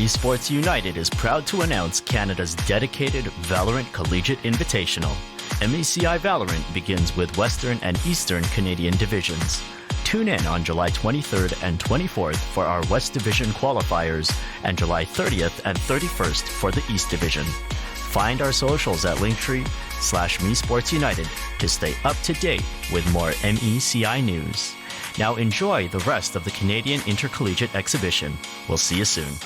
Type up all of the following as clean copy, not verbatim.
Esports United is proud to announce Canada's dedicated Valorant Collegiate Invitational. MECI Valorant begins with Western and Eastern Canadian divisions. Tune in on July 23rd and 24th for our West Division qualifiers and July 30th and 31st for the East Division. Find our socials at linktree/mesportsunited to stay up to date with more MECI news. Now enjoy the rest of the Canadian Intercollegiate Exhibition. We'll see you soon.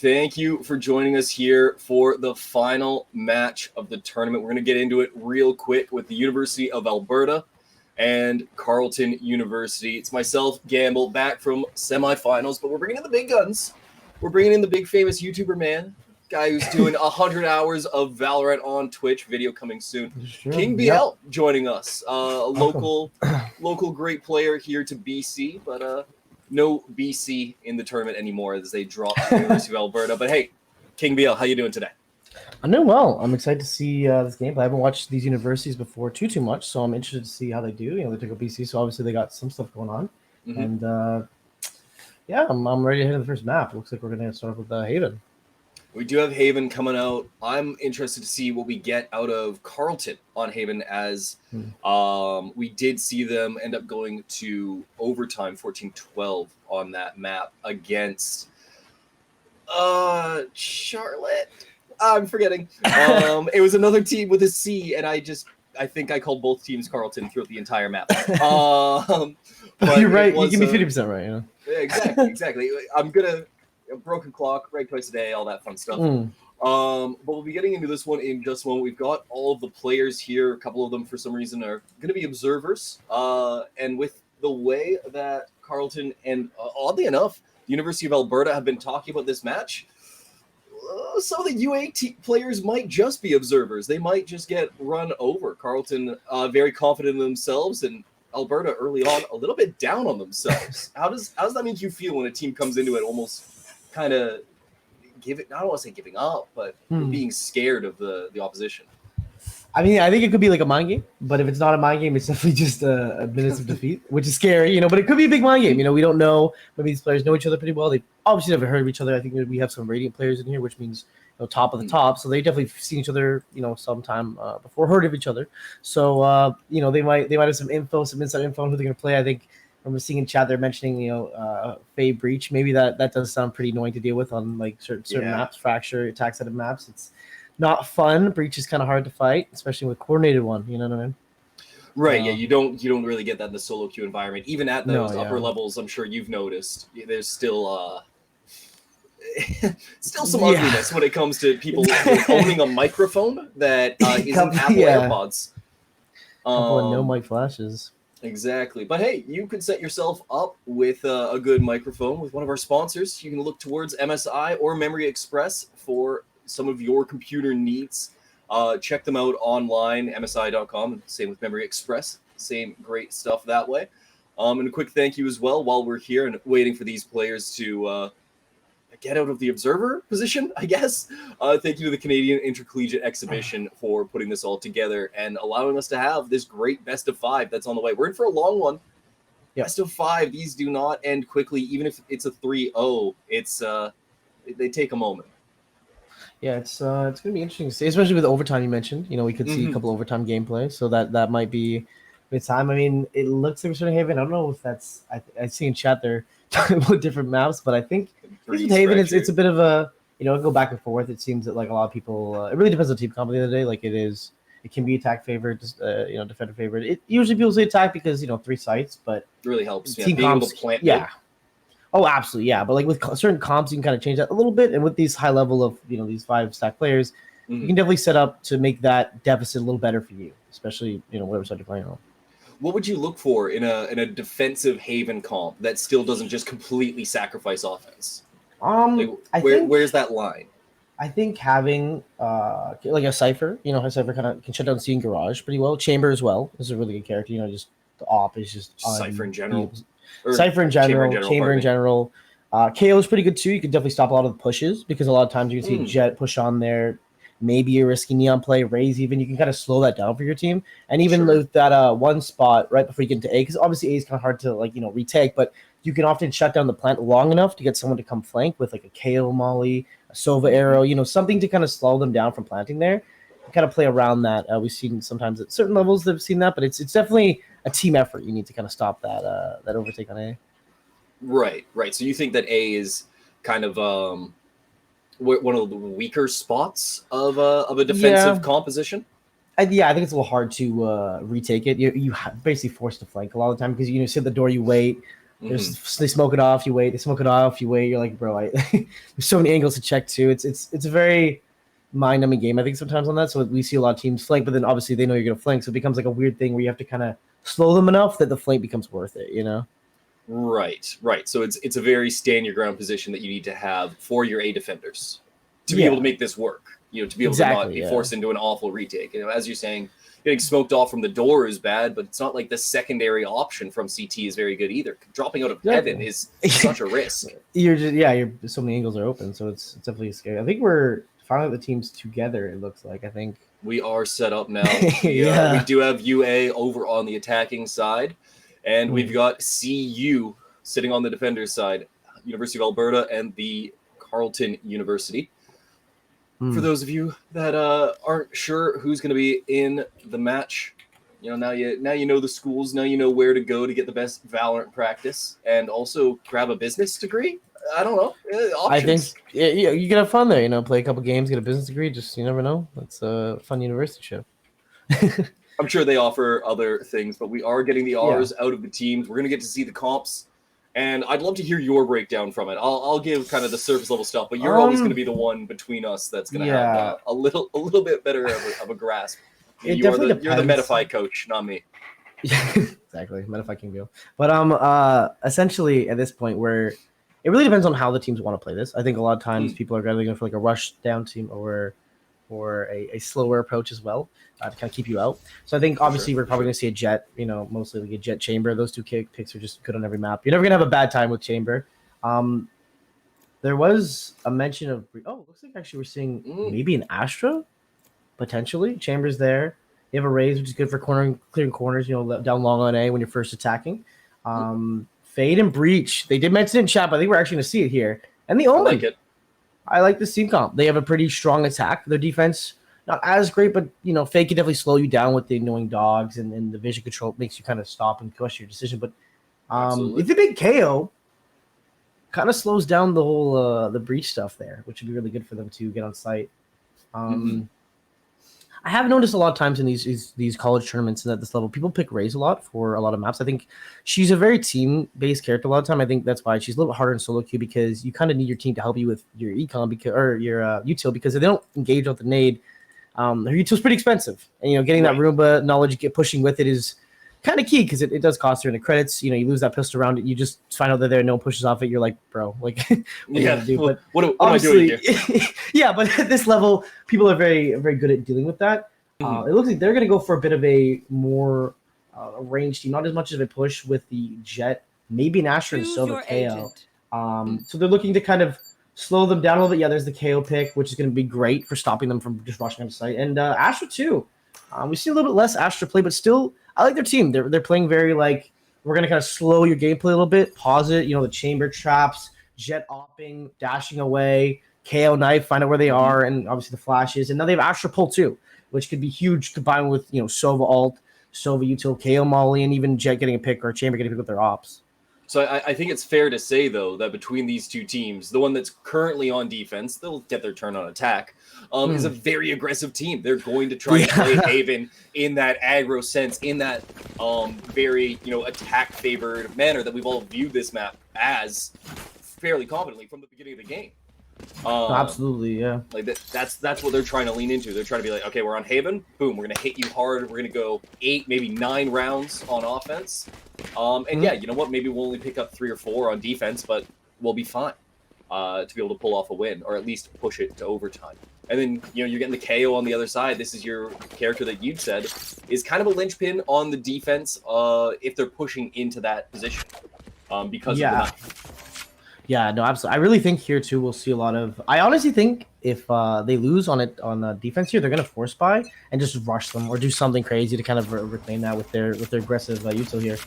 Thank you for joining us here for the final match of the tournament. We're going to get into it real quick with the University of Alberta and Carleton University. It's myself, Gamble, back from semifinals, but we're bringing in the big guns. We're bringing in the big famous YouTuber man, guy who's doing 100 hours of Valorant on Twitch, video coming soon. Sure. King BL joining us, local great player here to BC, but no BC in the tournament anymore as they drop the University of Alberta. But hey, King BL, how you doing today? I'm doing well. I'm excited to see this game. I haven't watched these universities before too much, so I'm interested to see how they do. They took a BC, so obviously they got some stuff going on. Mm-hmm. And I'm ready to head to the first map. It looks like we're going to start with Haven. We do have Haven coming out. I'm interested to see what we get out of Carleton on Haven as we did see them end up going to overtime 14-12 on that map against Charlotte. I'm forgetting. It was another team with a C, and I think I called both teams Carleton throughout the entire map. But you're right. You can be 50% right. Yeah, exactly. I'm gonna. Broken clock, right twice a day, all that fun stuff. But we'll be getting into this one in just a moment. We've got all of the players here. A couple of them, for some reason, are going to be observers. And with the way that Carleton and, oddly enough, the University of Alberta have been talking about this match, some of the UA players might just be observers. They might just get run over. Carleton, very confident in themselves, and Alberta early on a little bit down on themselves. How does that make you feel when a team comes into it almost kind of I don't want to say giving up, but being scared of the opposition? I mean, I think it could be like a mind game, but if it's not a mind game, it's definitely just a minutes of defeat, which is scary, but it could be a big mind game. We don't know. Maybe these players know each other pretty well. They obviously never heard of each other. I think we have some Radiant players in here, which means top of the top. So they definitely seen each other, sometime before, heard of each other. So, they might have some inside info on who they're going to play. I think I'm seeing in chat they're mentioning, Faye Breach. Maybe that does sound pretty annoying to deal with on like certain maps, Fracture, attack set of maps. It's not fun. Breach is kind of hard to fight, especially with coordinated one. You know what I mean? Right. Yeah. You don't really get that in the solo queue environment. Even at those upper levels, I'm sure you've noticed there's still some ugliness when it comes to people owning a microphone that isn't Apple AirPods. No mic flashes. Exactly. But hey, you could set yourself up with a good microphone with one of our sponsors. You can look towards MSI or Memory Express for some of your computer needs. Check them out online, msi.com. Same with Memory Express. Same great stuff that way. And a quick thank you as well while we're here and waiting for these players to get out of the observer position, I guess. Thank you to the Canadian Intercollegiate Exhibition for putting this all together and allowing us to have this great best of 5 that's on the way. We're in for a long one. Yep. Best of 5. These do not end quickly. Even if it's a 3-0, it's they take a moment. Yeah, it's going to be interesting to see, especially with the overtime you mentioned. We could see a couple overtime gameplay, so that might be good time. I mean, it looks like we're starting Haven. I don't know if that's I see in chat they're talking about different maps, but I think with Haven it's a bit of a go back and forth. It seems that like a lot of people it really depends on team comp at the end of the day. Like it can be attack favored, defender favored. It usually people say attack because 3 sites, but it really helps. Team being comps, able to plant. Yeah. Oh, absolutely, yeah. But like with certain comps, you can kind of change that a little bit. And with these high level of these 5 stack players, you can definitely set up to make that deficit a little better for you, especially whatever side you're playing on. What would you look for in a defensive Haven comp that still doesn't just completely sacrifice offense? Where's that line? I think having like a Cypher, you know, how Cypher kind of can shut down C and Garage pretty well. Chamber as well is a really good character. You know, just the op is just Cypher in general, unbeatable. or Cypher in general, Chamber in general. KO is pretty good too. You can definitely stop a lot of the pushes because a lot of times you can see Jet push on there. Maybe a risky neon play, Raze even. You can kind of slow that down for your team. And even with that one spot right before you get into A, because obviously A is kind of hard to like, you know, retake, but you can often shut down the plant long enough to get someone to come flank with like a KO molly, a Sova arrow, you know, something to kind of slow them down from planting there. You kind of play around that. We've seen sometimes at certain levels they've seen that, but it's definitely a team effort. You need to kind of stop that that overtake on A. Right. So you think that A is kind of one of the weaker spots of a defensive composition? Yeah, I think it's a little hard to retake it. You basically forced to flank a lot of the time because you sit at the door, you wait. They smoke it off, you wait. They smoke it off, you wait. You're like, bro, there's so many angles to check too. It's a very mind-numbing game, I think, sometimes on that. So we see a lot of teams flank, but then obviously they know you're going to flank, so it becomes like a weird thing where you have to kind of slow them enough that the flank becomes worth it, you know? Right. So it's a very stand your ground position that you need to have for your A defenders to be able to make this work. You know, to be able to not be forced into an awful retake. You know, as you're saying, getting smoked off from the door is bad, but it's not like the secondary option from CT is very good either. Dropping out of heaven is such a risk. You're so many angles are open, so it's definitely scary. I think we're finally the teams together. It looks like. I think we are set up now. We do have UA over on the attacking side, and we've got CU sitting on the defender's side, University of Alberta and the Carleton University. For those of you that aren't sure who's going to be in the match, you know, now you know the schools, now you know where to go to get the best Valorant practice, and also grab a business degree. I don't know. Options. I think you can have fun there. You know, play a couple games, get a business degree. Just you never know. It's a fun university show. I'm sure they offer other things, but we are getting the R's out of the teams. We're going to get to see the comps. And I'd love to hear your breakdown from it. I'll give kind of the surface level stuff, but you're always going to be the one between us that's going to have a little bit better of a grasp. You're the Metafy coach, not me. Exactly, Metafy King Bill. But essentially at this point, where it really depends on how the teams want to play this. I think a lot of times people are either going for like a rush down team or a slower approach as well to kind of keep you out. So I think obviously we're probably going to see a Jet, you know, mostly like a Jet Chamber. Those two picks are just good on every map. You're never going to have a bad time with Chamber. There was a mention of looks like actually we're seeing maybe an Astra potentially. Chamber's there. You have a Raze, which is good for clearing corners, you know, down long on A when you're first attacking. Fade and Breach. They did mention it in chat, but I think we're actually going to see it here. And the only I like this team comp. They have a pretty strong attack. Their defense, not as great, but, you know, Fade can definitely slow you down with the annoying dogs, and the vision control makes you kind of stop and question your decision. But if the big KO kind of slows down the whole the breach stuff there, which would be really good for them to get on site. I have noticed a lot of times in these college tournaments and at this level, people pick Raze a lot for a lot of maps. I think she's a very team-based character a lot of time. I think that's why she's a little bit harder in solo queue because you kind of need your team to help you with your econ or your util because if they don't engage with the nade, her util's pretty expensive. And, you know, getting that Roomba knowledge, pushing with it is kind of key because it does cost her in the credits. You know, you lose that pistol around it, you just find out that there are no pushes off it. You're like, bro, like, what are you gonna do? But what am I doing here? Yeah, but at this level, people are very, very good at dealing with that. It looks like they're going to go for a bit of a more ranged team, not as much of a push with the Jet, maybe an Astra and Sova KO. So they're looking to kind of slow them down a little bit. Yeah, there's the KO pick, which is going to be great for stopping them from just rushing on site. And Astra too. We see a little bit less Astra play, but still, I like their team. They're playing very like, we're going to kind of slow your gameplay a little bit, pause it, you know, the chamber traps, Jet opping, dashing away, KO knife, find out where they are, and obviously the flashes. And now they have Astra pull too, which could be huge combined with, you know, Sova ult, Sova util, KO molly, and even Jet getting a pick or Chamber getting a pick with their ops. So I think it's fair to say, though, that between these two teams, the one that's currently on defense, they'll get their turn on attack, is a very aggressive team. They're going to try and play Haven in that aggro sense, in that very, you know, attack-favored manner that we've all viewed this map as fairly confidently from the beginning of the game. Absolutely, yeah. Like that's what they're trying to lean into. They're trying to be like, okay, we're on Haven, boom, we're gonna hit you hard. We're gonna go 8, maybe 9 rounds on offense. And yeah, you know what? Maybe we'll only pick up 3 or 4 on defense, but we'll be fine. to be able to pull off a win, or at least push it to overtime. And then, you're getting the KO on the other side. This is your character that you'd said is kind of a linchpin on the defense if they're pushing into that position because of the knife. Yeah, no, absolutely. I really think here too we'll see a lot of. I honestly think if they lose on defense here, they're gonna force buy and just rush them or do something crazy to kind of reclaim that with their aggressive util here.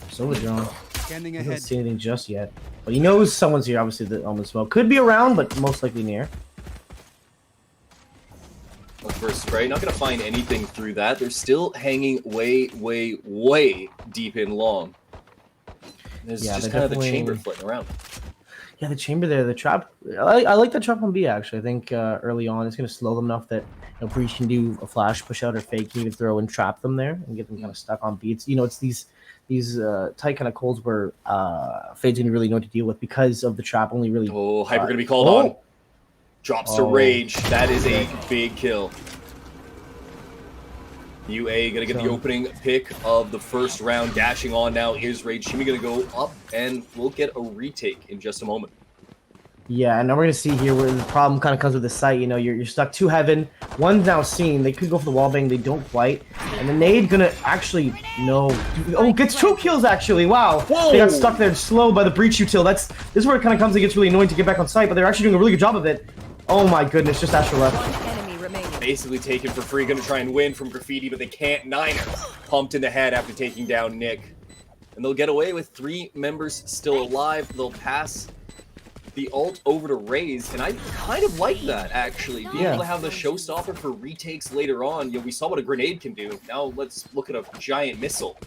So was John. He doesn't see anything just yet, but he knows someone's here. Obviously, the smoke could be around, but most likely near. First spray, not going to find anything through that. They're still hanging way, way, way deep in long. There's just kind of the chamber flitting around. Yeah, the chamber there, the trap. I like the trap on B, actually. I think early on it's going to slow them enough that Breach can do a flash, push out, or fake, even throw and trap them there and get them kind of stuck on B. It's, it's these tight kind of calls where Fade's going to really know what to deal with because of the trap only really... Oh, Hyper going to be called on. Drops to Rage. That is a big kill. UA going to get the opening pick of the first round. Dashing on now is Rage. Shimmy going to go up, and we'll get a retake in just a moment. Yeah, and now we're going to see here where the problem kind of comes with the site. You're stuck to heaven. One's now seen. They could go for the wallbang. They don't quite. And the nade going to actually... No. Oh, gets 2 kills, actually. Wow. Whoa. They got stuck there slow by the breach util. This is where it kind of comes and gets really annoying to get back on site, but they're actually doing a really good job of it. Oh my goodness, just Astro left. Basically taken for free, gonna try and win from Graffiti, but they can't. Niner pumped in the head after taking down Nick. And they'll get away with 3 members still alive. They'll pass the ult over to Raze, and I kind of like that, actually. Being able to have the showstopper for retakes later on. We saw what a grenade can do. Now let's look at a giant missile.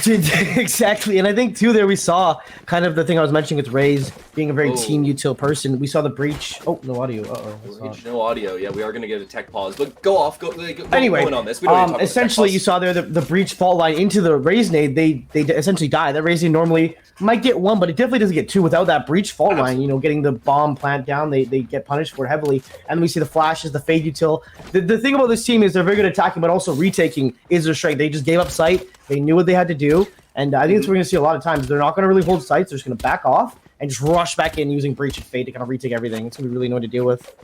Exactly, and I think too there we saw kind of the thing I was mentioning with Raze being a very team util person. We saw the breach. Oh, no audio. No audio. Yeah, we are going to get a tech pause, but go off. Go anyway, going on this. We don't essentially you saw there the breach fault line into the Raze nade. They essentially die. That Raze nade normally might get 1, but it definitely doesn't get 2 without that breach fault line. Getting the bomb plant down. They get punished for it heavily, and we see the flashes, the fade util. The thing about this team is they're very good at attacking, but also retaking is their strength. They just gave up sight. They knew what they had to do, and I think that's what we're going to see a lot of times. They're not going to really hold sights. They're just going to back off and just rush back in using breach and fade to kind of retake everything. It's going to be really annoying to deal with.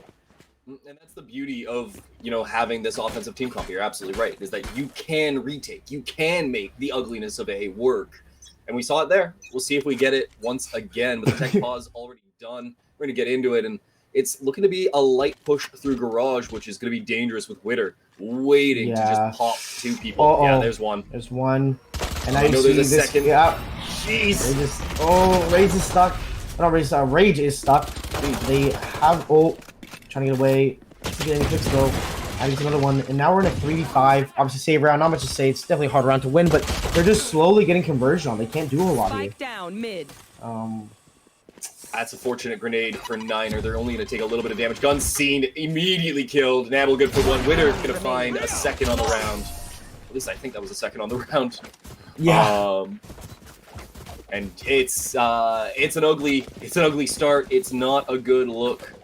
And that's the beauty of, having this offensive team comp. You're absolutely right, is that you can retake. You can make the ugliness of A work. And we saw it there. We'll see if we get it once again. But the tech pause already done. We're going to get into it, and it's looking to be a light push through Garage, which is going to be dangerous with Witter waiting to just pop 2 people. Yeah, there's one. There's one. And I know there's a second. Yeah. Jeez. Rage is stuck. Rage is stuck. They have trying to get away. Getting getting fixed though. I use another one, and now we're in a 3v5. Obviously, save round. Not much to say. It's definitely a hard round to win, but they're just slowly getting conversion on. They can't do a lot here. Down mid. That's a fortunate grenade for Niner. They're only going to take a little bit of damage. Gun seen, immediately killed. Nabble good for 1. Winner going to find a second on the round. At least I think that was a second on the round. Yeah. And it's an ugly start. It's not a good look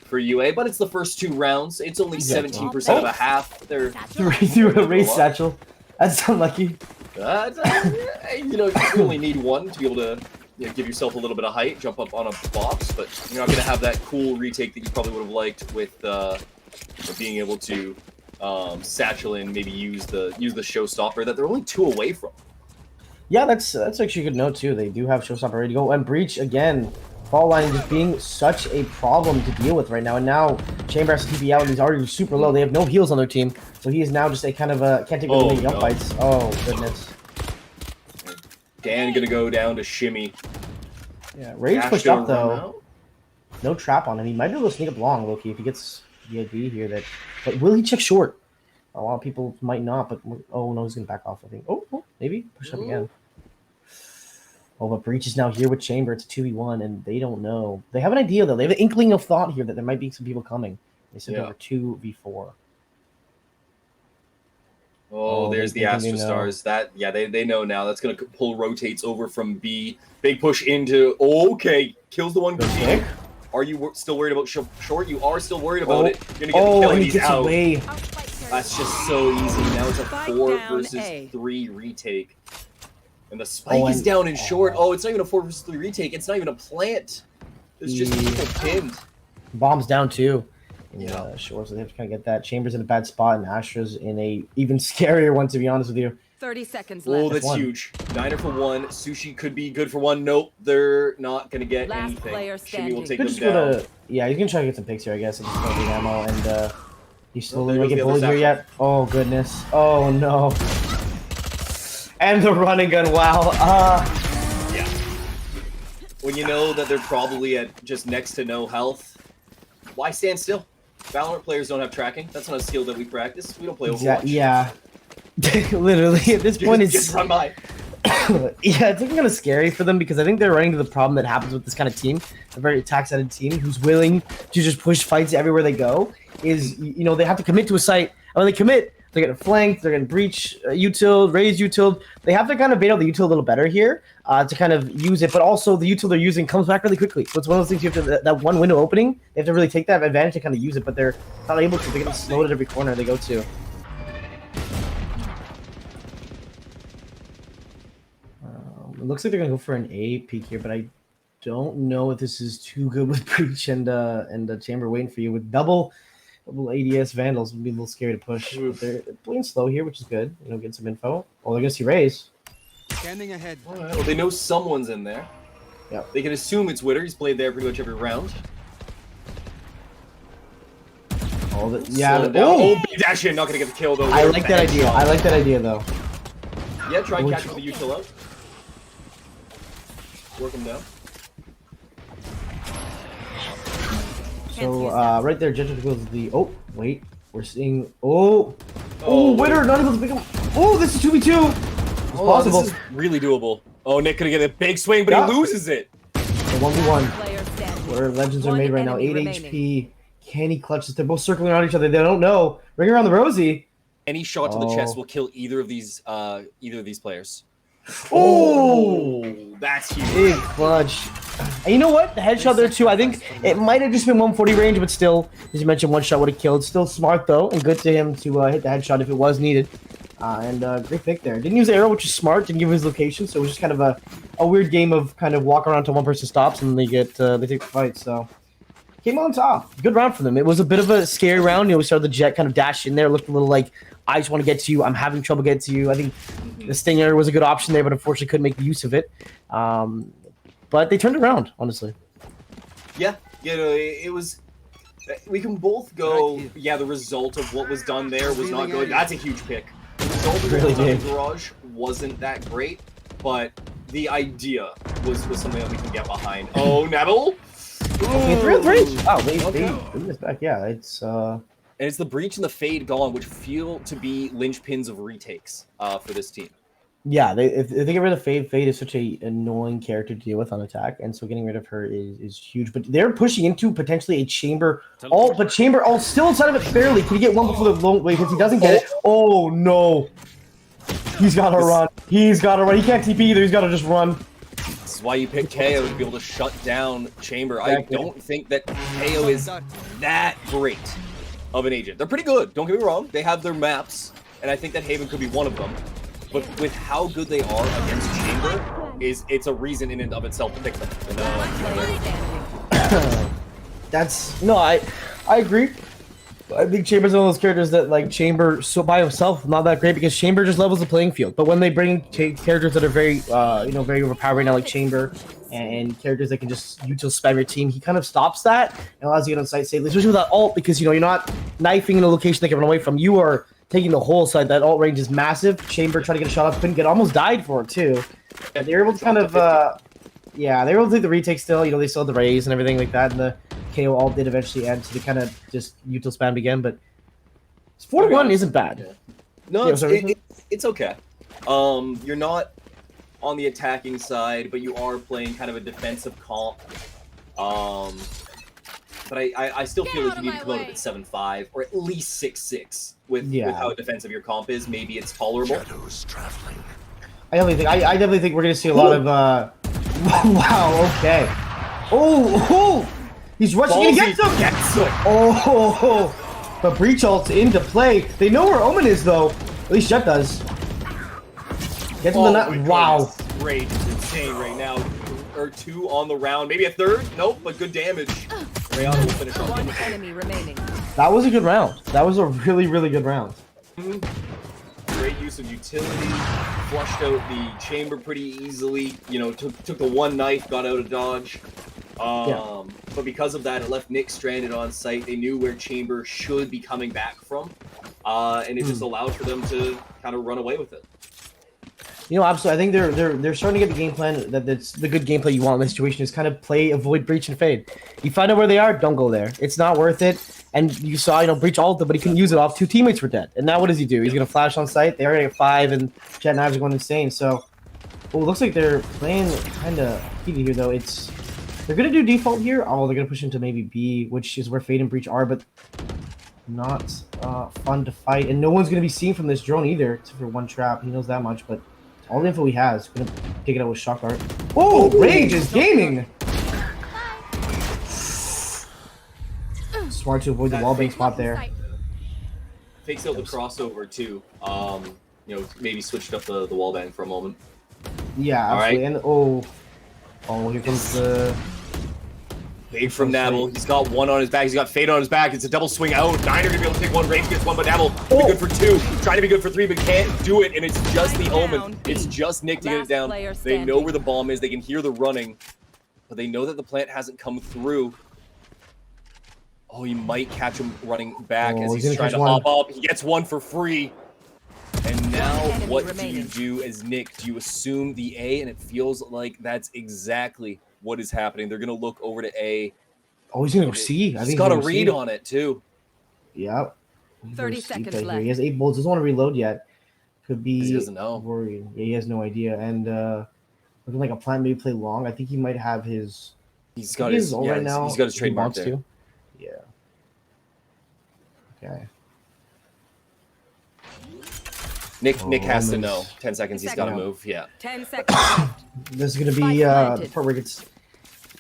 for UA, but it's the first 2 rounds. It's only 17% of a half. They're through a race satchel. That's unlucky. You only need 1 to be able to give yourself a little bit of height, jump up on a box, but you're not going to have that cool retake that you probably would have liked with being able to satchel in, maybe use the showstopper that they're only 2 away from. Yeah, that's actually a good note too. They do have showstopper ready to go, and breach again. Fall line just being such a problem to deal with right now, and now Chamber has to TP out, and he's already super low. They have no heals on their team, so he is now just a kind of can't take really many jump fights. Oh goodness. Dan gonna go down to Shimmy. Yeah, Rage pushed up though. No trap on him. He might be able to sneak up long, Loki, if he gets the ID here. But will he check short? A lot of people might not, but oh no, he's gonna back off. I think. Oh maybe push up again. Oh, but Breach is now here with Chamber. It's 2v1, and they don't know. They have an idea though. They have an inkling of thought here that there might be some people coming. They said there were 2v4. Oh, there's the Astro Stars. They know now. That's gonna pull rotates over from B. Big push into. Okay, kills the one. Are you still worried about short? You are still worried about it. You're gonna get the kill, and he's out. Away. That's just so easy. Now it's a 4 versus 3 retake. And the spike is down in short. Oh, it's not even a 4 versus 3 retake. It's not even a plant. There's just people pinned. Bombs down too. Yeah. Sure, so they have to kind of get that. Chambers in a bad spot, and Astra's in a even scarier one, to be honest with you. 30 seconds Oh, left. that's huge. Niner for one. Sushi could be good for one. Nope, they're not going to get Last anything. player Shimmy will standing. take Could them just go down. to, yeah, you can try to get some picks here, I guess. And just go big ammo, and he's slowly there might goes get the other bullied here Zapper. yet. Oh, goodness. Oh, no. And the running gun, wow. Yeah. When you know that they're probably at just next to no health, why stand still? Valorant players don't have tracking. That's not a skill that we practice. We don't play Overwatch. Yeah. Literally, at this point, Just run by. yeah, it's looking kind of scary for them because I think they're running into the problem that happens with this kind of team, a very attack-sided team who's willing to just push fights everywhere they go. Is, you know, they have to commit to a site, and when they commit, they're getting flanked, they're getting breach, util, raise util. They have to kind of bait out the util a little better here to kind of use it, but also the util they're using comes back really quickly. So it's one of those things you have to, that one window opening, they have to really take that advantage to kind of use it, but they're not able to. They're getting slowed at every corner they go to. It looks like they're gonna go for an A peak here, but I don't know if this is too good with breach and chamber waiting for you with double ADS vandals. Would be a little scary to push. But they're playing slow here, which is good. You know, getting some info. Oh, they're gonna see Raze. Standing ahead. All right, well, they know someone's in there. Yeah. They can assume it's Witter. He's played there pretty much every round. Oh, yeah. Slow down. Oh, big dash in. Not gonna get the kill though. I like that idea. I like that idea though. Yeah, try and catch him with the util out. Work him down. So right there, Judge goes to the. Oh, wait. We're seeing. Oh, Witter. Not able to pick him. Oh, this is 2v2. It's possible. This is really doable. Oh, Nick gonna get a big swing, but Yeah. he loses it. The 1v1. Player standing. Where legends are One made right now. 8 enemy HP. Can he clutch this? They're both circling around each other. They don't know. Ring around the Rosie. Any shot to the chest Oh. will kill either of these players. Oh, That's huge. big clutch. And you know what? The headshot there too. I think it might have just been 140 range, but still, as you mentioned, one shot would have killed. Still smart though, and good to him to hit the headshot if it was needed. And great pick there. Didn't use the arrow, which is smart. Didn't give his location, so it was just kind of a weird game of kind of walk around until one person stops and they take the fight. So came on top. Good round for them. It was a bit of a scary round. You know, we started the jet kind of dash in there, looked a little like I just want to get to you. I'm having trouble getting to you. I think the Stinger was a good option there, but unfortunately couldn't make use of it. But they turned it around, honestly. Yeah, you know, it was. We can both go. Yeah, the result of what was done there was not good. That's a huge pick. The result of what Really was done in big. Garage wasn't that great, but the idea was something that we can get behind. Oh, Neville! Okay, 3 on 3. Wow, they Okay. bring this back. Yeah, it's And it's the breach and the fade gone, which feel to be linchpins of retakes for this team. yeah. If they get rid of Fade, Fade is such a annoying character to deal with on attack, and so getting rid of her is huge. But they're pushing into potentially a chamber. Oh, but chamber. Oh, still inside of it barely. Can he get one before the long wait? If he doesn't get it, oh no. He's got to run. He's got to run. He can't TP either. He's got to just run. This is why you pick KO to be able to shut down Chamber. Exactly. I don't think that KO is that great of an agent. They're pretty good, don't get me wrong. They have their maps, and I think that Haven could be one of them. But with how good they are against Chamber, it's a reason in and of itself to pick them. And, Player standing. That's no, I agree. I think Chamber's one of those characters that like Chamber so by himself not that great because Chamber just levels the playing field. But when they bring characters that are very very overpowered right now like Chamber and characters that can just util spam your team, he kind of stops that and allows you to get on site safely, especially with that ult because you're not knifing in a location they can run away from. You are taking the whole side. That ult range is massive. Chamber tried to get a shot off, couldn't get, almost died for it too. But they were able to kind of yeah, they were able to take the retake still. You know, they still had the raise and everything like that, and the KO ult did eventually end, so they kind of just util spammed again. But 4-1 isn't bad. Yeah. No, it's okay. You're not on the attacking side, but you are playing kind of a defensive comp. But I still feel like you need to come out of it 7-5 or at least 6-6 with how defensive your comp is. Maybe it's tolerable. I definitely think we're gonna see a lot of wow, okay. Oh, he's rushing in, gets him! Oh, the breach ult's into play. They know where Omen is though. At least Jet does. Gets him the nut. Wow. Rage is insane right now. or two on the round. Maybe a third? Nope, but good damage. Rayana will finish off. One enemy remaining. That was a good round. That was a really, really good round. Great use of utility. Flushed out the chamber pretty easily. You know, took the one knife, got out of dodge. But because of that, it left Nick stranded on site. They knew where chamber should be coming back from. And it just allowed for them to kind of run away with it. You know, absolutely. I think they're starting to get the game plan that's the good gameplay you want in this situation is kind of play, avoid, breach, and fade. You find out where they are, don't go there. It's not worth it. And you saw, you know, breach ulted, but he couldn't use it off. Two teammates were dead. And now what does he do? He's gonna flash on site. They already get 5, and Jet and Knives are going insane. So, well, it looks like they're playing kind of heated here, though. They're gonna do default here. Oh, they're gonna push into maybe B, which is where fade and breach are, but not fun to fight. And no one's gonna be seen from this drone either, except for one trap. He knows that much, but. All the info he has, gonna take it out with shock art. Oh, Rage is gaming! Smart to avoid the wallbang spot there. Takes out the crossover too. You know, maybe switched up the wallbang for a moment. Yeah, absolutely. And here comes the Fade from Nabble. He's got one on his back. He's got Fade on his back. It's a double swing out. Niner gonna be able to take one. Rage gets one, but Nabble be good for 2. Trying to be good for 3, but can't do it. And it's just the Omen. It's just Nick to get it down. They know where the bomb is. They can hear the running, but they know that the plant hasn't come through. Oh, he might catch him running back as he's trying to hop up. He gets one for free. And now what do you do as Nick? Do you assume the A? And it feels like that's exactly what is happening. They're going to look over to A. Oh, he's going to go C. I think he's got a read on it, too. Yep. 30 seconds left. He has 8 bullets. Doesn't want to reload yet. Could be he doesn't know. Worried. Yeah, he has no idea. And looking like a plan maybe play long. I think he might have his... He's got his ult right now. He's got his trademark there. To. Yeah. Okay. Nick has to know. 10 seconds, he's got to move. Yeah. 10 seconds left. This is going to be the part where it's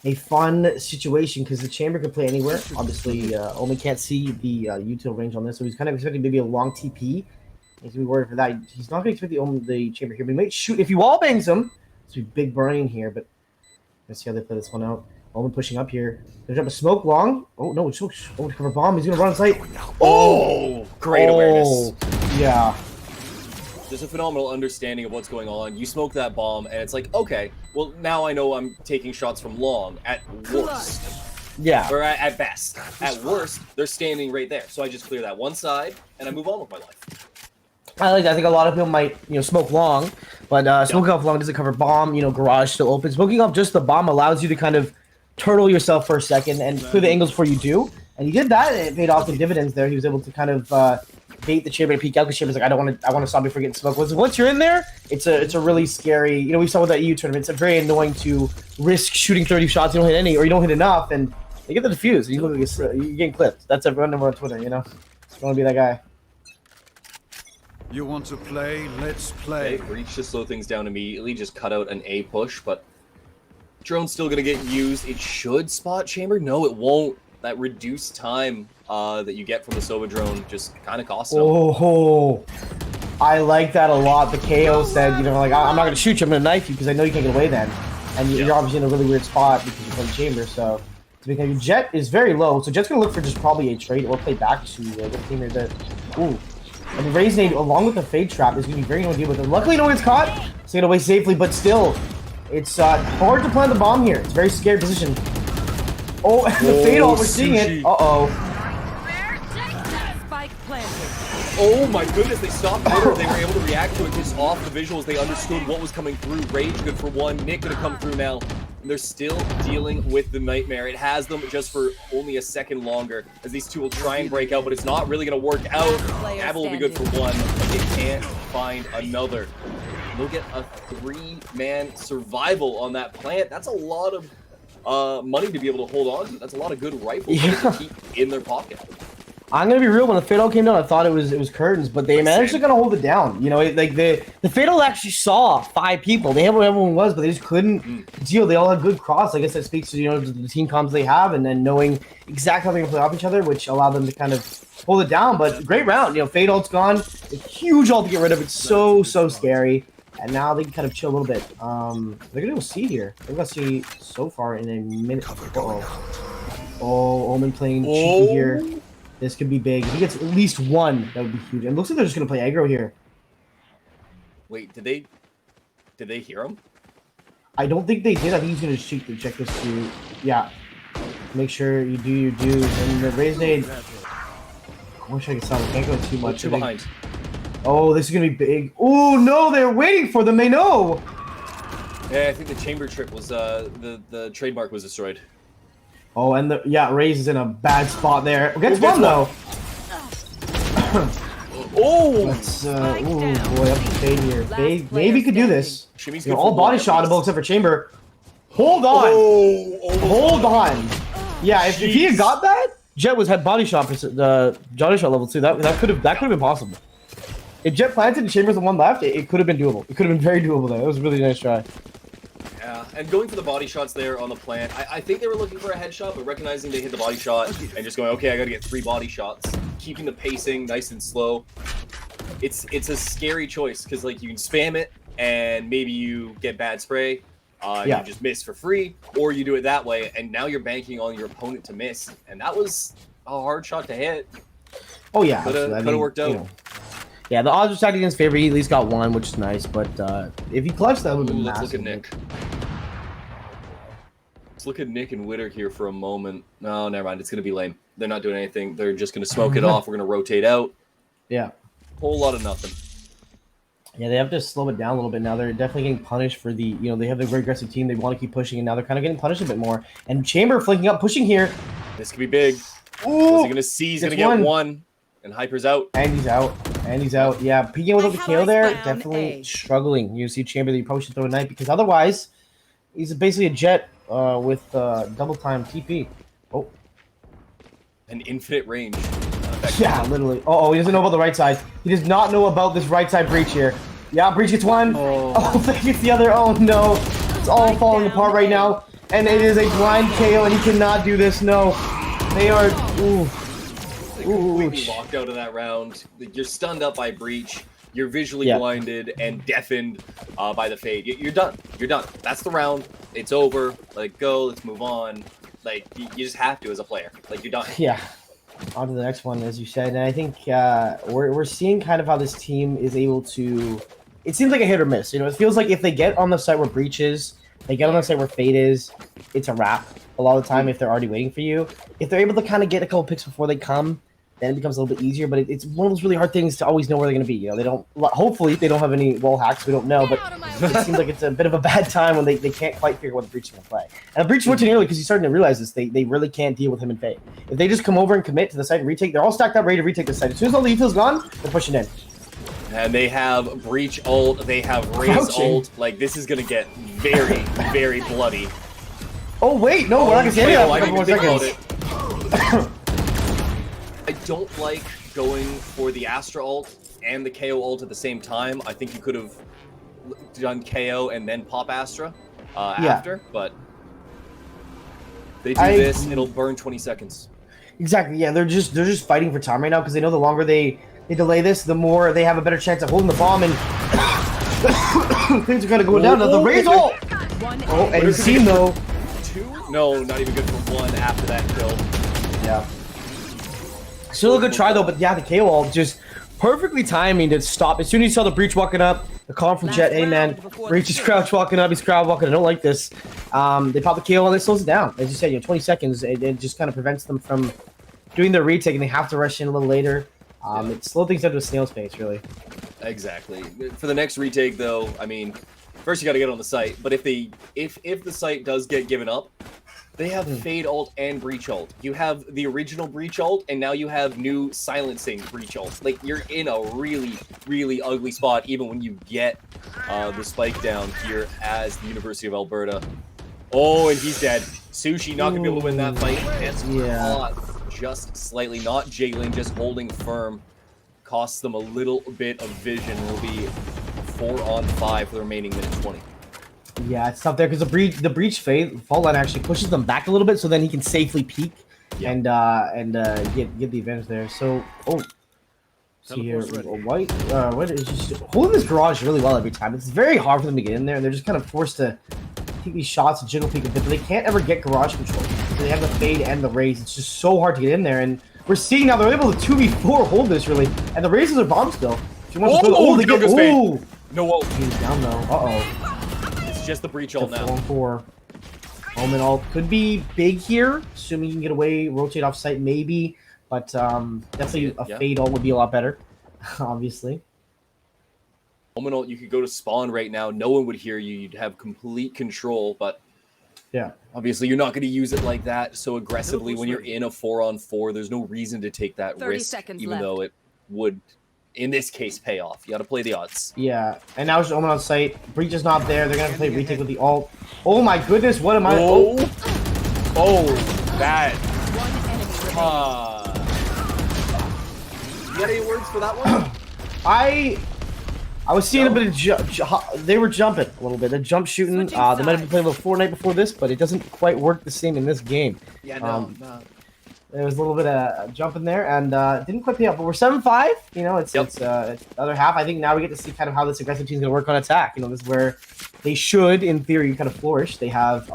a fun situation because the chamber can play anywhere. Obviously, Omen can't see the util range on this, so he's kind of expecting maybe a long TP. He's going to be worried for that. He's not going to expect the chamber here, but he might shoot. If he wall bangs him, it's going to be big burning here, but let's see how they play this one out. Omen pushing up here. There's up a smoke long. Oh, no, it's oh, cover bomb. He's going to run on site. Oh, great awareness. Yeah. There's a phenomenal understanding of what's going on. You smoke that bomb, and it's like, okay, well, now I know I'm taking shots from long, at worst. Yeah. Or at best. At worst, they're standing right there. So I just clear that one side, and I move on with my life. I think a lot of people might, smoke long, but smoking off long doesn't cover bomb. Garage still open. Smoking off just the bomb allows you to kind of turtle yourself for a second and clear the angles before you do. And he did that, and it paid off in dividends there. He was able to kind of bait the chamber to peek out. The chamber's like, I want to stop you from getting smoked. Once you're in there, it's a really scary. We saw with that EU tournament. It's very annoying to risk shooting 30 shots, you don't hit any, or you don't hit enough, and you get the defuse. And you look like you're getting clipped. That's everyone over on Twitter. You want to be that guy. You want to play? Let's play. Breach to slow things down immediately. Just cut out an A push, but drone's still gonna get used. It should spot chamber. No, it won't. That reduced time that you get from the Sova drone just kind of costs them. Oh, I like that a lot. The KO said, I'm not going to shoot you. I'm going to knife you because I know you can't get away then. And you're obviously in a really weird spot because you're playing chamber. So because Jet is very low, so Jet's going to look for just probably a trade or play back to the team here. Ooh. And the Raise Nade, along with the Fade Trap, is going to be very good to deal with it. Luckily, no one gets caught. So get away safely, but still, it's hard to plant the bomb here. It's a very scary position. Oh, the Fade ult, we're seeing it. Uh-oh. Spike planted. Oh my goodness, they stopped there. They were able to react to it just off the visuals. They understood what was coming through. Rage good for 1. Nick gonna come through now. And they're still dealing with the nightmare. It has them just for only a second longer as these two will try and break out, but it's not really gonna work out. Apple will be good for 1, but they can't find another. They'll get a 3-man survival on that plant. That's a lot of money to be able to hold on to. That's a lot of good rifles to keep in their pocket. I'm gonna be real. When the Fatal came down, I thought it was curtains, but they managed to kind of hold it down. The Fatal actually saw 5 people. They had where everyone was, but they just couldn't deal. They all had good cross. I guess that speaks to the team comms they have, and then knowing exactly how they're gonna play off each other, which allowed them to kind of hold it down. But great round. Fatal's gone. A huge ult to get rid of. It's so scary. And now they can kind of chill a little bit. They're gonna go C here. They're gonna see so far in a minute. Oh, Omen playing cheeky here. This could be big. If he gets at least one, that would be huge. And it looks like they're just gonna play aggro here. Wait, did they hear him? I don't think they did. I think he's gonna check this too. Yeah. Make sure you do your dues. And the raise nade. I wish I could stop. I can't go too much. Two behind. Oh, this is gonna be big. Oh no, they're waiting for them. They know. Yeah, I think the chamber trip was the trademark was destroyed. Oh, and Raze is in a bad spot there. Gets one though. Oh! Let's ooh, boy, up to Fade here. Fade maybe could do this. Shimmy's All body shotable except for chamber. Hold on. Hold on. Yeah, if he had got that, Jet had body shot level 2. That could have been possible. If Jet planted and Chamber's the one left, it could have been doable. It could have been very doable there. It was a really nice try. Yeah, and going for the body shots there on the plant, I think they were looking for a headshot, but recognizing they hit the body shot and just going, okay, I gotta get 3 body shots, keeping the pacing nice and slow. It's a scary choice because like you can spam it and maybe you get bad spray, you just miss for free, or you do it that way and now you're banking on your opponent to miss, and that was a hard shot to hit. Oh yeah, could have worked out. You know. Yeah, the odds are stacked against favor. He at least got 1, which is nice. But if he clutched, that would have been Let's massive. look at Nick. Let's look at Nick and Witter here for a moment. No, never mind. It's going to be lame. They're not doing anything. They're just going to smoke it off. We're going to rotate out. Yeah. Whole lot of nothing. Yeah, they have to slow it down a little bit now. They're definitely getting punished for the, they have a very aggressive team. They want to keep pushing, and now they're kind of getting punished a bit more. And Chamber flanking up, pushing here. This could be big. Ooh, What's he going to see? He's going to get one. And Hyper's out. And he's out. And he's out. Yeah, peeking without the KO there, definitely A. struggling. You see Chamber that you probably should throw a knife because otherwise, he's basically a Jet with double time TP. Oh. An infinite range. Yeah, literally. Oh, he doesn't know about the right side. He does not know about this right side breach here. Yeah, breach gets one. Oh, that gets the other. Oh, no. It's all falling apart right now. And it is a blind KO, and he cannot do this. No. They are... Ooh. Completely locked out of that round. You're stunned up by breach. You're visually blinded and deafened by the fade. You're done. You're done. That's the round. It's over. Let it go. Let's move on. Like you just have to as a player. Like you're done. Yeah. On to the next one, as you said. And I think we're seeing kind of how this team is able to. It seems like a hit or miss. It feels like if they get on the site where breach is, they get on the site where fade is, it's a wrap. A lot of the time, if they're already waiting for you, if they're able to kind of get a couple picks before they come, then it becomes a little bit easier, but it's one of those really hard things to always know where they're going to be. They don't. Hopefully, they don't have any wall hacks. We don't know, but it seems like it's a bit of a bad time when they can't quite figure out what the breach is going to play. And the breach switching early because he's starting to realize this. They really can't deal with him in fade. If they just come over and commit to the site and retake, they're all stacked up, ready to retake the site. As soon as all the ETH's gone, they're pushing in. And they have breach ult. They have raise ult. Like this is going to get very, very bloody. Oh wait, no, we're not going to see any of that for a couple more seconds. I don't like going for the Astra ult and the KO ult at the same time. I think you could have done KO and then pop Astra after, but they do this, it'll burn 20 seconds. Exactly, yeah, they're just fighting for time right now because they know the longer they delay this, the more they have a better chance of holding the bomb, and things are going to go down. Now the Raze ult! Oh, and he's seen though. 2? No, not even good for 1 after that kill. Yeah. Still a good try though, but yeah, the KO ult just perfectly timing to stop. As soon as he saw the breach walking up, the call from Jet, hey man, breach is crouch walking up, he's crowd walking, I don't like this. They pop the KO and it slows it down. As you said, 20 seconds, it just kind of prevents them from doing their retake, and they have to rush in a little later. It slows things down to a snail's pace, really. Exactly. For the next retake though, I mean, first you got to get on the site, but if the site does get given up, they have Fade ult and Breach ult. You have the original Breach ult, and now you have new silencing Breach ult. Like, you're in a really, really ugly spot, even when you get the spike down here as the University of Alberta. Oh, and he's dead. Sushi not going to be able to win that fight. It's caught just slightly. Not Jalen, just holding firm. Costs them a little bit of vision. Will be 4-on-5 for the remaining minute 20. Yeah, it's tough there because the breach fall line actually pushes them back a little bit, so then he can safely peek and get the advantage there. So See here, Teleport's ready. White is just holding this garage really well every time. It's very hard for them to get in there, and they're just kind of forced to take these shots and jiggle peek a bit, but they can't ever get garage control. So they have the fade and the raise. It's just so hard to get in there, and we're seeing now they're able to 2v4 hold this really, and the raises are bomb still. She wants to Oh, they get no ult. He's down though. It's just the breach ult now. 4-4. Omen ult could be big here, assuming you can get away, rotate off site maybe, but definitely a fade ult would be a lot better, obviously. Omen ult, you could go to spawn right now. No one would hear you. You'd have complete control, but yeah, obviously you're not going to use it like that so aggressively when you're in a 4-on-4. There's no reason to take that 30 risk, seconds even left. though it would, in this case, pay off. You got to play the odds. Yeah, and now it's Omen on site. Breach is not there. They're gonna have to play retake with the ult. Oh my goodness, what am I? Oh, that. One enemy remaining. You got any words for that one? I was seeing a bit of they were jumping a little bit. They're jump shooting. They might have been playing a little Fortnite before this, but it doesn't quite work the same in this game. Yeah, no. There was a little bit of jump in there, and didn't quite pay off. But we're 7-5. You know, it's the other half. I think now we get to see kind of how this aggressive team's going to work on attack. You know, this is where they should, in theory, kind of flourish. They have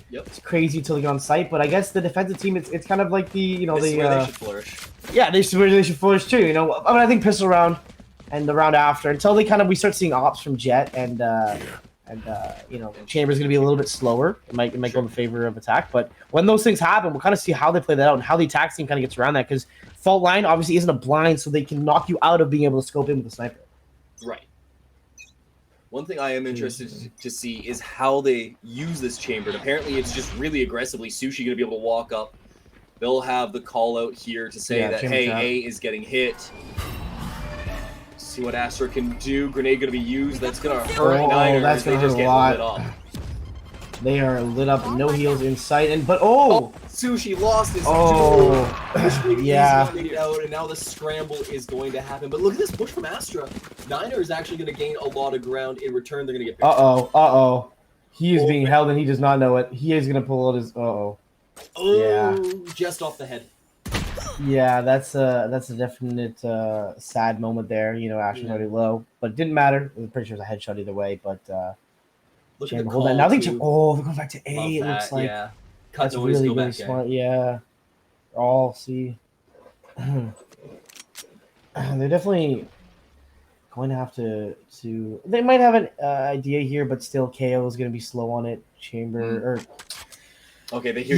it's crazy utility on site, but I guess the defensive team, it's kind of like the This is where they should flourish. yeah, they should flourish too. You know, I mean, I think pistol round and the round after until we start seeing ops from Jet and you know, Chamber's gonna be a little bit slower. It might go in favor of attack, but when those things happen, we'll kind of see how they play that out and how the attack team kind of gets around that, because fault line obviously isn't a blind, so they can knock you out of being able to scope in with a sniper. Right. One thing I am interested to see is how they use this chamber. And apparently, it's just really aggressively. Sushi gonna be able to walk up. They'll have the call out here to say that hey, trap. A is getting hit. See what Astra can do. Grenade gonna be used. That's gonna hurt Niners. That's gonna they hurt just a get lot. lit up. They are lit up, no heals in sight, and Sushi lost his yeah. made it out, and now the scramble is going to happen. But look at this push from Astra. Niner is actually going to gain a lot of ground. In return, they're going to get picked. He is being held, and he does not know it. He is gonna pull out his yeah. Just off the head. Yeah, that's a definite sad moment there. You know, Ashton's already low, but it didn't matter. I'm pretty sure it was a headshot either way. But Look at the hold call, that. Now they too. they're going back to A. Love It that, looks like yeah. Cut that's noise, really go really back smart. Yeah, all see. They're definitely going to have to. They might have an idea here, but still, KO is going to be slow on it. Chamber Okay, they hear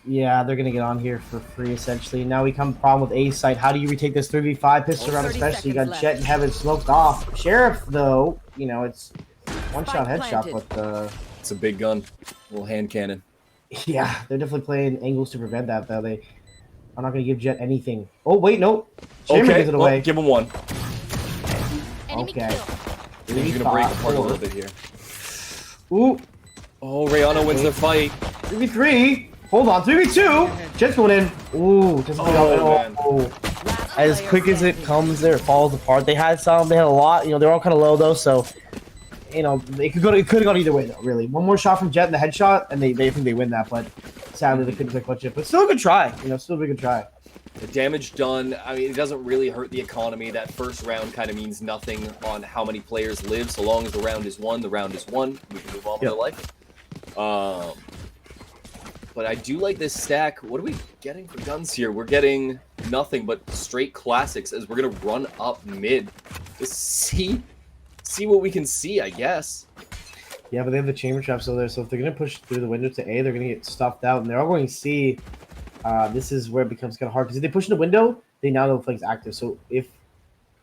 Yeah, they're gonna get on here for free essentially. Now we come problem with A site. How do you retake this 3v5 pistol round, 30 especially? You got seconds Jet and Heaven smoked off. Sheriff though, you know, it's one shot Spike headshot, planted. but It's a big gun. Little hand cannon. yeah, they're definitely playing angles to prevent that though. They are not gonna give Jet anything. Oh wait, no. Chamber gives it well, away. give him one. Okay. He's gonna break apart a little bit here. Ooh, Oh, Rayana wins the fight. 3v3. Hold on, 3v2. Jet's going in. Ooh, just man. Last as player quick as it standing. comes there, it falls apart. They had a lot. You know, they're all kind of low though, so you know it could have gone either way though. Really, one more shot from Jet in the headshot, and they think they win that. But sadly, they couldn't clutch it. But still a good try. You know, still a good try. The damage done, I mean, it doesn't really hurt the economy. That first round kind of means nothing on how many players live. So long as the round is won, the round is won. We can move on with our life. But I do like this stack. What are we getting for guns here? We're getting nothing but straight classics as we're going to run up mid. Just see what we can see, I guess. Yeah, but they have the chamber trap still there, so if they're gonna push through the window to A, they're gonna get stuffed out, and they're all going to C. This is where it becomes kind of hard because if they push in the window, they now know the flank's active. So if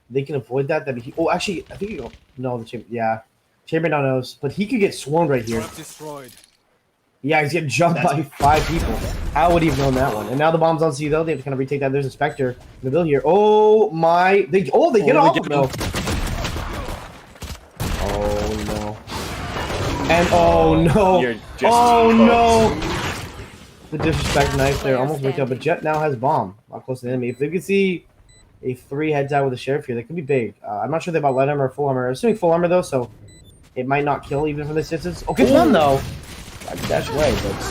they can avoid that, that'd be. Oh, actually, I think no, the chamber. Yeah, chamber now knows, but he could get swarmed right here. Trap destroyed. Yeah, he's getting jumped by 5 people. How would he have known that one? And now the bomb's on C though. They have to kind of retake that. There's a Spectre in the middle here. Oh my! They get off get though. Oh no! And oh no! You're just Oh cooked. no! The disrespect knife there almost wake up, but Jet now has bomb. Not close to the enemy. If they could see a 3 heads out with a sheriff here, that could be big. I'm not sure they bought light armor or full armor. I'm assuming full armor though, so it might not kill even from this distance. Okay, it's one though. I can dash away, but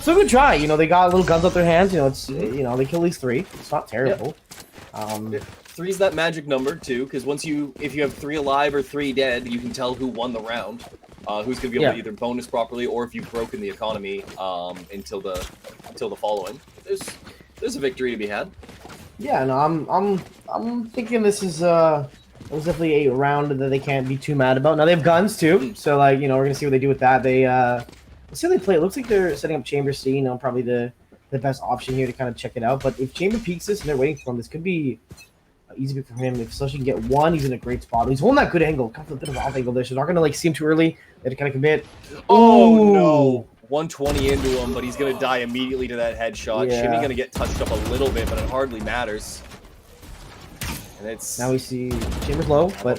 still a good try. You know, they got little guns up their hands. You know, it's they kill these 3. It's not terrible. three's that magic number too, because if you have 3 alive or 3 dead, you can tell who won the round, who's gonna be able to either bonus properly, or if you've broken the economy until the following. There's a victory to be had. Yeah, no, I'm thinking this is definitely a round that they can't be too mad about. Now they have guns too, so like we're gonna see what they do with that. Let's see how they play. It looks like they're setting up Chamber C, probably the best option here to kind of check it out. But if Chamber peeks this and they're waiting for him, this could be easy pick for him. If Slush can get one, he's in a great spot. He's holding that good angle, kind of a bit of an off angle there, so they're not gonna see him too early. They have to kind of commit. Oh no! 120 into him, but he's gonna die immediately to that headshot. Yeah. Shimmy gonna get touched up a little bit, but it hardly matters. And it's Now we see Chamber's low, but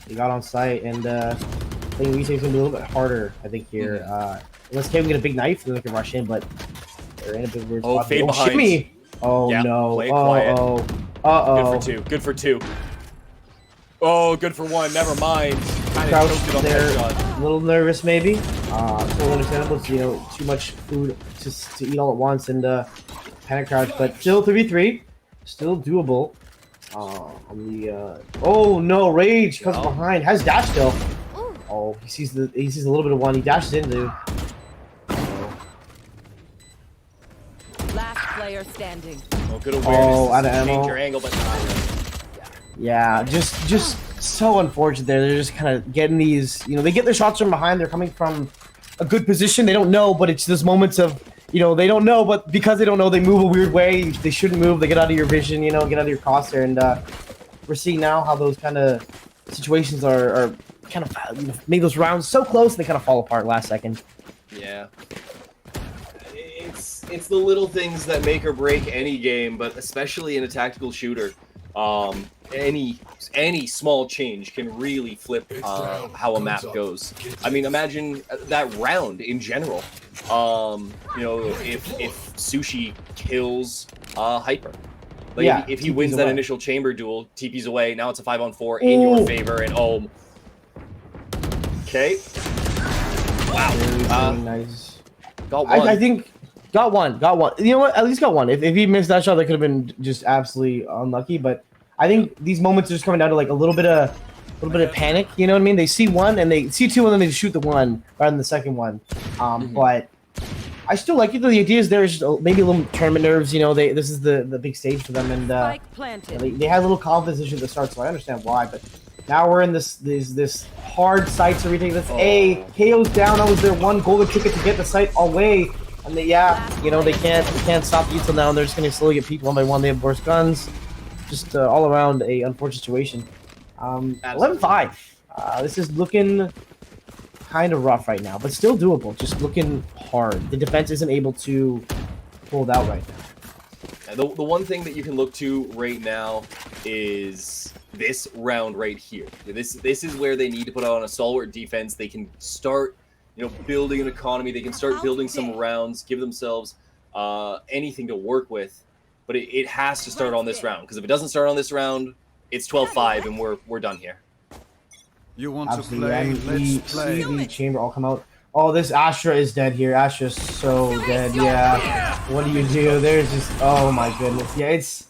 he got on site, and I think Weezy's gonna be a little bit harder. I think here, unless Kevin get a big knife, then they can rush in. But they're in a big weird spot. fade behind. Shimmy! Oh Yeah, no! play it quiet. Uh-oh. Good for 2. Oh, good for 1. Never mind. Kind of Crouch choked it on the there, headshot. a little nervous maybe. Totally understandable. It's, too much food to eat all at once and panic crouch, but still 3v3, still doable. Oh no, Rage comes behind, has dash still. Oh, he sees a little bit of one. He dashes into. Last player standing. Oh, good awareness. Oh, out of Change ammo. your angle, but Yeah, just so unfortunate there. They're just kind of getting these, they get their shots from behind. They're coming from a good position. They don't know, but it's those moments of, they don't know, but because they don't know, they move a weird way. They shouldn't move. They get out of your vision, get out of your crosshair. And we're seeing now how those kind of situations are kind of, make those rounds so close, they kind of fall apart last second. yeah. It's the little things that make or break any game, but especially in a tactical shooter. Any small change can really flip how a map goes. I mean, imagine that round in general. If Sushi kills Hyper, like if he TP's wins that away. initial chamber duel, TP's away. Now it's a 5-on-4 in your favor, and okay. Wow. Very nice. Got one. I think got one. You know what? At least got one. If he missed that shot, that could have been just absolutely unlucky. But I think these moments are just coming down to like a little bit of panic. You know what I mean? They see one and they see two, and then they shoot the one rather than the second one. But I still like it. Though the idea is there's maybe a little tournament nerves. This is the big stage for them, and Spike planted. they had a little confidence issue at the start, so I understand why. But now we're in this hard site, so everything. That's KO's down. That was their one golden ticket to get the site away. And they can't stop the until now. And they're just gonna slowly get people one by one. They have worse guns. Just all around a unfortunate situation. 11-5. This is looking kind of rough right now, but still doable. Just looking hard. The defense isn't able to pull it out right now. The one thing that you can look to right now is this round right here. This is where they need to put on a stalwart defense. They can start, building an economy. They can start building some rounds, give themselves anything to work with. But it has to start on this round, because if it doesn't start on this round, it's 12-5 and we're done here. You want Absolutely. to play? And Let's play. the chamber all come out. Oh, this Astra is dead here. Astra's so dead. Yeah. What do you do? There's just, oh my goodness. Yeah, it's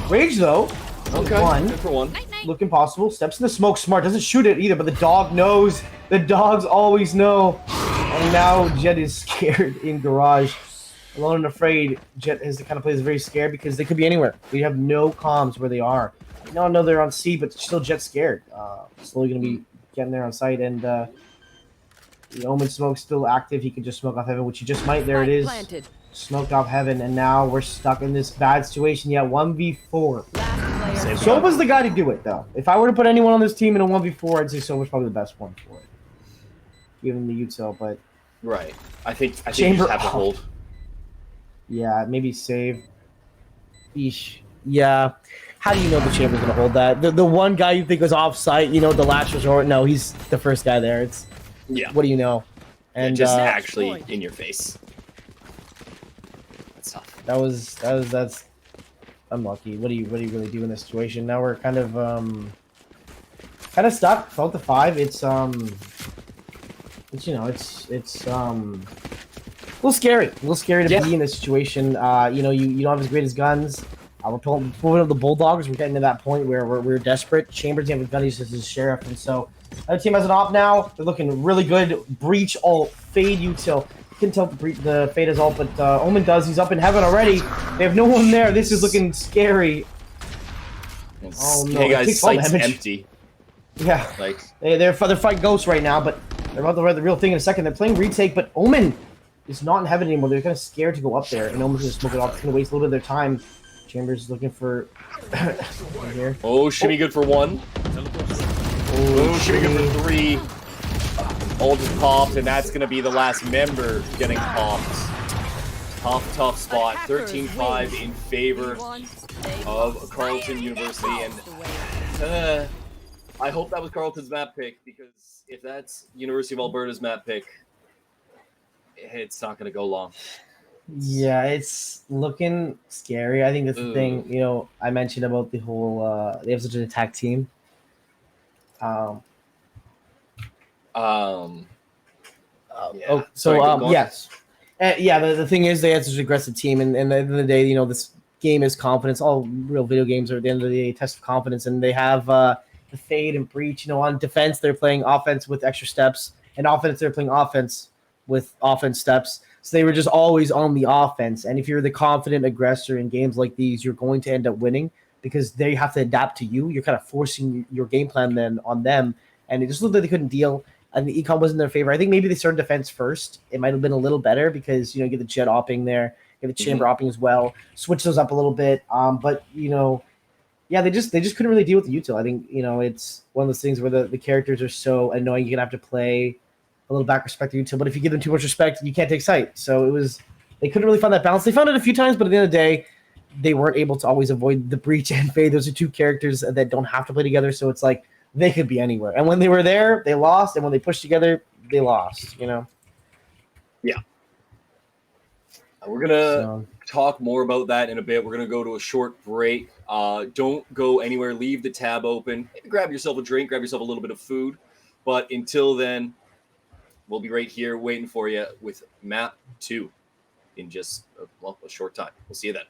Rage though. Okay. One. For one. Looking possible. Steps in the smoke. Smart. Doesn't shoot it either, but the dog knows. The dogs always know. And now Jet is scared in garage. Alone and afraid. Jet has to kind of play this very scared because they could be anywhere. We have no comms where they are. No, they're on C, but still Jet's scared. Slowly going to be getting there on site, and the Omen smoke's still active. He could just smoke off Heaven, which he just might. There it is. Planted. Smoked off Heaven, and now we're stuck in this bad situation. Yeah, 1v4. Last player. Soba's the guy to do it, though. If I were to put anyone on this team in a 1v4, I'd say Soba's probably the best one for it. Given the util, but Right. I think you Chamber- just have to hold. yeah, maybe save. Eesh. Yeah. How do you know the Chamber's going to hold that? The one guy you think was off-site, the last resort, no, he's the first guy there. It's Yeah. what do you know? And just actually in your face. That's tough. that's unlucky. What do you really do in this situation? Now we're kind of stuck. 12-5. It's a little scary. A little scary to be in this situation. You don't have as great as guns. We're pulling up the Bulldogs. We're getting to that point where we're desperate. Chambers have Gunnies as his sheriff, and so the team has an op now. They're looking really good. Breach ult, fade util. You can tell the fade is ult, but Omen does. He's up in heaven already. They have no one there. This is looking scary. Oh no! Hey guys, Takes all site's damage. empty. Yeah, Like they're fighting ghosts right now, but they're about to read the real thing in a second. They're playing retake, but Omen is not in heaven anymore. They're kind of scared to go up there, and Omen's gonna smoke it off. It's gonna waste a little bit of their time. Chambers is looking for here. oh, shimmy good for 1. Oh, shimmy good for 3. Ult is popped, and that's gonna be the last member getting popped. Tough spot. 13-5 in favor of Carleton University, and I hope that was Carleton's map pick, because if that's University of Alberta's map pick, it's not going to go long. Yeah, it's looking scary. I think that's the thing. You know, I mentioned about the whole. They have such an attack team. Yeah, Oh, sorry, go on. yes. Yeah, the thing is, they have such an aggressive team, and at the end of the day, you know, this game is confidence. All real video games are at the end of the day a test of confidence, and they have the fade and breach. You know, on defense, they're playing offense with extra steps, and offense, they're playing offense with offense steps. So they were just always on the offense. And if you're the confident aggressor in games like these, you're going to end up winning because they have to adapt to you. You're kind of forcing your game plan then on them, and it just looked like they couldn't deal. And the econ was in their favor. I think maybe they started defense first. It might have been a little better because, you know, you get the jet opping there, you get the chamber opping as well. Switch those up a little bit. But, you know, yeah, they just couldn't really deal with the util. I think, you know, it's one of those things where the characters are so annoying. You're going to have to play a little back respect to util. But if you give them too much respect, you can't take sight. So they couldn't really find that balance. They found it a few times, but at the end of the day, they weren't able to always avoid the breach and fade. Those are two characters that don't have to play together. So it's like, they could be anywhere. And when they were there, they lost. And when they pushed together, they lost, you know? Yeah. We're going to talk more about that in a bit. We're going to go to a short break. Don't go anywhere. Leave the tab open. Maybe grab yourself a drink, grab yourself a little bit of food. But until then, we'll be right here waiting for you with Map 2 in just, a short time. We'll see you then.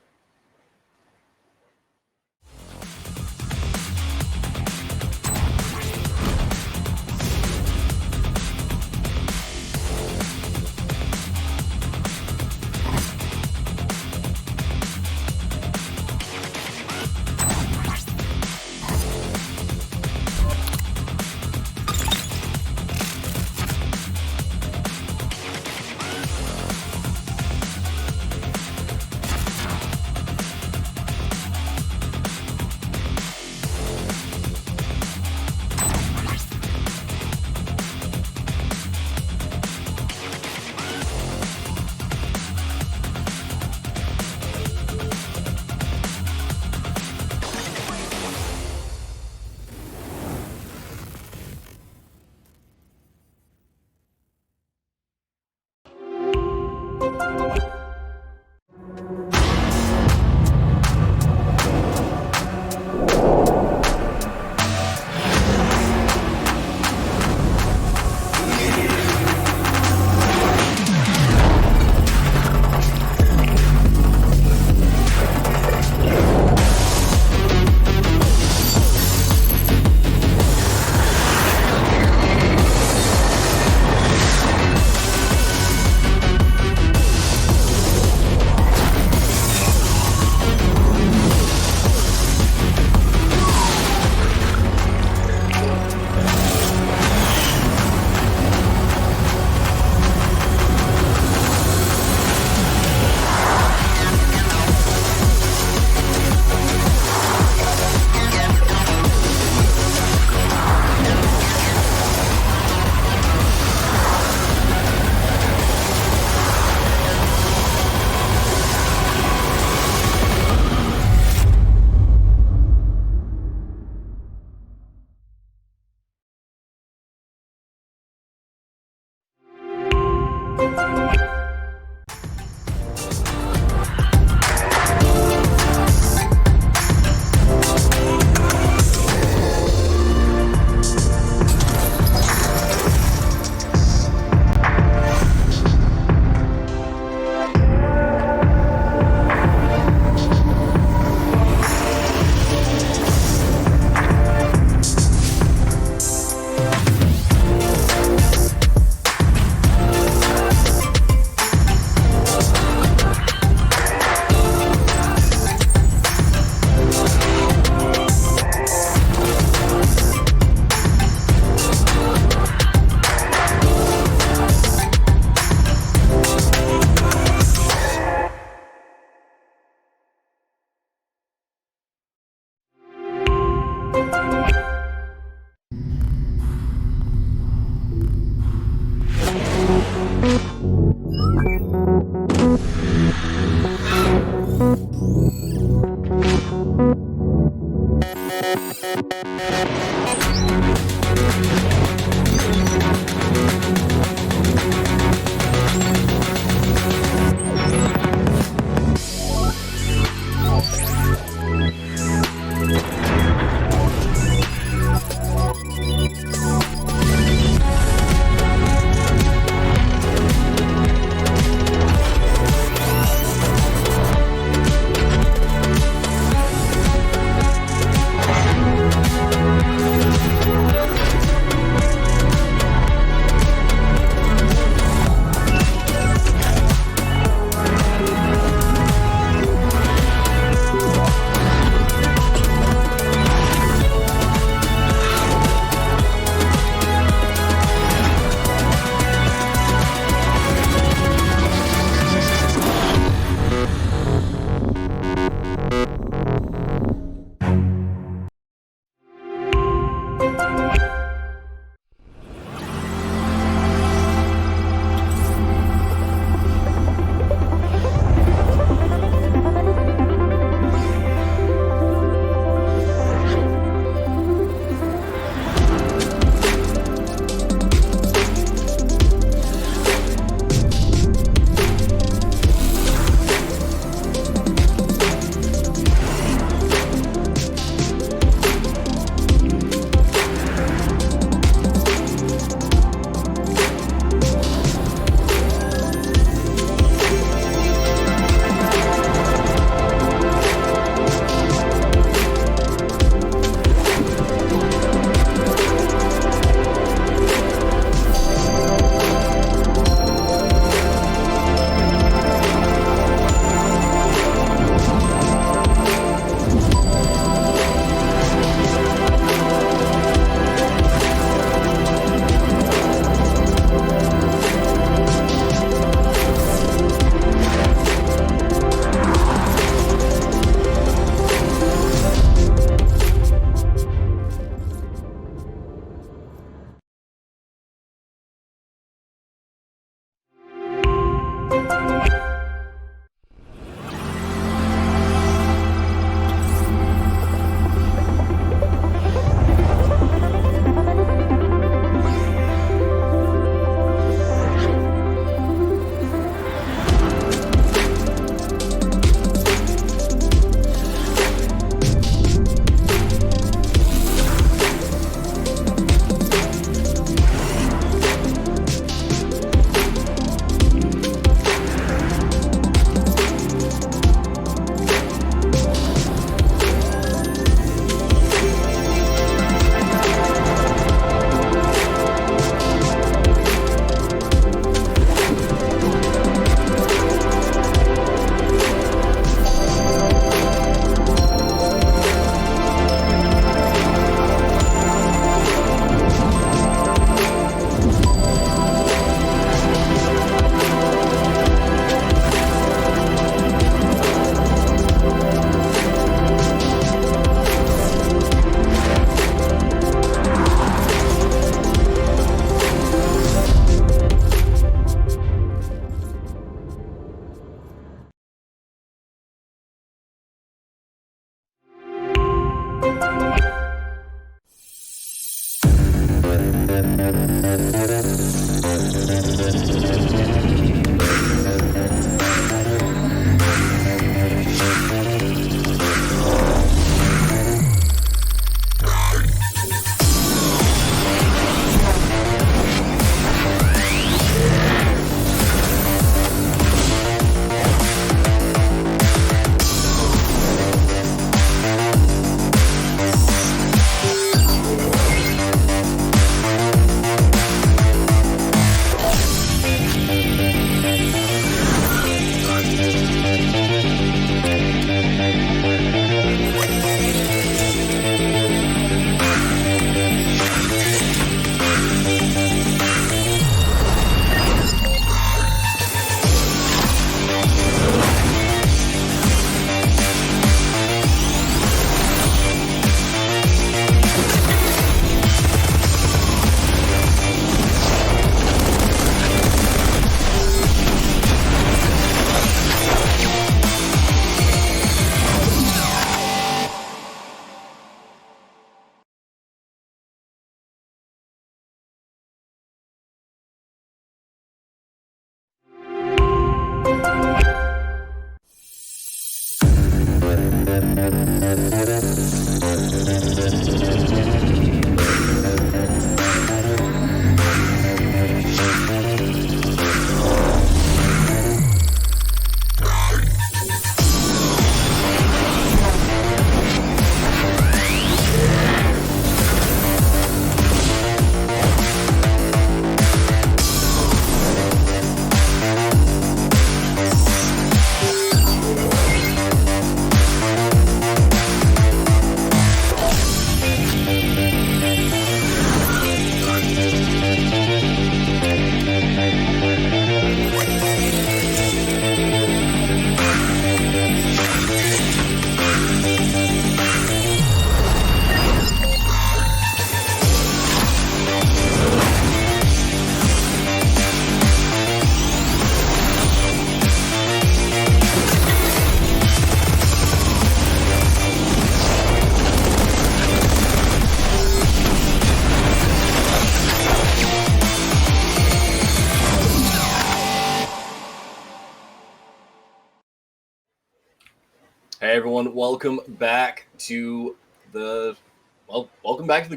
Hey everyone, welcome back to the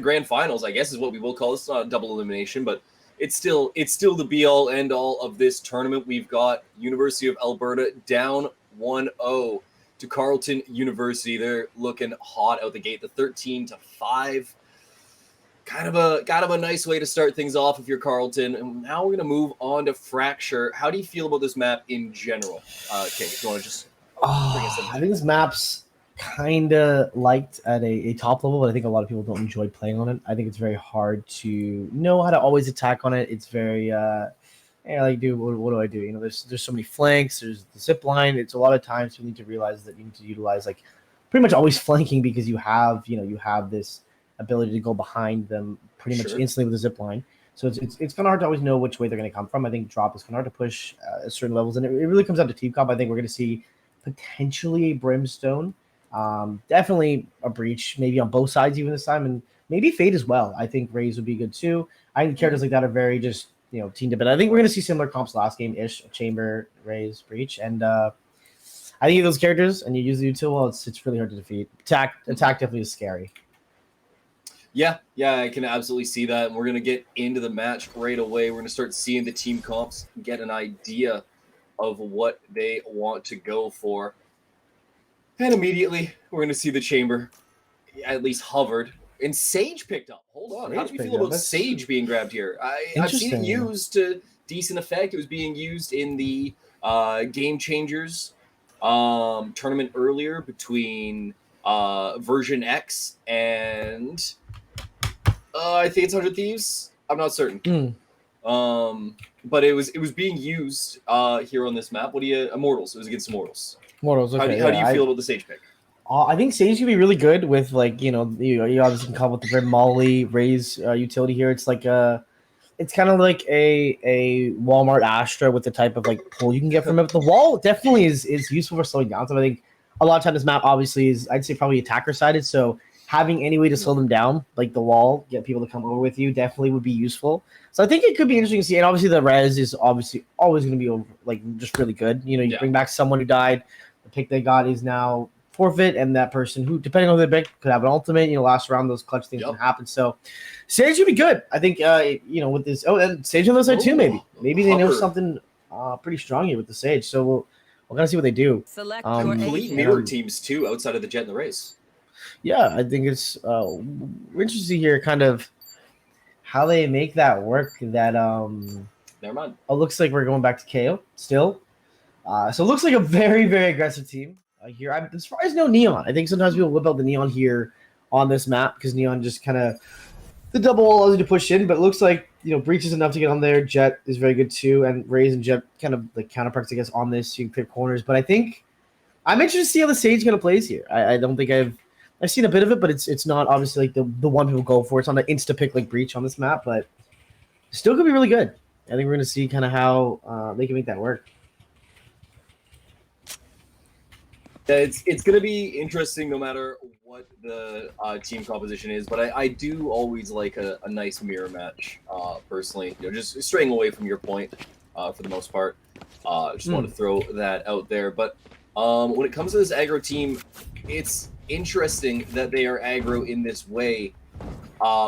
grand finals, I guess is what we will call this. It's not a double elimination, but it's still the be all end all of this tournament. We've got University of Alberta down 1-0 to Carleton University. They're looking hot out the gate, the 13-5. Kind of a nice way to start things off if you're Carleton. And now we're gonna move on to Fracture. How do you feel about this map in general? Okay, if you want to just I think this map's kind of liked at a top level, but I think a lot of people don't enjoy playing on it. I think it's very hard to know how to always attack on it. It's very, what do I do? You know, there's so many flanks. There's the zip line. It's a lot of times you need to realize that you need to utilize like pretty much always flanking because you have this ability to go behind them pretty much instantly with the zip line. So it's kind of hard to always know which way they're going to come from. I think drop is kind of hard to push at certain levels, and it really comes down to team comp. I think we're going to see potentially a Brimstone, definitely a Breach, maybe on both sides even this time, and maybe Fade as well. I think Raze would be good too. I think characters like that are very just teamed up. But I think we're going to see similar comps last game-ish, Chamber, Raze, Breach, and I think those characters, and you use the util well, it's really hard to defeat. Attack definitely is scary. Yeah, I can absolutely see that. And we're going to get into the match right away. We're going to start seeing the team comps, get an idea of what they want to go for. And immediately, we're going to see the Chamber at least hovered. And Sage picked up. Hold on. How do we feel about Sage being grabbed here? I've seen it used to decent effect. It was being used in the Game Changers tournament earlier between version X and I think it's 100 Thieves. I'm not certain. But it was being used here on this map. What do you Immortals? It was against Immortals. Immortals. Okay, how do you feel about the Sage pick? I think Sage can be really good with you obviously can come with the Grim Molly Raze utility here. It's like it's kind of like a Walmart Astra with the type of like pull you can get from it. The wall definitely is useful for slowing down. So I think a lot of time this map obviously is, I'd say, probably attacker sided. So having any way to slow them down, like the wall, get people to come over with you, definitely would be useful. So I think it could be interesting to see. And obviously, the res is obviously always going to be like just really good. You know, you bring back someone who died. The pick they got is now forfeit, and that person who, depending on who they pick, could have an ultimate. You know, last round those clutch things can happen. So Sage would be good. I think. You know, with this. Oh, and Sage on the side too. Maybe they know something pretty strong here with the Sage. So we're gonna see what they do. Select Complete your mirror agent. teams too, outside of the Jet and the Race. Yeah, I think it's interesting to hear kind of how they make that work. That Never mind. it looks like we're going back to KO still. So it looks like a very, very aggressive team here. I'm surprised no Neon. I think sometimes people whip out the Neon here on this map because Neon just kind of the double wall allows you to push in, but it looks like, you know, Breach is enough to get on there. Jet is very good too, and Raze and Jet kind of like counterparts, I guess, on this. You can pick corners, but I think I'm interested to see how the Sage kind of plays here. I don't think I've seen a bit of it, but it's not obviously like the one people go for. It's not an insta pick like Breach on this map, but still could be really good. I think we're gonna see kind of how they can make that work. It's going to be interesting no matter what the team composition is, but I do always like a nice mirror match, personally. You know, just straying away from your point for the most part. Just want to throw that out there. But when it comes to this aggro team, it's interesting that they are aggro in this way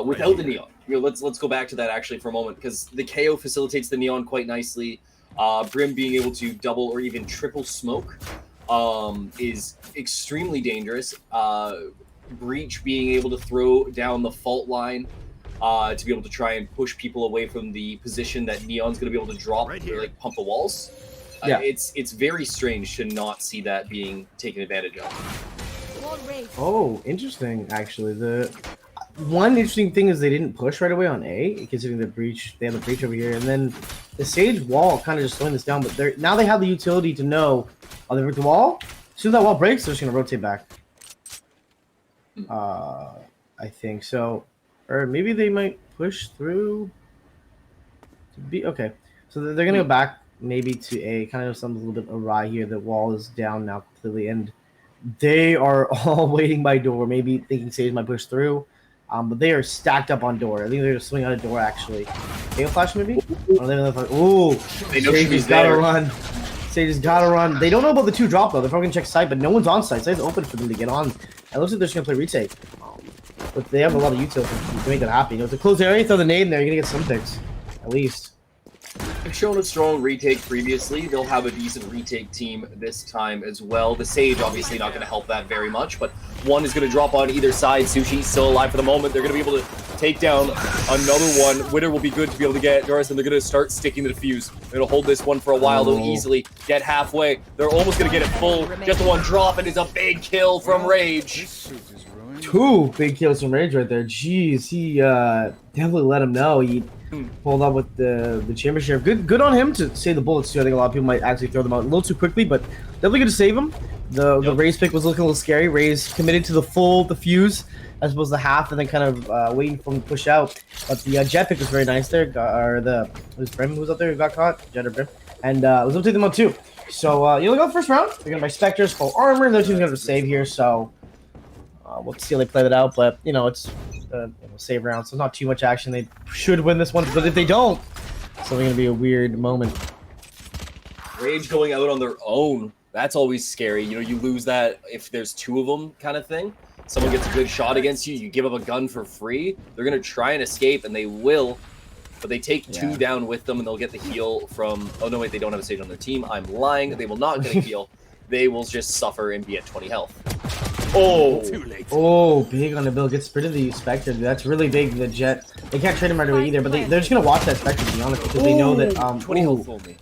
without the Neon. You know, let's go back to that actually for a moment, because the KO facilitates the Neon quite nicely. Brim being able to double or even triple smoke is extremely dangerous. Breach being able to throw down the fault line to be able to try and push people away from the position that Neon's going to be able to drop or like pump the walls. Yeah. It's very strange to not see that being taken advantage of. Oh, interesting. Actually, the one interesting thing is they didn't push right away on A, considering the breach. They have a breach over here, and then the Sage wall kind of just slowing this down. But now they have the utility to know. Oh, they break the wall. As soon as that wall breaks, they're just gonna rotate back. I think so, or maybe they might push through. To B, okay, so they're gonna go back maybe to A. Kind of something a little bit awry here. The wall is down now completely, and they are all waiting by door, maybe thinking Sage might push through. But they are stacked up on door. I think they're just swing out a door actually. Gale flash maybe? Ooh, they know Sage has gotta run. Sage has gotta run. They don't know about the 2 drop though. They're probably gonna check site, but no one's on site. Site's open for them to get on. It looks like they're just gonna play retake. But they have a lot of utility to make that happen. You know, it's a close area, throw the nade in there, you're gonna get some picks. At least. They've shown a strong retake previously. They'll have a decent retake team this time as well. The Sage obviously not going to help that very much, but one is going to drop on either side. Sushi's still alive for the moment. They're going to be able to take down another one. Winner will be good to be able to get Doris, and they're going to start sticking the defuse. They're going to hold this one for a while. They'll easily get halfway. They're almost going to get it full. Just the one drop, and it's a big kill from Rage. 2 big kills from Rage right there. Jeez, he definitely let him know. He pulled up with the chamber sheriff. Good on him to save the bullets too. I think a lot of people might actually throw them out a little too quickly, but definitely good to save him. The Raze pick was looking a little scary. Raze committed to the full defuse as opposed to half, and then kind of waiting for him to push out. But the Jet pick was very nice there. It was Brim who was up there who got caught. Jet or Brim, and was able to take them out too. So you look at the first round. They're gonna buy Spectres, full armor. Their team's gonna have a save here. So we'll see how they play that out. But you know it's. Save round, so not too much action. They should win this one, but if they don't, it's only gonna be a weird moment. Rage going out on their own, that's always scary. You know, you lose that if there's 2 of them kind of thing. Someone gets a good shot against you, you give up a gun for free. They're gonna try and escape, and they will, but they take 2 down with them, and they'll get the heal from. Oh no, wait, they don't have a Sage on their team. I'm lying. They will not get a heal. They will just suffer and be at 20 health. Oh, too late. Oh, big on the bill. Gets rid of the Spectre. That's really big. The Jet. They can't trade him right away either, but they're just gonna watch that Spectre, to be honest, because they know that 20 health only.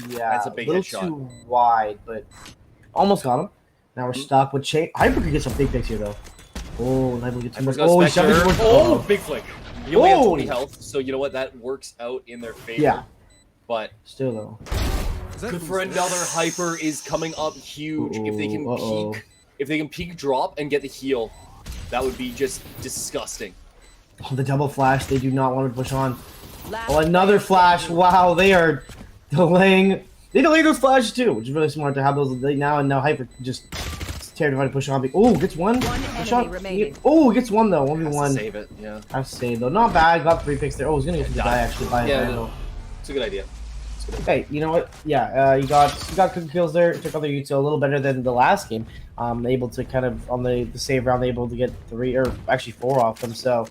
Yeah, That's a big little headshot. too wide, but almost got him. Now we're stuck with Chain. Hyper could get some big picks here though. Oh, Hyper gets too much. Oh, he's shoving towards. Oh, big flick. You only have 20 health, so you know what? That works out in their favor. Yeah. But still though. good for another Hyper is coming up huge. If they can peek, if they can peek drop and get the heal, that would be just disgusting. Oh, the double flash. They do not want to push on. Oh, another flash. Wow, they are delaying. They delay those flashes too, which is really smart to have those now. And now Hyper just Terrified to push on. Oh, gets one. One Push enemy on. remaining. Oh, gets one though. Has to 1v1. save it. Yeah, I have to say though, not bad. Got 3 picks there. Oh, he's gonna get to the guy actually by yeah, Vandal. it's a good idea. Hey, you know what? Yeah, you got good kills there. Took other util a little better than the last game. Able to kind of on the save round, able to get 3 or actually 4 off them. So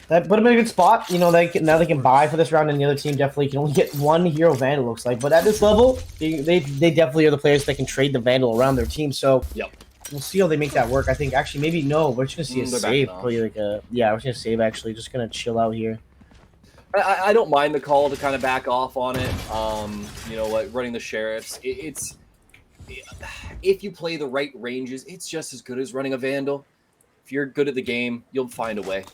that put them in a good spot. You know, now they can buy for this round, and the other team definitely can only get 1 hero Vandal. Looks like, but at this level, they definitely are the players that can trade the Vandal around their team. So Yep. we'll see how they make that work. I think actually maybe no, we're just gonna see a They're save. backing off. Probably like a we're just gonna save actually. Just gonna chill out here. I don't mind the call to kind of back off on it. You know what? Running the sheriffs, it's if you play the right ranges, it's just as good as running a Vandal. If you're good at the game, you'll find a way.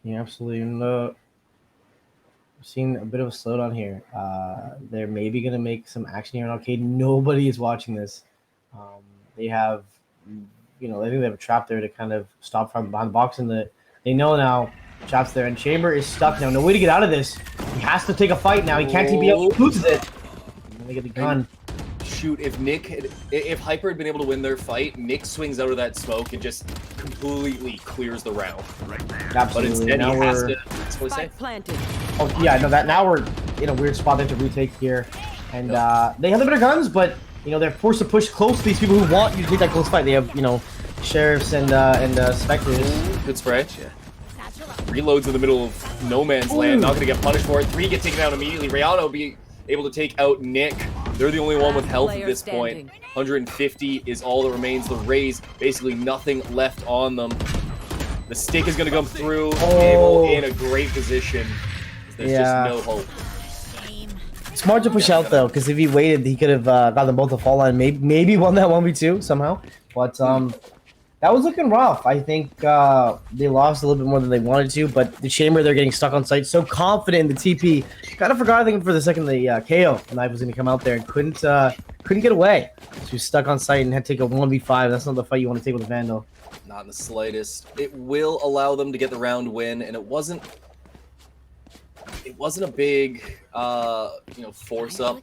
Yeah, absolutely. And we've seen a bit of a slowdown here. They're maybe going to make some action here in Arcade. Nobody is watching this. They have, I think they have a trap there to kind of stop from behind the box. And they know now trap's there. And Chamber is stuck now. No way to get out of this. He has to take a fight now. He can't TP out. He loses it. And then they get the gun. Shoot, if Hyper had been able to win their fight, Nick swings out of that smoke and just completely clears the round. Absolutely. But instead now he has we're... to. That's what I say. Spike planted. Oh, yeah, no, now we're in a weird spot there to retake here. And they have the better guns, but, they're forced to push close to these people who want you to take that close fight. They have, sheriffs and specters. Good spray. Reloads in the middle of no man's land. Not going to get punished for it. 3 get taken out immediately. Rayano be able to take out Nick. They're the only one with health at this point. 150 is all that remains. The Rays, basically nothing left on them. The stick is going to come through. Able in a great position. There's just no hope. Smart to push out though, because if he waited, he could have got them both to fall line. Maybe won that 1v2 somehow. But that was looking rough. I think they lost a little bit more than they wanted to. But the Chamber, they're getting stuck on site. So confident in the TP. Kind of forgot, I think, for the second the KO. The knife was going to come out there and couldn't get away. She was stuck on site and had to take a 1v5. That's not the fight you want to take with a Vandal. Not in the slightest. It will allow them to get the round win, and it wasn't a big force up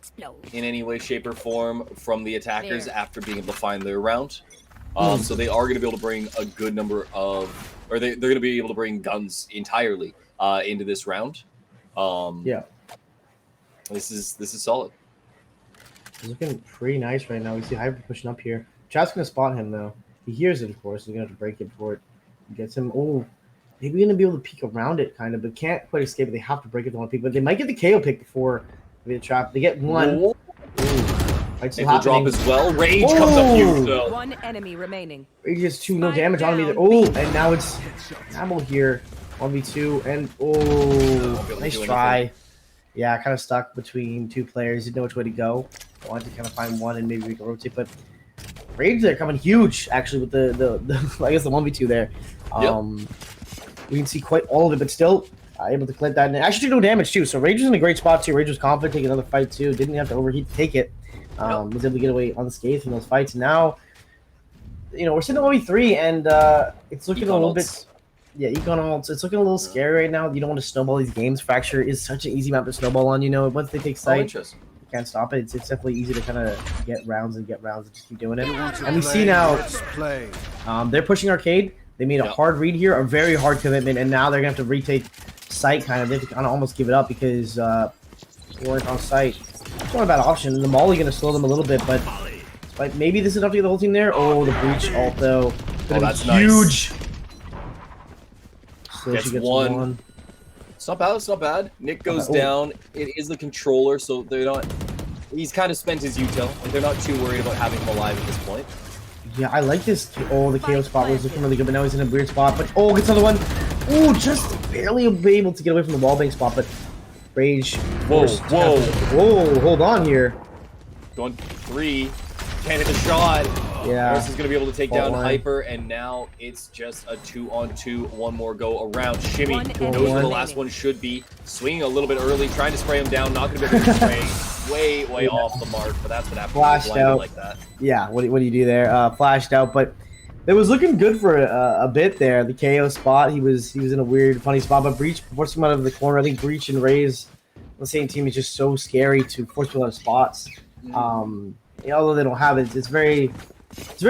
in any way, shape, or form from the attackers after being able to find their round. So they are going to be able to bring a good number of, or they're going to be able to bring guns entirely into this round. Yeah, this is solid. He's looking pretty nice right now. We see Hyper pushing up here. Chat's going to spot him though. He hears it, of course. He's going to have to break it before it gets him. Oh, maybe going to be able to peek around it, kind of, but can't quite escape it. They have to break it to one peek, but they might get the KO pick before the trap. They get one. It will drop as well. Rage comes up huge, though. One enemy remaining. Rage gets 2, no damage on him either. Oh, and now it's Ammo here. 1v2, and nice try. Yeah, kind of stuck between 2 players. Didn't know which way to go. Wanted to kind of find one and maybe we can rotate, but Rage there coming huge, actually, with the I guess the 1v2 there. We can see quite all of it, but still able to clip that. And actually took no damage, too. So Rage was in a great spot, too. Rage was confident, taking another fight, too. Didn't have to overheat to take it. Was able to get away unscathed from those fights. And now, we're sitting at 1v3, and it's looking a little bit... Yeah, Econ ults. It's looking a little scary right now. You don't want to snowball these games. Fracture is such an easy map to snowball on, Once they take sight, you can't stop it. It's definitely easy to kind of get rounds and just keep doing it. And we see now, they're pushing Arcade. They made a hard read here, a very hard commitment, and now they're going to have to retake site, kind of. They have to kind of almost give it up because they weren't on site. It's not a bad option. The Molly going to slow them a little bit, but maybe this is enough to get the whole team there. Oh, the breach ult, though. Oh, that's huge. Nice. So she gets one. It's not bad. It's not bad. Nick goes down. It is the controller, so they're not. He's kind of spent his util. They're not too worried about having him alive at this point. Yeah, I like this. Oh, the KO spot was looking really good, but now he's in a weird spot. But gets another one. Oh, just barely able to get away from the wallbang spot, but Rage. Whoa! Hold on here. Going 3. Can't hit the shot. Yeah. Harris is going to be able to take down Hyper, and now it's just a 2-on-2, one more go around. Shimmy knows where the last one should be. Swinging a little bit early, trying to spray him down, not going to be able to spray way off the mark, but that's what happens when Flashed out like that. Yeah, what do you do there? Flashed out, but it was looking good for a bit there. The KO spot, he was in a weird, funny spot, but Breach forced him out of the corner. I think Breach and Raze, the same team, is just so scary to force people out of spots. Although they don't have it, it's very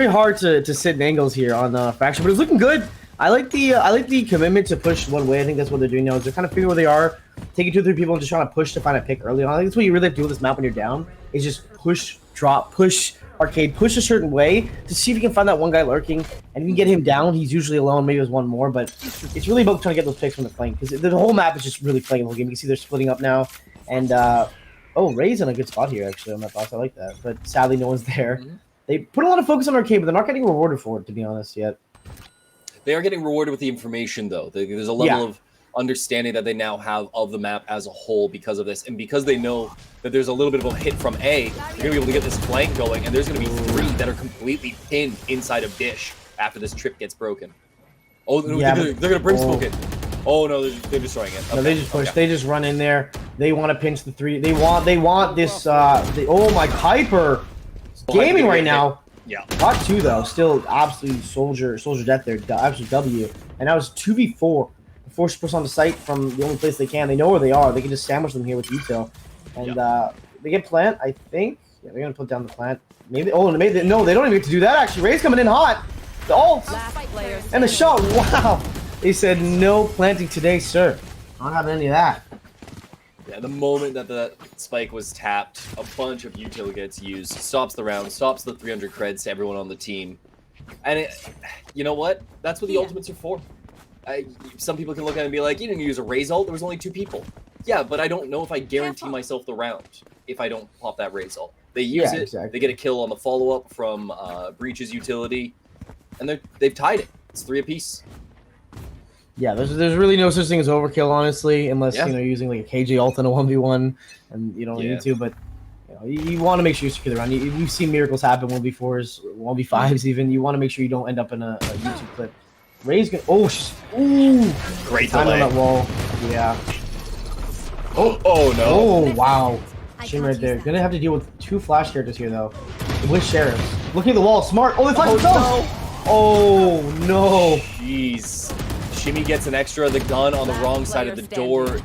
hard to sit in angles here on the faction, but it's looking good. I like the commitment to push one way. I think that's what they're doing now. Is they're kind of figuring where they are, taking 2 or 3 people and just trying to push to find a pick early on. I think that's what you really have to do with this map when you're down. Is just push, drop, push, arcade, push a certain way to see if you can find that one guy lurking, and if you can get him down, he's usually alone. Maybe there's one more, but it's really about trying to get those picks from the flank because the whole map is just really playing the whole game. You can see they're splitting up now, and Ray's in a good spot here actually on that box. I like that, but sadly no one's there. They put a lot of focus on arcade, but they're not getting rewarded for it, to be honest, yet. They are getting rewarded with the information, though. There's a level of understanding that they now have of the map as a whole because of this. And because they know that there's a little bit of a hit from A, they're going to be able to get this flank going, and there's going to be 3 that are completely pinned inside of Dish after this trip gets broken. Oh, they're going to brimsmoke it. Oh, no, they're destroying it. Okay. No, they just push. Okay. They just run in there. They want to pinch the 3. They want this, oh my, Kuiper gaming right now. Yeah. Not 2 though. Still absolute soldier death there. Absolute W. And that was 2v4. Force push on the site from the only place they can. They know where they are. They can just sandwich them here with util. And they get plant, I think. Yeah, they're gonna put down the plant. Maybe. Oh, no, they don't even get to do that. Actually, Ray's coming in hot. The ult and the shot. Wow. They said no planting today, sir. Not having any of that. Yeah, the moment that the spike was tapped, a bunch of util gets used, stops the round, stops the 300 creds to everyone on the team. And you know what? That's what the ultimates are for. Some people can look at it and be like, you didn't use a Raze ult, there was only 2 people. Yeah, but I don't know if I guarantee myself the round if I don't pop that Raze ult. They use it, exactly. They get a kill on the follow-up from Breach's utility, and they've tied it. It's 3 apiece. Yeah, there's really no such thing as overkill, honestly, unless you're using like a KJ ult in a 1v1, and you don't need to. But you want to make sure you secure the round. We've seen miracles happen 1v4s, 1v5s even. You want to make sure you don't end up in a YouTube clip. Ray's gonna. Ooh, great time delay. on that wall. Yeah. Oh no. Oh wow. Shim right there. Gonna have to deal with 2 flash characters here though. With sheriffs. Looking at the wall. Smart. Oh, they flash themselves. Oh no. Jeez. Shimmy gets an extra. The gun on the wrong side of the door.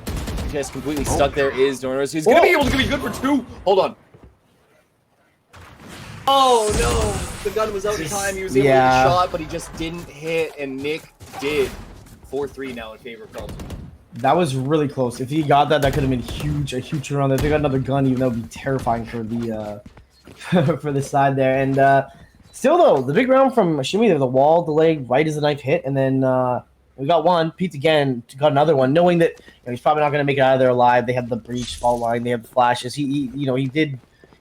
Just completely stuck there is Dornos. He's gonna be able to be good for 2. Hold on. Oh no! The gun was out in time. He was able to get a shot, but he just didn't hit, and Nick did. 4-3 now in favor of Felton. That was really close. If he got that, that could have been huge. A huge run. If they got another gun, even that would be terrifying for the for the side there. And still though, the big round from Shimmy there, the wall delay right as the knife hit, and then we got one. Pete again got another one, knowing that he's probably not going to make it out of there alive. They have the breach, fall line, they have the flashes. He definitely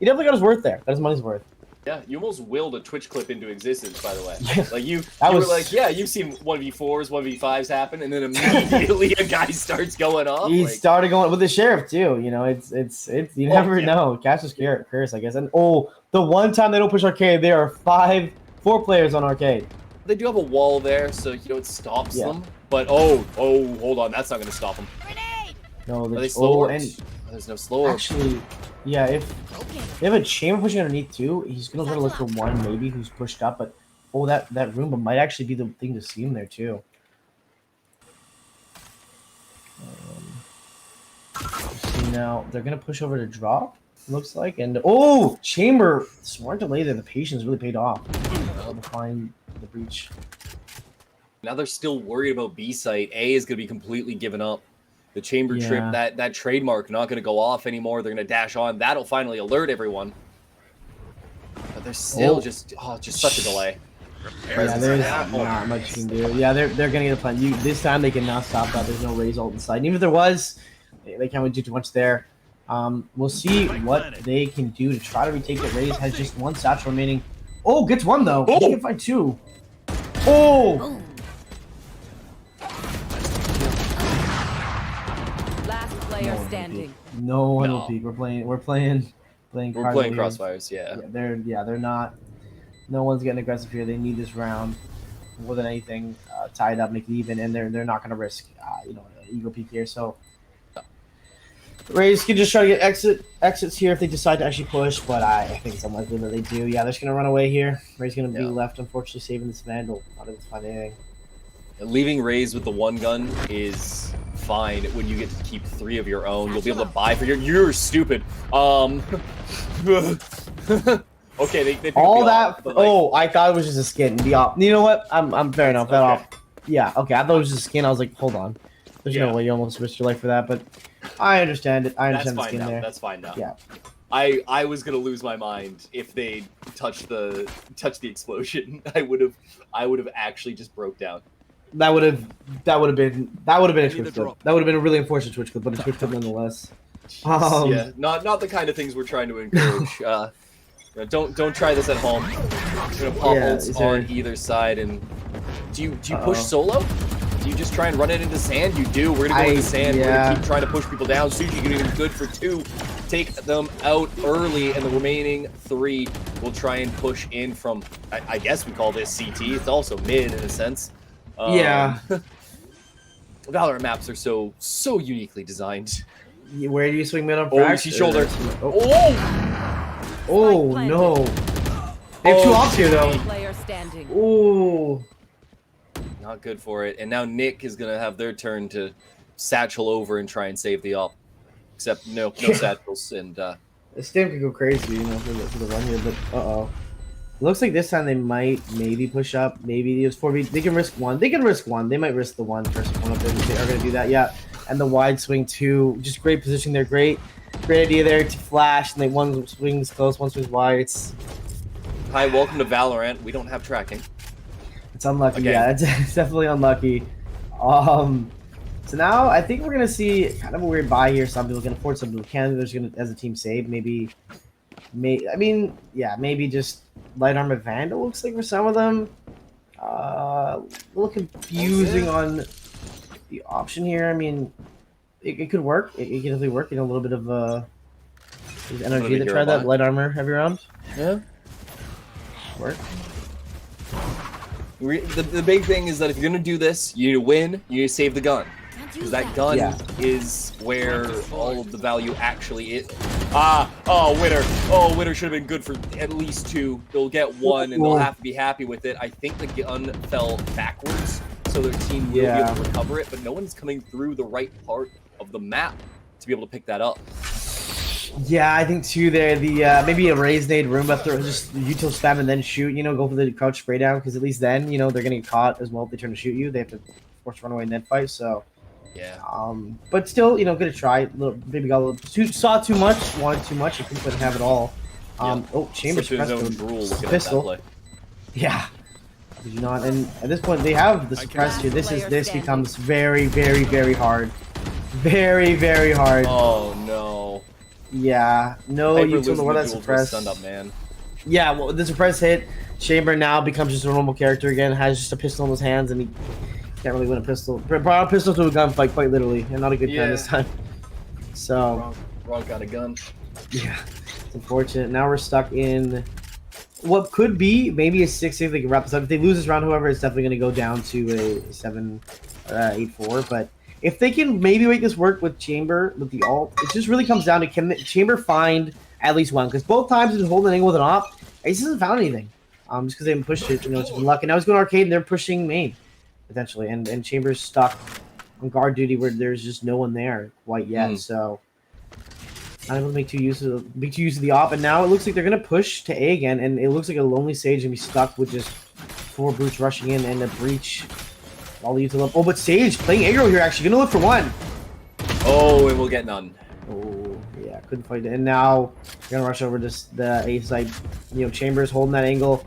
got his worth there. Got his money's worth. Yeah, you almost willed a Twitch clip into existence, by the way. Yeah, like you were like, yeah, you've seen 1v4s, 1v5s happen, and then immediately a guy starts going off. He started going with the sheriff too. It's you never know. Cash is curse, I guess. And the one time they don't push arcade, there are 4 players on arcade. They do have a wall there, so it stops them. But hold on, that's not going to stop them. No, are they slow there's no slow. Actually, yeah, if they have a chamber pushing underneath too, he's gonna try to look for one maybe who's pushed up, but that Roomba might actually be the thing to see him there too. See now they're gonna push over to drop, looks like, and chamber smart delay there. The patience really paid off. To find the breach. Now they're still worried about B site. A is gonna be completely given up. The chamber trip, that trademark not going to go off anymore. They're going to dash on. That'll finally alert everyone. But there's still just such a delay. Yeah, there's not much you can do. Yeah, they're going to get a plan. This time they can now stop that. There's no Raze ult inside. And even if there was, they can't do too much there. We'll see what they can do to try to retake it. Raze has just 1 satchel remaining. Oh, gets 1 though. He can find 2. Oh! Standing. No one will peek. We're playing Crossfires. Yeah. They're not. No one's getting aggressive here. They need this round more than anything. Tied up, make it even, and they're not going to risk an ego peek here. So Rays can just try to get exits here if they decide to actually push, but I think it's unlikely that they do. Yeah, they're just going to run away here. Rays going to be left, unfortunately, saving this Vandal. Not able to find anything. Leaving Raze with the 1 gun is fine when you get to keep 3 of your own. You'll be able to buy for you're stupid. Okay, they picked All the that. op, but, like, Oh, I thought it was just a skin. The op. You know what? I'm fair enough. That okay. op. Yeah. Okay. I thought it was just a skin. I was like, hold on. There's Yeah. no way you almost risked your life for that, but I understand it. I That's understand the fine skin now. there. That's fine now. Yeah. I was gonna lose my mind if they touched the explosion. I would have actually just broke down. That would have been a need a Twitch clip. drop. That would have been a really unfortunate Twitch clip, but a Twitch clip nonetheless. Yeah, not the kind of things we're trying to encourage. Don't try this at home. You're gonna pop Yeah, ults is there- on either side, and do you push solo? Do you just try and run it into sand? You do. We're gonna go into sand. We're yeah. gonna keep trying to push people down. Sushi getting good for 2. Take them out early, and the remaining 3 will try and push in from. I guess we call this CT. It's also mid in a sense. Yeah. Valorant maps are so uniquely designed. Where do you swing mid on Oh, you frags? see shoulder. Oh, Oh! no. They have 2 Oh, ops here though. Player standing. Ooh. Not good for it. And now Nick is gonna have their turn to satchel over and try and save the op. Except no satchels, and This game could go crazy, you know, for the run here, but uh-oh. Looks like this time they might maybe push up. Maybe use 4v. They can risk 1. They can risk 1. They might risk the 1 first one if they are going to do that. Yeah. And the wide swing 2. Just great position there. Great idea there to flash. And they one swings close, one swings wide. It's welcome to Valorant. We don't have tracking. unlucky. Again. Yeah, it's definitely unlucky. So now I think we're going to see kind of a weird buy here. Some people can afford, some people can. There's going to, as a team, save. Maybe just light armor Vandal looks like for some of them. A little confusing on the option here. I mean, it could work. It could definitely work. You know, a little bit of energy to try that light armor every round. Yeah. Work. The big thing is that if you're gonna do this, you need to win. You need to save the gun. Because that gun is where all of the value actually is. Winner. Oh, winner should have been good for at least 2. They'll get 1, and they'll have to be happy with it. I think the gun fell backwards, so their team will be able to recover it, but no one's coming through the right part of the map to be able to pick that up. Yeah, I think too. There, maybe a raise nade Roomba throw, just util spam and then shoot. You know, go for the crouch spray down because at least then you know they're gonna get caught as well if they turn to shoot you. They have to force run away and then fight. So. Yeah. But still, you know, gonna try. Maybe got a little saw too much, wanted too much. I couldn't quite have it all. Oh, Chambers Slipped in his own drool looking at that play. Yeah. Did you not? And at this point, they have the suppress here. This becomes very, very, very hard. Very, very hard. Oh no. Yeah. No, you don't know where that suppress. Stunned up, man. Yeah. Well, the suppress hit. Chamber now becomes just a normal character again. Has just a pistol in his hands, and he can't really win a pistol. Brought a pistol to a gunfight, quite literally, and not a good plan this time. So, wrong got a gun. Yeah, it's unfortunate. Now we're stuck in what could be maybe a 6-6. They can wrap this up. If they lose this round, however, it's definitely going to go down to a 7-8-4. But if they can maybe make this work with Chamber with the ult, it just really comes down to can Chamber find at least 1? Because both times he's holding an angle with an op, he just hasn't found anything. Just because they haven't pushed it, you know, it's been luck. And now he's going arcade, and they're pushing main. Potentially, and Chambers stuck on guard duty where there's just no one there quite yet. So not able to make too use of the op, and now it looks like they're gonna push to A again, and it looks like a lonely Sage gonna be stuck with just 4 brutes rushing in and a breach. All the util. Oh, but Sage playing aggro here actually gonna look for 1. Oh, and we'll get none. Oh yeah, couldn't fight it, and now they're gonna rush over to the A side. You know, Chambers holding that angle,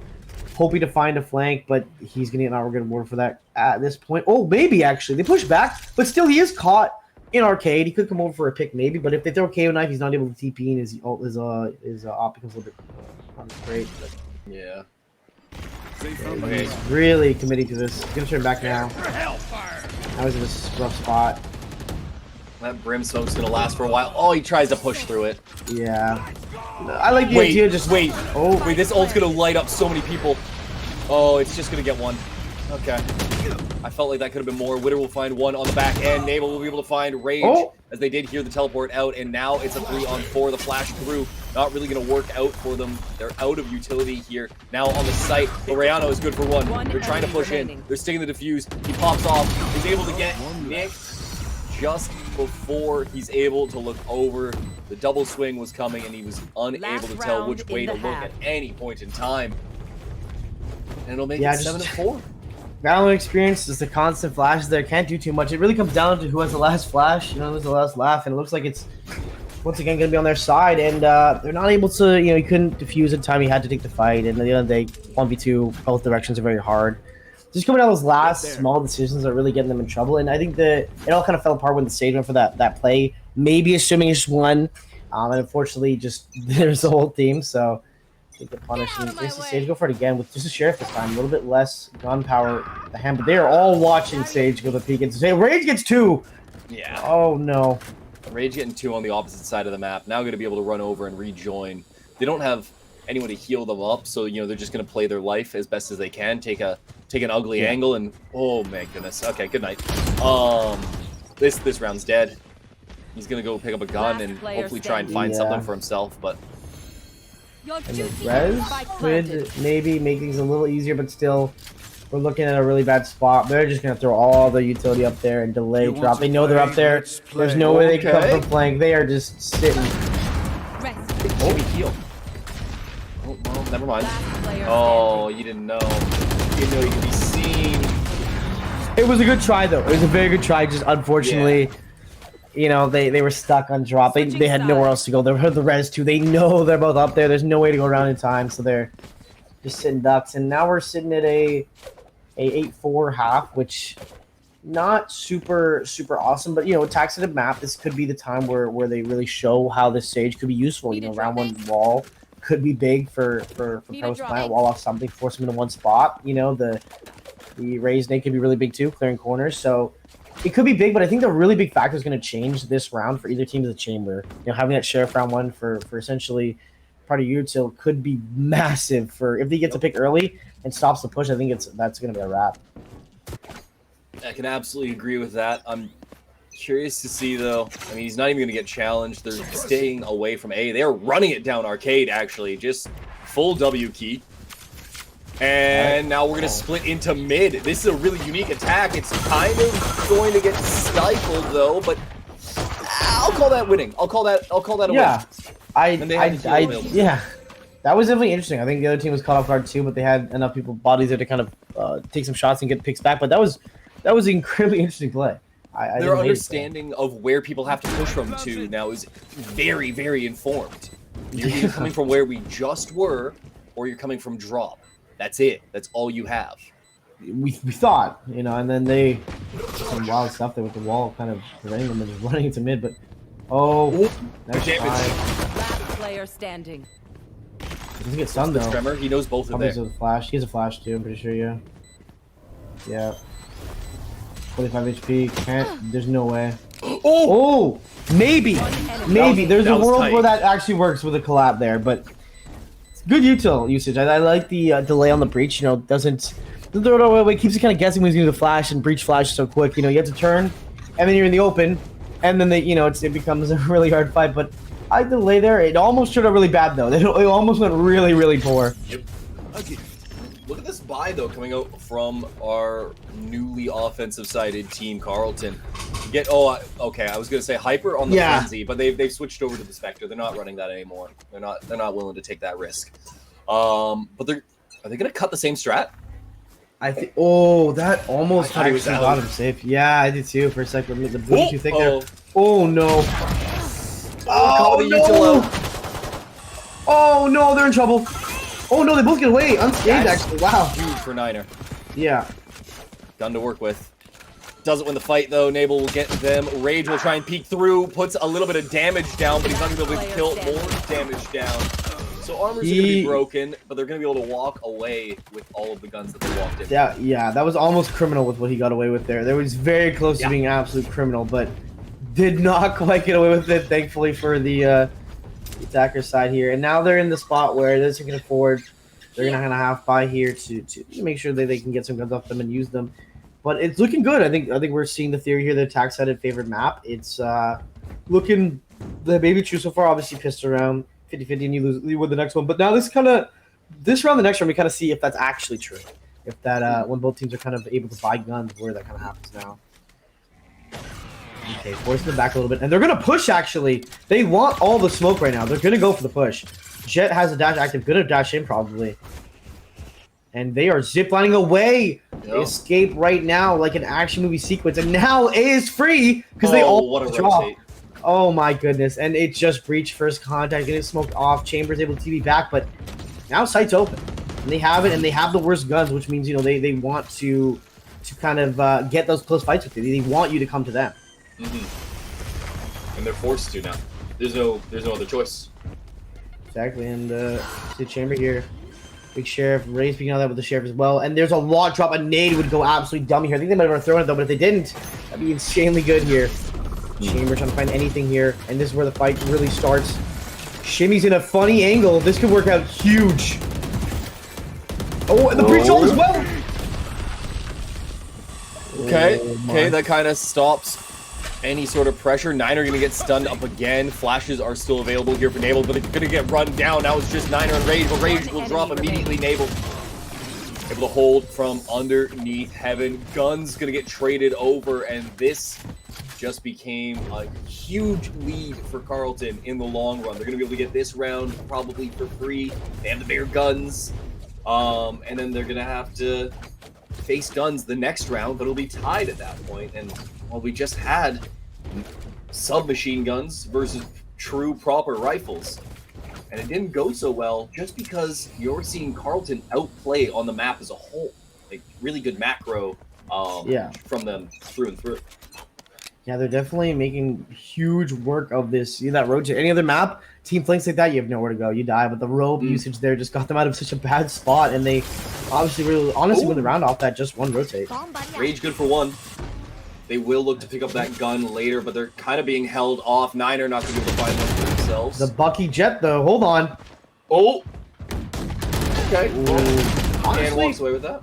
hoping to find a flank, but he's going to get an outright reward for that at this point. Oh, maybe, actually. They push back, but still he is caught in arcade. He could come over for a pick, maybe, but if they throw a KO knife, he's not able to TP, and his op becomes a little bit not great. But yeah. Okay. He's really committing to this. He's going to turn back now. Now he's in this rough spot. That brimstone's going to last for a while. Oh, he tries to push through it. Yeah. I like the idea. Just wait. Oh, wait. This ult's gonna light up so many people. Oh, it's just gonna get 1. Okay. I felt like that could have been more. Witter will find 1 on the back end. Naval will be able to find Rage as they did hear the teleport out, and now it's a 3-on-4. The flash through, not really gonna work out for them. They're out of utility here. Now on the site, Oriano is good for 1. They're trying to push in. They're sticking the defuse. He pops off. He's able to get Nick. just before he's able to look over. The double swing was coming, and he was unable Last to tell round which way in to the look half. at any point in time. And it'll make Yeah, it 7-4. Valorant experience is the constant flashes there. Can't do too much. It really comes down to who has the last flash, you know, who's the last laugh, and it looks like it's once again going to be on their side, and they're not able to, you know, he couldn't defuse in time. He had to take the fight, and at the end of the day, 1v2, both directions are very hard. Just coming down those last small decisions are really getting them in trouble, and I think that it all kind of fell apart when the stage went for that play. Maybe assuming it's just one, and unfortunately, just there's the whole team, so I think the punish. And this is Sage go for it again with just a sheriff this time, a little bit less gun power at the hand, but they are all watching Sage go the peek and say, Rage gets 2! Yeah. Oh no. Rage getting 2 on the opposite side of the map. Now going to be able to run over and rejoin. They don't have anyone to heal them up, so you know they're just going to play their life as best as they can. Take an ugly angle, and oh my goodness. Okay, good night. This round's dead. He's going to go pick up a gun and hopefully try and find something for himself, but Your And the duty res spike planted. could maybe make things a little easier, but still, we're looking at a really bad spot. They're just going to throw all the utility up there and delay You want drop. to They know they're play? up there. Let's play. There's no way they can come Okay. from flank. They are just sitting. Rest. oh, he healed. Oh, well, never mind. Last player Oh, you didn't know. You didn't know you could be seen. It was a good try, though. It was a very good try. Just unfortunately, you know, they were stuck on drop. They had nowhere else to go. They heard the res too. They know they're both up there. There's no way to go around in time, so they're just sitting ducks. And now we're sitting at a 8-4 half, which not super awesome, but you know, taxative map. This could be the time where they really show how this stage could be useful. You know, round one wall could be big for Pros Plant. Wall off something, force them into one spot. You know, the raise nade could be really big too, clearing corners. So it could be big, but I think the really big factor is going to change this round for either team is the chamber. You know, having that sheriff round one for essentially part of util could be massive for if they get to pick early and stops the push. I think that's going to be a wrap. I can absolutely agree with that. I'm curious to see, though. I mean, he's not even going to get challenged. They're staying away from A. They're running it down Arcade, actually. Just full W key. And now we're going to split into mid. This is a really unique attack. It's kind of going to get stifled, though, but I'll call that winning. I'll call that a Yeah, And they had the heal available. yeah. That was definitely interesting. I think the other team was caught off guard too, but they had enough people bodies there to kind of take some shots and get picks back. But that was an incredibly interesting play. I Their didn't hate it. understanding of where people have to push from to now is very, very informed. You're either coming from where we just were, or you're coming from drop. That's it. That's all you have. We thought, you know, and then they some wild stuff there with the wall kind of preventing them and just running into mid. But nice damage. try. Last player standing. Doesn't get stunned though. Tremor, he knows both of Probably them. has a flash. He has a flash too. I'm pretty sure. Yeah. Yeah. 45 HP. Can't. There's no way. Oh, maybe. There's that a was world tight. where that actually works with a collab there, but it's good util usage. I like the delay on the breach. You know, doesn't throw it away. Keeps you kind of guessing when he's going to do the flash and breach flash so quick. You know, you have to turn, and then you're in the open, and then it becomes a really hard fight. But I delay there. It almost turned out really bad though. It almost went really poor. Yep. Look at this buy, though, coming out from our newly offensive-sided team, Carlton. Okay, I was going to say Hyper on the Frenzy, but they've switched over to the Spectre. They're not running that anymore. They're not willing to take that risk. But are they going to cut the same strat? I think. Oh, that almost thought he was actually out. got him safe. Yeah, I did too for a second. The blue Whoa, too thick there. Oh no. Call the util out. Oh no, they're in trouble. Oh no, they both get away unscathed. That's Actually, wow. Huge for Niner. Yeah. Gun to work with. Doesn't win the fight, though. Nabel will get them. Rage will try and peek through. Puts a little bit of damage down, but he's not going to be able to kill more damage down. So armors are going to be broken, but they're going to be able to walk away with all of the guns that they walked in. Yeah, that was almost criminal with what he got away with there. There was very close to being absolute criminal, but did not quite get away with it, thankfully, for the attacker side here. And now they're in the spot where they're taking it forward. They're going to have buy here to make sure that they can get some guns off them and use them. But it's looking good. I think we're seeing the theory here, the attack sided favored map. It's looking the baby true so far, obviously pissed around 50-50 and you win the next one. But now this round, the next round, we kind of see if that's actually true. If that when both teams are kind of able to buy guns, where that kind of happens now. Okay, forcing them back a little bit. And they're going to push, actually. They want all the smoke right now. They're going to go for the push. Jet has a dash active. Going to dash in, probably. And they are ziplining away. They escape right now like an action movie sequence. And now A is free because they all what a drop. rotate. Oh, my goodness. And it just breached first contact. Getting smoked off. Chamber's able to TV back. But now sight's open. And they have it. And they have the worst guns, which means, you know, they want to kind of get those close fights with you. They want you to come to them. And they're forced to now. There's no other choice. Exactly, and the chamber here. Big Sheriff, Ray speaking on that with the Sheriff as well. And there's a lot drop. A nade would go absolutely dummy here. I think they might have thrown it though, but if they didn't, that'd be insanely good here. Chamber trying to find anything here, and this is where the fight really starts. Shimmy's in a funny angle. This could work out huge. Oh, and the breach ult as well. Okay, that kind of stops any sort of pressure. Niner gonna get stunned up again. Flashes are still available here for Navel, but they're gonna get run down. Now it's just Niner and Rage, but Rage will drop immediately. Navel able to hold from underneath Heaven. Guns gonna get traded over, and this just became a huge lead for Carlton in the long run. They're gonna be able to get this round probably for free. They have the bigger guns, and then they're gonna have to face Guns the next round, but it'll be tied at that point. And well, we just had submachine guns versus true proper rifles, and it didn't go so well just because you're seeing Carlton outplay on the map as a whole. Like really good macro from them through and through. Yeah, they're definitely making huge work of this. See that rotate? Any other map, team flanks like that, you have nowhere to go. You die. But the robe usage there just got them out of such a bad spot, and they obviously honestly win the round off that just one rotate. Rage good for one. They will look to pick up that gun later, but they're kind of being held off. Niner not going to be able to find one for themselves. The Bucky Jet, though. Hold on. Oh! Okay. Honestly, and walks away with that.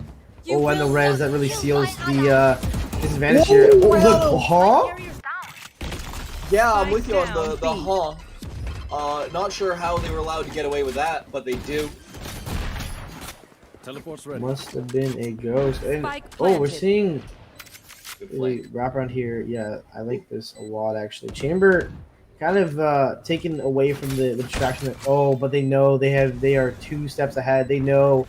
Oh, and the res, that really seals the disadvantage here. Oh, the, Yeah, I'm with you on the not sure how they were allowed to get away with that, but they do. Teleport's ready. Must have been a ghost. And, Spike we're planted. seeing Good a play. wrap around here. Yeah, I like this a lot, actually. Chamber kind of taken away from the distraction. But they know they are 2 steps ahead. They know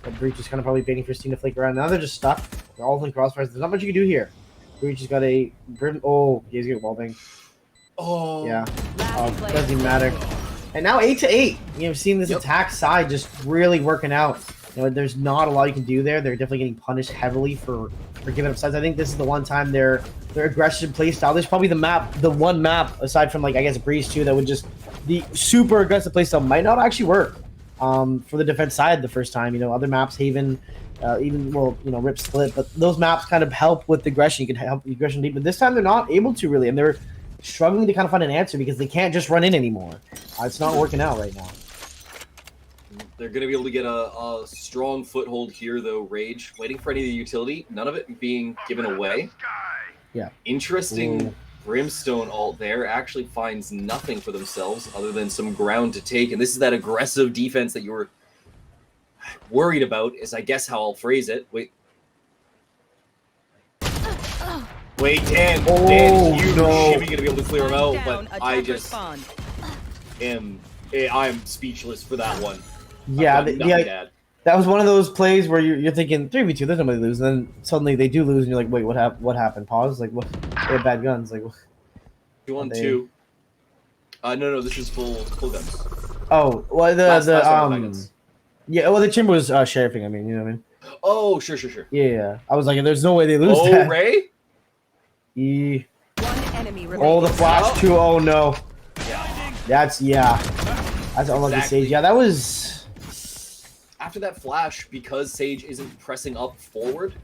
that Breach is kind of probably waiting for Steen to flake around. Now they're just stuck. They're all in crossfires. There's not much you can do here. Breach has got a Brim. Oh, he's getting wallbang. Oh. Yeah. Last player Doesn't matter. And now 8-8. You've seen this attack side just really working out. You know, there's not a lot you can do there. They're definitely getting punished heavily for giving up sides. I think this is the one time their aggression play style. This is probably the one map aside from like I guess Breeze 2 that would just the super aggressive play style might not actually work for the defense side the first time. You know, other maps, Haven, Rip Split, but those maps kind of help with the aggression. You can help the aggression lead, but this time they're not able to really, and they're struggling to kind of find an answer because they can't just run in anymore. It's not working out right now. They're going to be able to get a strong foothold here, though. Rage waiting for any of the utility. None of it being given away. Yeah. Interesting. Brimstone ult there actually finds nothing for themselves other than some ground to take. And this is that aggressive defense that you were worried about, is I guess how I'll phrase it. Wait, Dan. Dan, huge. Shimmy going to be able to clear him out, but I just I'm speechless for that one. Yeah, that was one of those plays where you're thinking 3v2, there's nobody lose, and then suddenly they do lose, and you're like, wait, what happened? Pause. Like, what? They have bad guns. Like, 2-on-2. No, this is full guns. Oh, well, Last guns. yeah, well, the Chamber was sheriffing. I mean, you know what I mean? Oh, sure. Yeah. I was like, there's no way they lose that. Ray? One enemy remaining. Oh, the flash too. Oh no. Yeah. That's unlucky Sage. Yeah, that was. After that flash, because Sage isn't pressing up forward,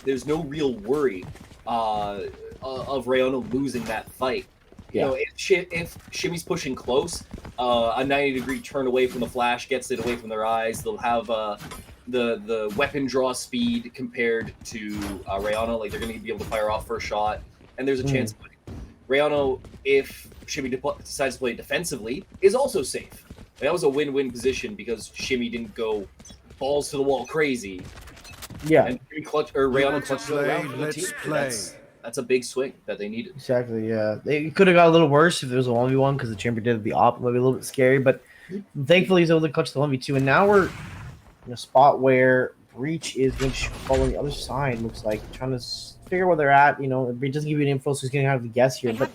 there's no real worry of Rayona losing that fight. Yeah. You know, if Shimmy's pushing close, a 90-degree turn away from the flash gets it away from their eyes. They'll have the weapon draw speed compared to Rayona. Like, they're going to be able to fire off first shot, and there's a chance. Rayona, if Shimmy decides to play defensively, is also safe. That was a win-win position because Shimmy didn't go balls to the wall crazy. Yeah. And Rayona clutched it around for the Let's team. play. that's a big swing that they needed. Exactly. Yeah, they could have got a little worse if there was a 1v1 because the chamber did the op. Maybe a little bit scary, but thankfully he's able to clutch the 1v2. And now we're in a spot where Breach is going to follow the other side. Looks like trying to figure where they're at. You know, Breach doesn't give you an info, so he's going to have to guess here. But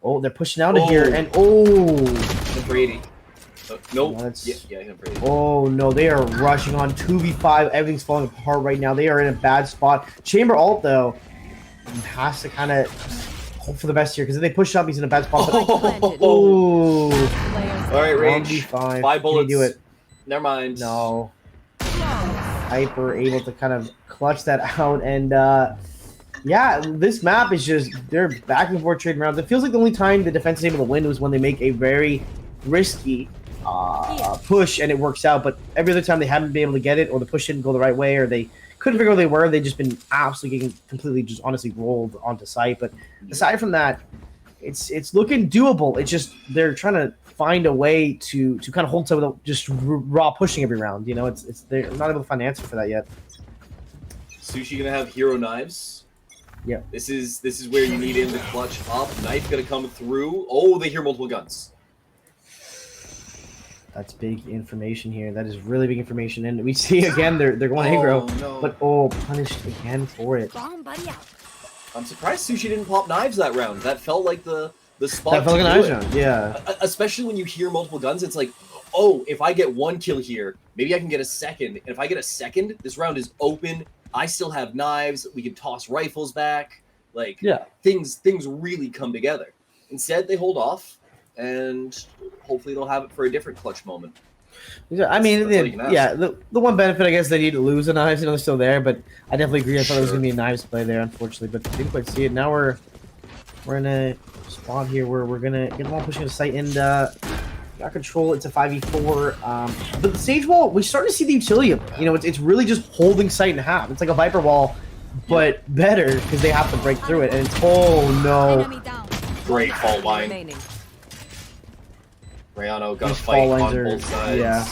oh, they're pushing out of here, and Brady. Nope. Yeah, him Brady. Oh no, they are rushing on 2v5. Everything's falling apart right now. They are in a bad spot. Chamber ult though has to kind of hope for the best here because if they push up, he's in a bad spot. Oh. All right, Rage. 5 5 bullets. Do it. Never mind. No. Hyper able to kind of clutch that out, and yeah, this map is just they're back and forth trading rounds. It feels like the only time the defense is able to win was when they make a very risky push and it works out, but every other time they haven't been able to get it, or the push didn't go the right way, or they couldn't figure out where they were. They've just been absolutely getting completely just honestly rolled onto site. But aside from that, it's looking doable. It's just they're trying to find a way to kind of hold to without just raw pushing every round. You know, it's they're not able to find an answer for that yet. Sushi gonna have hero knives. Yeah. This is where you need him to clutch up. Knife gonna come through. Oh, they hear multiple guns. That's big information here. That is really big information, and we see again they're going aggro, no. but punished again for it. I'm surprised Sushi didn't pop knives that round. That felt like the spot. That felt like a knives round, yeah. Especially when you hear multiple guns, it's like, oh, if I get one kill here, maybe I can get a second. And if I get a second, this round is open. I still have knives. We can toss rifles back. Like, things really come together. Instead, they hold off, and hopefully they'll have it for a different clutch moment. I mean, the one benefit, I guess, they need to lose the knives. You know, they're still there, but I definitely agree. I thought it was going to be a knives play there, unfortunately, but didn't quite see it. Now we're in a spot here where we're going to get them all pushing the site, and got control. It's a 5v4. But the Sage Wall, we're starting to see the utility of it. You know, it's really just holding site in half. It's like a Viper Wall, but better because they have to break through it. And it's, oh no. Great fault line. Rayano got a fight on both sides. Yeah.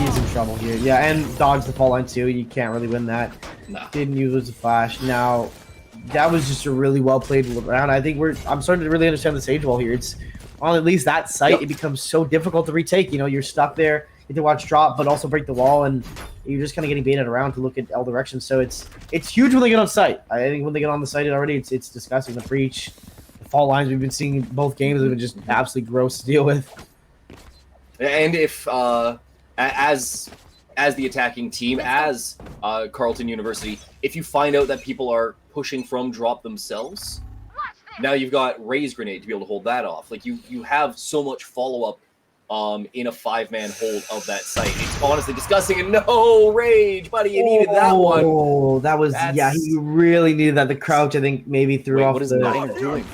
He's in trouble here. Yeah, and dodge the fall line too. You can't really win that. No. Didn't use the flash. Now, that was just a really well played round. I think I'm starting to really understand the Sage Wall here. It's on at least that site, it becomes so difficult to retake. You know, you're stuck there. You have to watch drop, but also break the wall, and you're just kind of getting baited around to look at all directions. So it's huge when they get on site. I think when they get on the site already, it's disgusting. The breach, the fall lines we've been seeing in both games have been just absolutely gross to deal with. And if as the attacking team, as Carleton University, if you find out that people are pushing from drop themselves, now you've got Ray's grenade to be able to hold that off. Like you have so much follow-up in a 5-man hold of that site. It's honestly disgusting. And no, Rage, buddy, you needed that one. Oh, that was he really needed that. The crouch, I think, maybe threw off. What is Niner doing?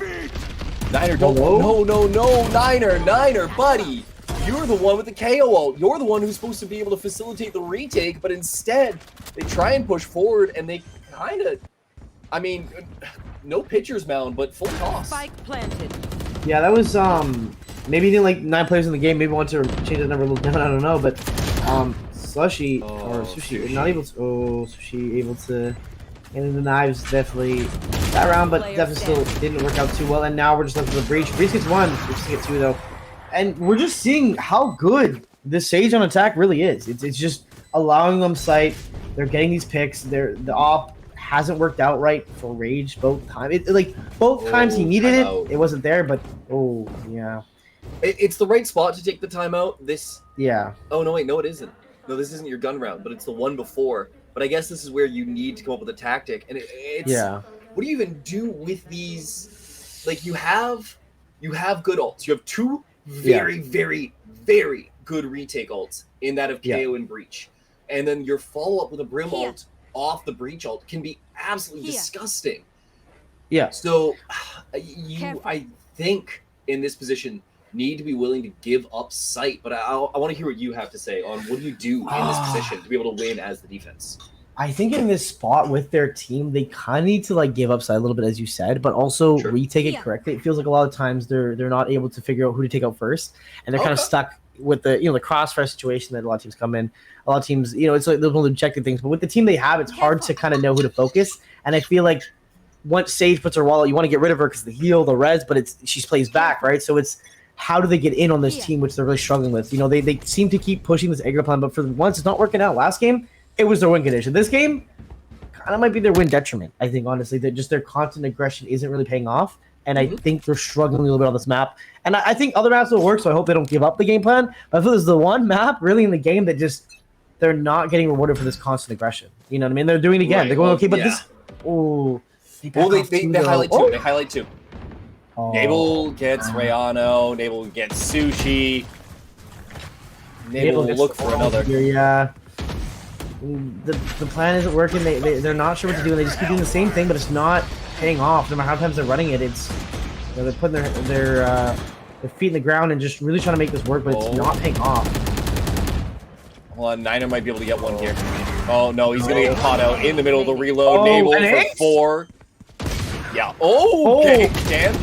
Niner, don't. No, Niner, buddy. You're the one with the KO ult. You're the one who's supposed to be able to facilitate the retake, but instead they try and push forward, and they kind of, I mean, no pitcher's mound, but full toss. Spike planted. Yeah, that was maybe he didn't like 9 players in the game. Maybe want to change the number a little down. I don't know, but Slushy or Sushi not able to. Oh, Sushi able to. And the knives definitely that round, but definitely still didn't work out too well. And now we're just left with the breach. Breach gets 1. Breach gets 2 though. And we're just seeing how good this Sage on attack really is. It's just allowing them sight. They're getting these picks. The op hasn't worked out right for Rage both times. Both times he needed it, it wasn't there. But yeah, it's the right spot to take the timeout. Yeah. Oh no, wait, no, it isn't. No, this isn't your gun round, but it's the one before. But I guess this is where you need to come up with a tactic. And it's what do you even do with these? Like you have good ults. You have 2 very, very good retake ults in that of KO and Breach. And then your follow-up with a Brim ult off the Breach ult can be absolutely disgusting. Yeah. So I think, in this position, need to be willing to give up sight. But I want to hear what you have to say on what do you do in this position to be able to win as the defense. I think in this spot with their team, they kind of need to give up sight a little bit, as you said, but also retake it correctly. It feels like a lot of times they're not able to figure out who to take out first, and they're kind of stuck with the the crossfire situation that a lot of teams come in. A lot of teams, it's like those little objective things, but with the team they have, it's hard to kind of know who to focus. And I feel like once Sage puts her wall, you want to get rid of her because the heal, the res, but she plays back, right? So it's how do they get in on this team, which they're really struggling with. You know, they seem to keep pushing this aggro plan, but for once it's not working out. Last game, it was their win condition. This game kind of might be their win detriment, I think, honestly. That just their constant aggression isn't really paying off, and I think they're struggling a little bit on this map. And I think other maps will work, so I hope they don't give up the game plan. But I feel this is the one map really in the game that just they're not getting rewarded for this constant aggression. You know what I mean? They're doing it again. Right, They're going, well, okay, but yeah. this... Oh... They highlight too. They highlight too. Oh. Navel gets Rayano. Navel gets Sushi. Navel will look for another. Yeah. The plan isn't working. They're not sure what to do, and they just keep doing the same thing, but it's not paying off. No matter how many times they're running it, it's they're putting their feet in the ground and just really trying to make this work, but it's not paying off. Hold on, Niner might be able to get one here. Oh no, he's gonna get caught out in the middle of the reload. Navel for 4. Yeah. Oh, okay. Can.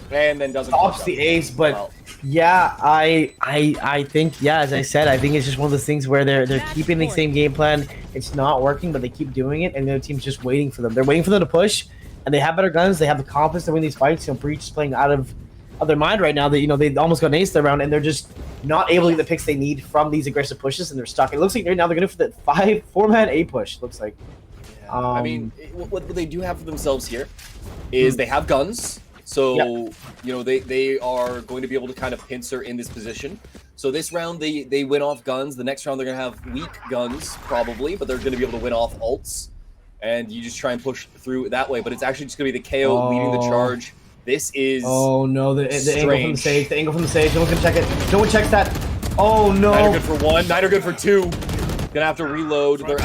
And then doesn't. Stops the ace, but yeah, I think as I said, I think it's just one of those things where they're keeping the same game plan. It's not working, but they keep doing it, and the other team's just waiting for them. They're waiting for them to push, and they have better guns. They have the confidence to win these fights. You know, Breach is playing out of their mind right now. That they almost got an ace round, and they're just not able to get the picks they need from these aggressive pushes, and they're stuck. It looks like right now they're going for the 4-man A push. Looks like. I mean, what they do have for themselves here is they have guns. So, they are going to be able to kind of pincer in this position. So this round, they win off guns. The next round, they're going to have weak guns, probably, but they're going to be able to win off ults. And you just try and push through that way. But it's actually just going to be the KO leading the charge. This is Oh, no, the angle from the stage. The angle from the stage. No one's going to check it. No one checks that. Oh, no. Niner good for 1. Niner good for 2. Going to have to reload. They're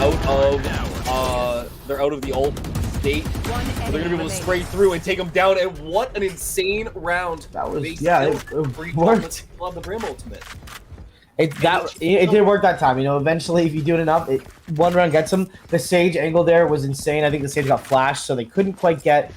out of the ult gate. They're going to be able to spray through and take them down. And what an insane round. That was, it worked. Love the Brim ultimate. It did work that time. Eventually, if you do it enough, one round gets them. The Sage angle there was insane. I think the Sage got flashed, so they couldn't quite get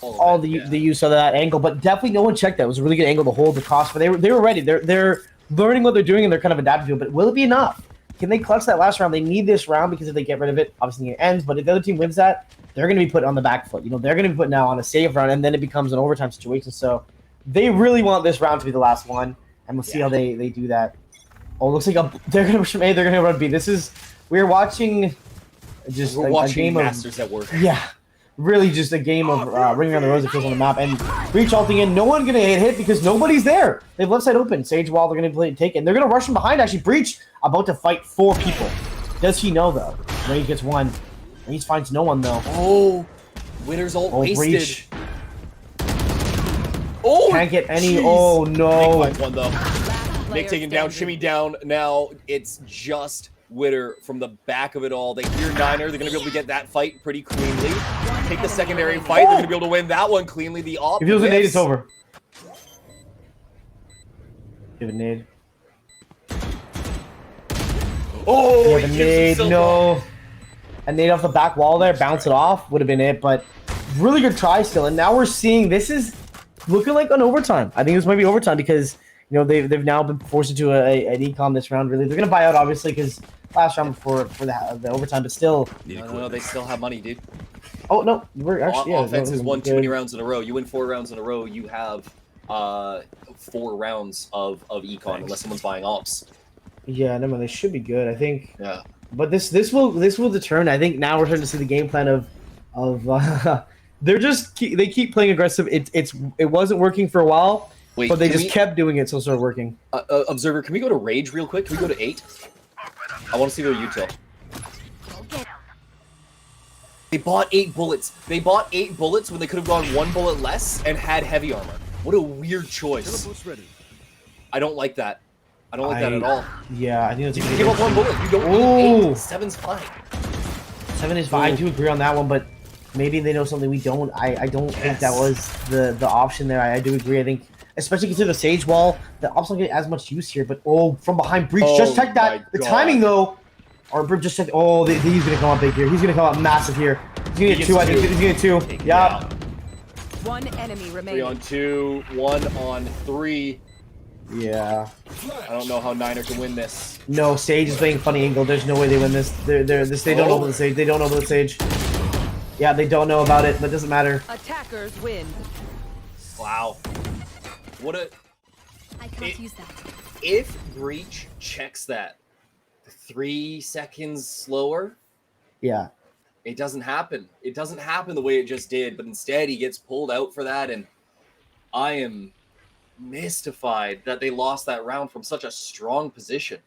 all the use of that angle. But definitely no one checked that. It was a really good angle to hold the cost. But they were ready. They're learning what they're doing, and they're kind of adapting to it. But will it be enough? Can they clutch that last round? They need this round because if they get rid of it, obviously it ends. But if the other team wins that, they're going to be put on the back foot. They're going to be put now on a save round, and then it becomes an overtime situation. So they really want this round to be the last one, and we'll see how they do that. Oh, it looks like they're going to push from A. They're going to run B. We're watching just We're watching game Masters at work. Yeah, really just a game of ring around the rosy kills on the map, and Breach ulting in. No one going to hit because nobody's there. They have left side open. Sage wall. They're going to play take it. And they're going to rush from behind. Actually, Breach about to fight 4 people. Does he know though? Rage gets 1. Rage finds no one though. Oh, Winner's ult wasted. Breach. Oh, can't get any. Geez. Oh no. Nick finds one though. Nick taken down, shimmy down. Now it's just Witter from the back of it all. They hear Niner. They're going to be able to get that fight pretty cleanly. Take the secondary fight. They're going to be able to win that one cleanly. The op. If he was a nade, it's over. Give a nade. Oh, yeah, the nade, no. A nade off the back wall there, bounce it off, would have been it, but really good try still. And now we're seeing this is looking like an overtime. I think this might be overtime because they've now been forced into an econ this round. Really, they're gonna buy out obviously because last round for the overtime, but still. No, they still have money, dude. Oh no, we're actually offense has won too many rounds in a row. You win 4 rounds in a row, you have 4 rounds of econ unless someone's buying ops. Yeah, no, they should be good. I think. Yeah. But this will determine. I think now we're starting to see the game plan of they keep playing aggressive. It wasn't working for a while, but they just kept doing it, so it started working. Observer, can we go to Rage real quick? Can we go to 8? I want to see their util. They bought 8 bullets. They bought 8 bullets when they could have gone 1 bullet less and had heavy armor. What a weird choice. I don't like that. I don't like that at all. Yeah, I think that's you give up 1 bullet. You don't need 8. 7's fine. 7 is fine. I do agree on that one, but maybe they know something we don't. I don't think that was the option there. I do agree. I think, especially considering the Sage wall, the ops don't get as much use here. But from behind Breach, just check that. The timing though, or just check. Oh, he's gonna come up big here. He's gonna come up massive here. He's gonna get 2. I think he's gonna get 2. Yeah. 1 enemy remaining. 3 on 2, 1 on 3. Yeah. I don't know how Niner can win this. No, Sage is playing funny angle. There's no way they win this. They don't know about the Sage. They don't know about the Sage. Yeah, they don't know about it, but it doesn't matter. Attackers win. Wow. What a... I can't use that. If Breach checks that 3 seconds slower, Yeah. it doesn't happen. It doesn't happen the way it just did, but instead he gets pulled out for that, and I am mystified that they lost that round from such a strong position.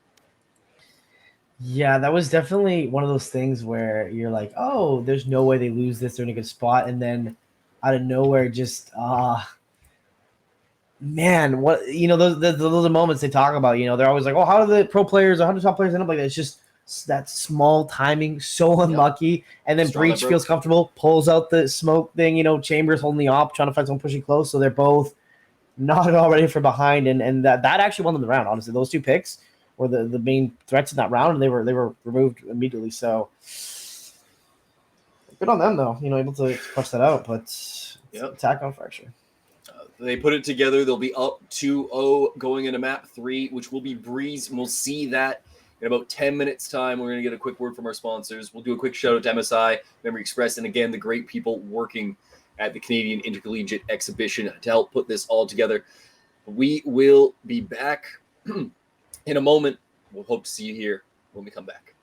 Yeah, that was definitely one of those things where you're like, oh, there's no way they lose this. They're in a good spot. And then out of nowhere, just, man, what, you know, those are moments they talk about, you know, they're always like, oh, how do the pro players or how do top players end up like that? It's just that small timing, so unlucky. And then Strong Breach bro. feels comfortable, pulls out the smoke thing, you know, Chambers holding the op, trying to find someone pushing close. So they're both not at all ready for behind. And that actually won them the round, honestly. Those 2 picks were the main threats in that round, and they were removed immediately. So good on them, though. You know, able to push that out, but attack on fracture. They put it together. They'll be up 2-0 going into map 3, which will be Breeze, and we'll see that in about 10 minutes' time. We're going to get a quick word from our sponsors. We'll do a quick shout out to MSI, Memory Express, and again, the great people working at the Canadian Intercollegiate Exhibition to help put this all together. We will be back in a moment. We'll hope to see you here when we come back.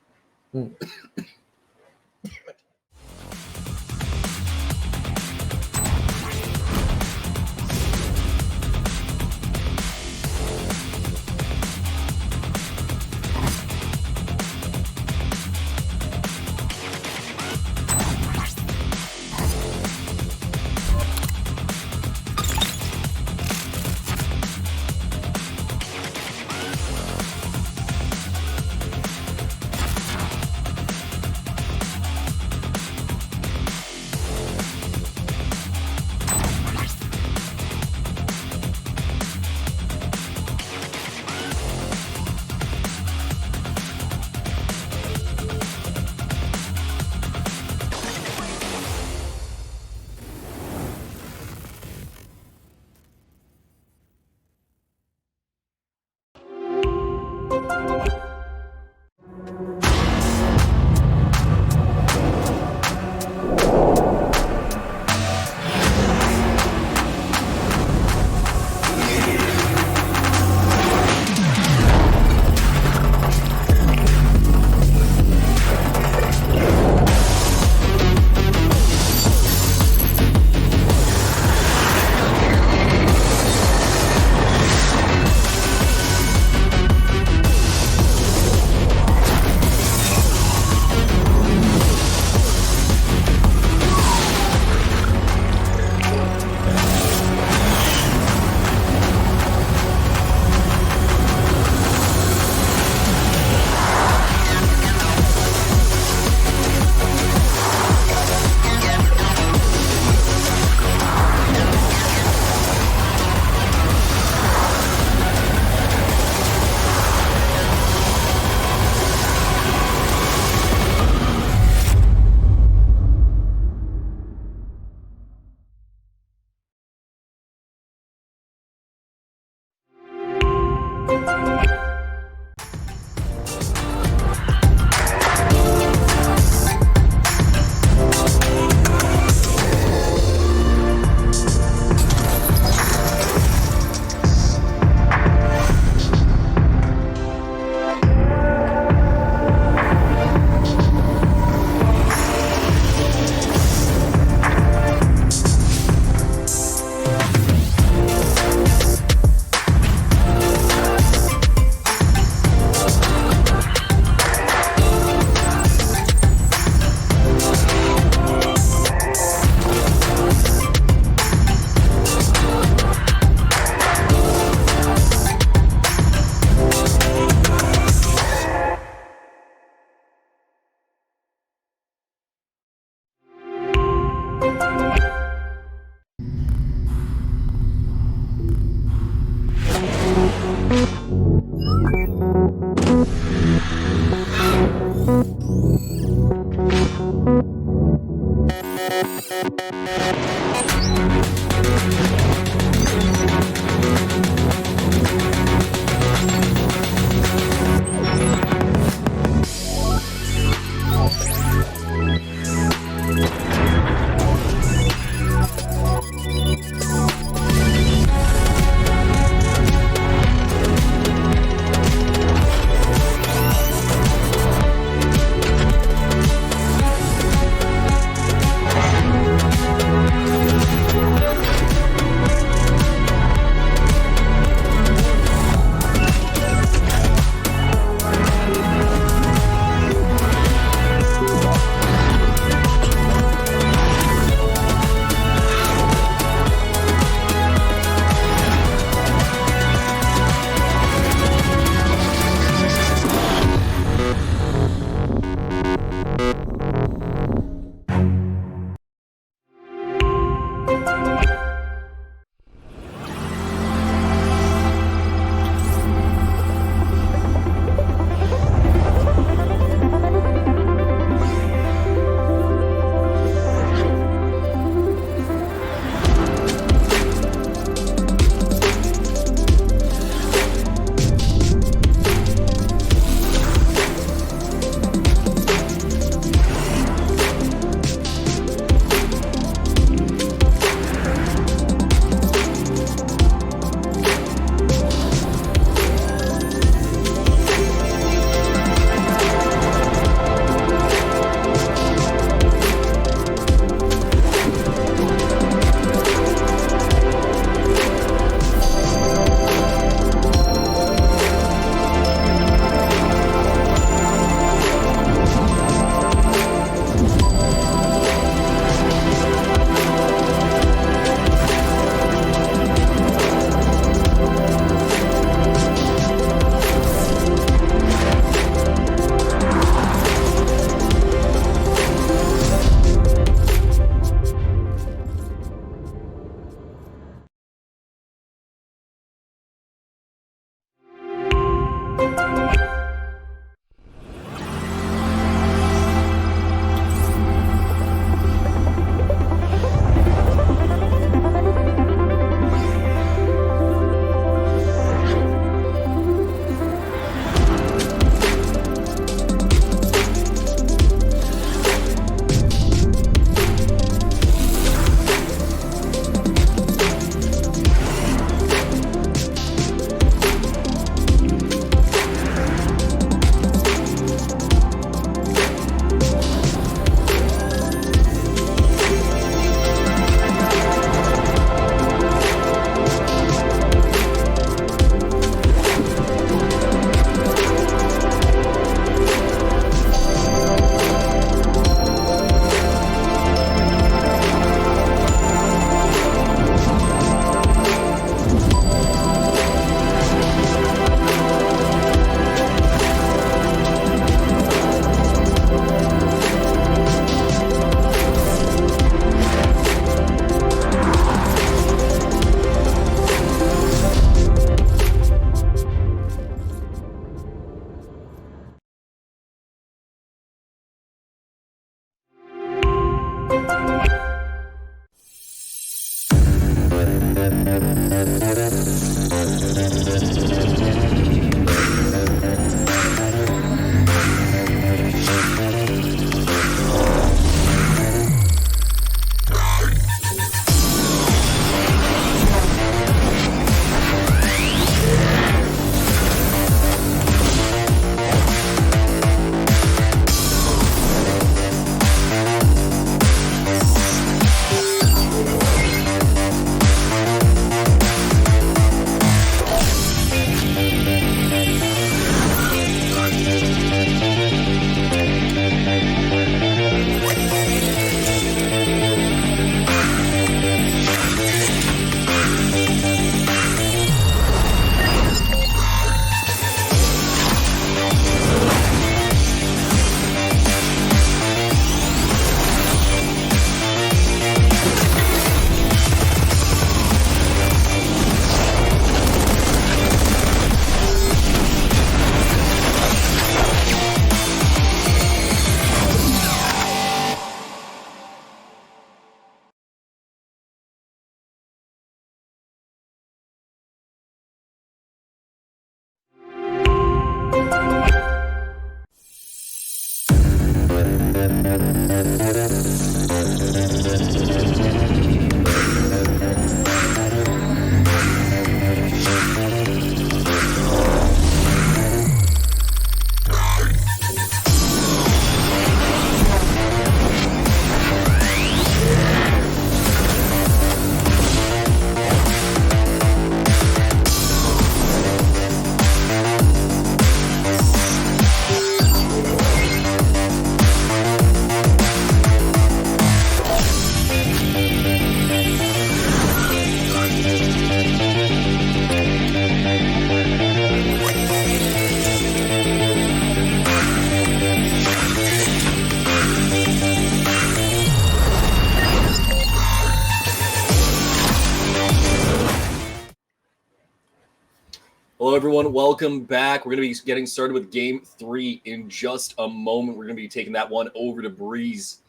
Hello, everyone. Welcome back. We're going to be getting started with Game 3 in just a moment. We're going to be taking that one over to Breeze.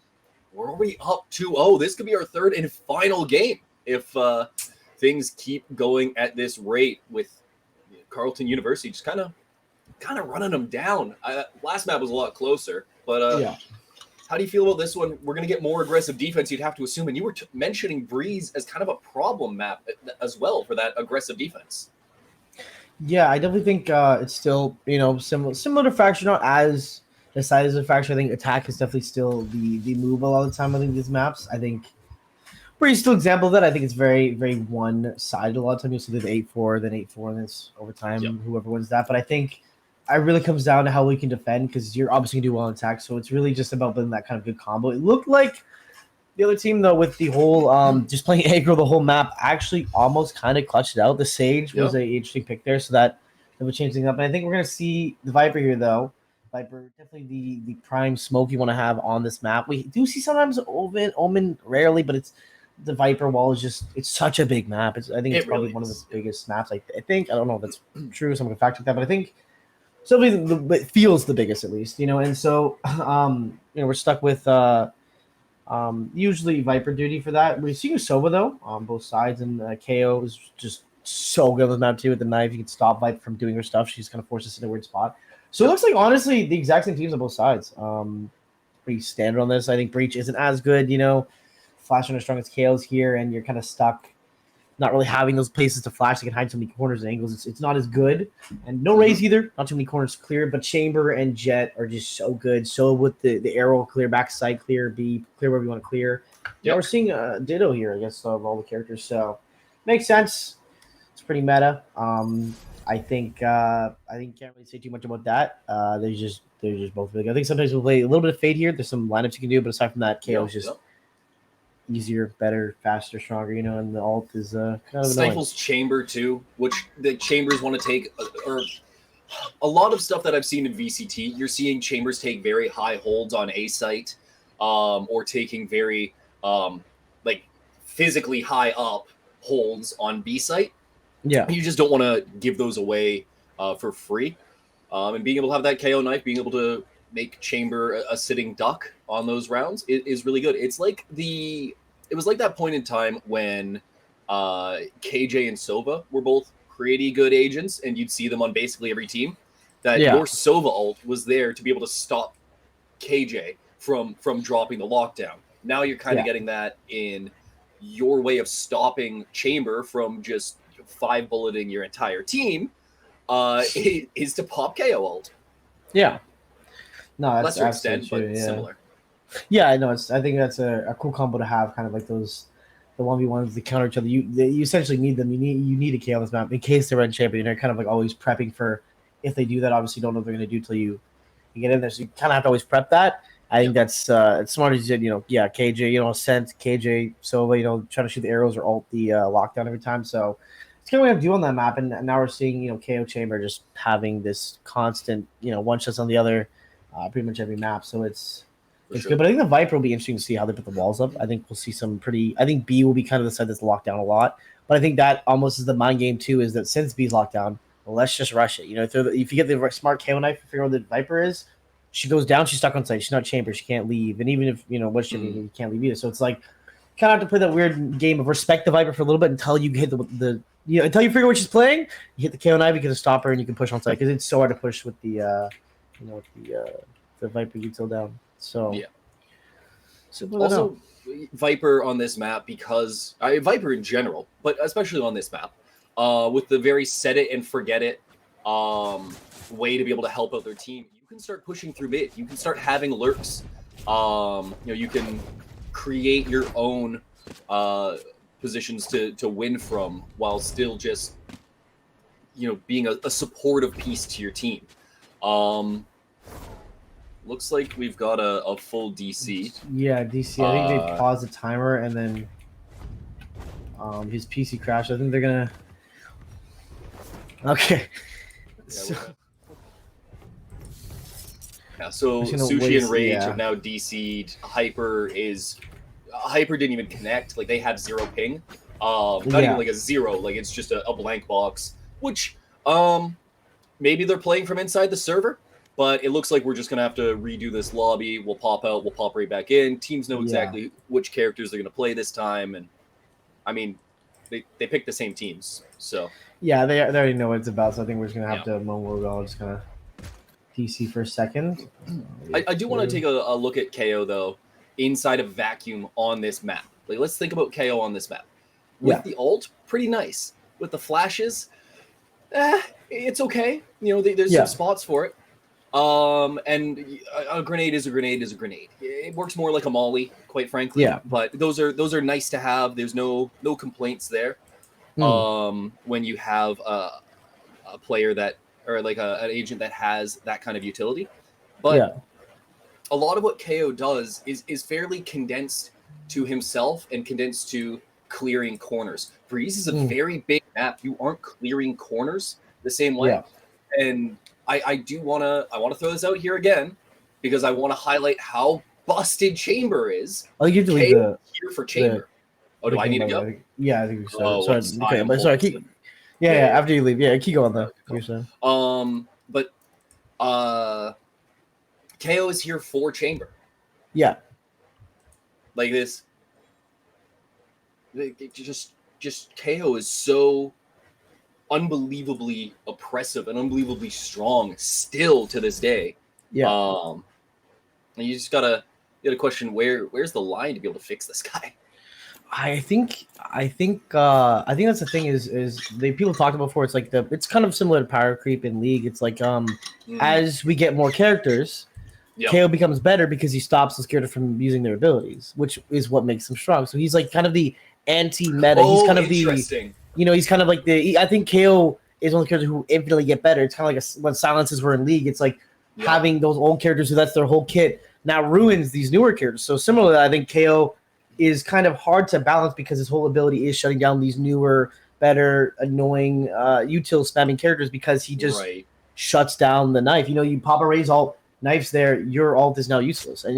We're already up 2-0. This could be our third and final game if things keep going at this rate with Carleton University just kind of running them down. Last map was a lot closer, but Yeah. how do you feel about this one? We're going to get more aggressive defense, you'd have to assume. And you were mentioning Breeze as kind of a problem map as well for that aggressive defense. Yeah, I definitely think it's still, similar to Fracture, not as decided as a Fracture. I think attack is definitely still the move a lot of the time. I think these maps, I think, Breeze still example of that. I think it's very, very one-sided a lot of time. You'll see the 8-4, then 8-4, and it's overtime, Yep. whoever wins that. But I think it really comes down to how we can defend, because you're obviously going to do well in attack. So it's really just about building that kind of good combo. It looked like the other team, though, with the whole just playing aggro the whole map, actually almost kind of clutched it out. The Sage was an interesting pick there, so that would change things up. And I think we're going to see the Viper here, though. Viper, definitely the prime smoke you want to have on this map. We do see sometimes Omen rarely, but it's the Viper wall is just, it's such a big map. I think it's probably really one of is. the biggest maps. I think. I don't know if that's true, so I'm going to fact check that, but I think certainly it feels the biggest, at least, and so we're stuck with usually Viper duty for that. We're seeing Sova though on both sides, and KO is just so good with map 2 with the knife. You can stop Viper from doing her stuff. She's kind of forced us in a weird spot. So it looks like honestly the exact same teams on both sides. Pretty standard on this. I think Breach isn't as good. Flash on as strong as KO's here, and you're kind of stuck not really having those places to flash. They can hide so many corners and angles. It's not as good. And no Raze either. Not too many corners cleared, but Chamber and Jet are just so good. So with the arrow clear, backside clear, B clear wherever you want to clear. Yeah, we're seeing Ditto here, I guess, of all the characters. So makes sense. It's pretty meta. I think can't really say too much about that. They're just both really good. I think sometimes we'll play a little bit of Fade here. There's some lineups you can do, but aside from that, KO is just easier, better, faster, stronger, and the alt is kind of Stifles Chamber too, which the Chambers want to take, or a lot of stuff that I've seen in VCT, you're seeing Chambers take very high holds on A site, or taking very physically high up holds on B site. Yeah. You just don't want to give those away for free. And being able to have that KO knife, being able to make Chamber a sitting duck on those rounds is really good. It was like that point in time when KJ and Sova were both pretty good agents, and you'd see them on basically every team. That Yeah. your Sova ult was there to be able to stop KJ from dropping the lockdown. Now you're kind of getting that in your way of stopping Chamber from just 5-bulleting your entire team. Is to pop KO ult. Yeah. No, that's Lesser extent, absolutely but true, yeah. similar. Yeah, I know. I think that's a cool combo to have, kind of like those the 1v1s that counter each other. You essentially need them. You need a KO on this map in case they're in champion. They're kind of like always prepping for if they do that. Obviously, you don't know what they're going to do till you get in there. So you kind of have to always prep that. I think that's it's smart as you said. KJ, Ascent, KJ, Sova, trying to shoot the arrows or ult the lockdown every time. So it's kind of what we have to do on that map. And now we're seeing KO Chamber just having this constant one shots on the other, pretty much every map. So it's good, but I think the Viper will be interesting to see how they put the walls up. I think we'll see some pretty. I think B will be kind of the side that's locked down a lot, but I think that almost is the mind game too. Is that since B's locked down, well, let's just rush it. If you get the smart KO knife, figure out what the Viper is. She goes down. She's stuck on site. She's not chamber. She can't leave. And even if you can't leave either. So it's like kind of have to play that weird game of respect the Viper for a little bit until you hit the until you figure what she's playing. You hit the KO knife, you can stop her, and you can push on site because it's so hard to push with the the Viper util down. So yeah. Also, Viper on this map because Viper in general, but especially on this map, with the very set it and forget it way to be able to help out their team, you can start pushing through mid. You can start having lurks. You can create your own positions to win from while still just being a supportive piece to your team. Looks like we've got a full DC. Yeah, DC. I think they paused the timer and then his PC crashed. I think they're gonna. Okay. So Sushi and Rage have now DC'd. Hyper didn't even connect. Like they have 0 ping. Not even like a 0. Like it's just a blank box. Which maybe they're playing from inside the server. But it looks like we're just going to have to redo this lobby. We'll pop out. We'll pop right back in. Teams know exactly which characters they're going to play this time. And, I mean, they picked the same teams. So yeah, they already know what it's about. So I think we're just going to have to moment where we're all just kind of DC for a second. I do want to take a look at KO, though, inside of Vacuum on this map. Like, let's think about KO on this map. With the ult, pretty nice. With the flashes, it's okay. There's some spots for it. And a grenade is a grenade is a grenade. It works more like a molly, quite frankly. Yeah. But those are nice to have. There's no complaints there. When you have a player that or like an agent that has that kind of utility. But a lot of what KO does is fairly condensed to himself and condensed to clearing corners. Breeze is a very big map. You aren't clearing corners the same way. Yeah. And I want to throw this out here again because I want to highlight how busted Chamber is. I think you have to leave here for Chamber. Do I need to go? I think we should. Sorry, after you leave. Yeah, keep going though. But KO is here for Chamber. Yeah. Like this. Just KO is so unbelievably oppressive and unbelievably strong still to this day. Yeah. And you just gotta question where's the line to be able to fix this guy. I think that's the thing is people talked about before. It's like it's kind of similar to power creep in League. It's like as we get more characters, KO becomes better because he stops the character from using their abilities, which is what makes him strong. So he's like kind of the anti-meta. He's kind of he's kind of like I think KO is one of the characters who infinitely get better. It's kind of like when silences were in League. It's like having those old characters who that's their whole kit now ruins these newer characters. So similarly, I think KO is kind of hard to balance because his whole ability is shutting down these newer, better, annoying util spamming characters because he just shuts down the knife. You pop a Ray's ult, knife's there, your ult is now useless. And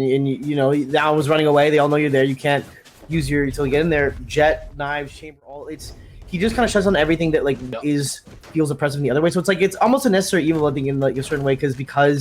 now was running away. They all know you're there. You can't use your util to get in there. Jet, knives, chamber, all he just kind of shuts down everything that feels oppressive in the other way. So it's like it's almost a necessary evil, I think, in like a certain way because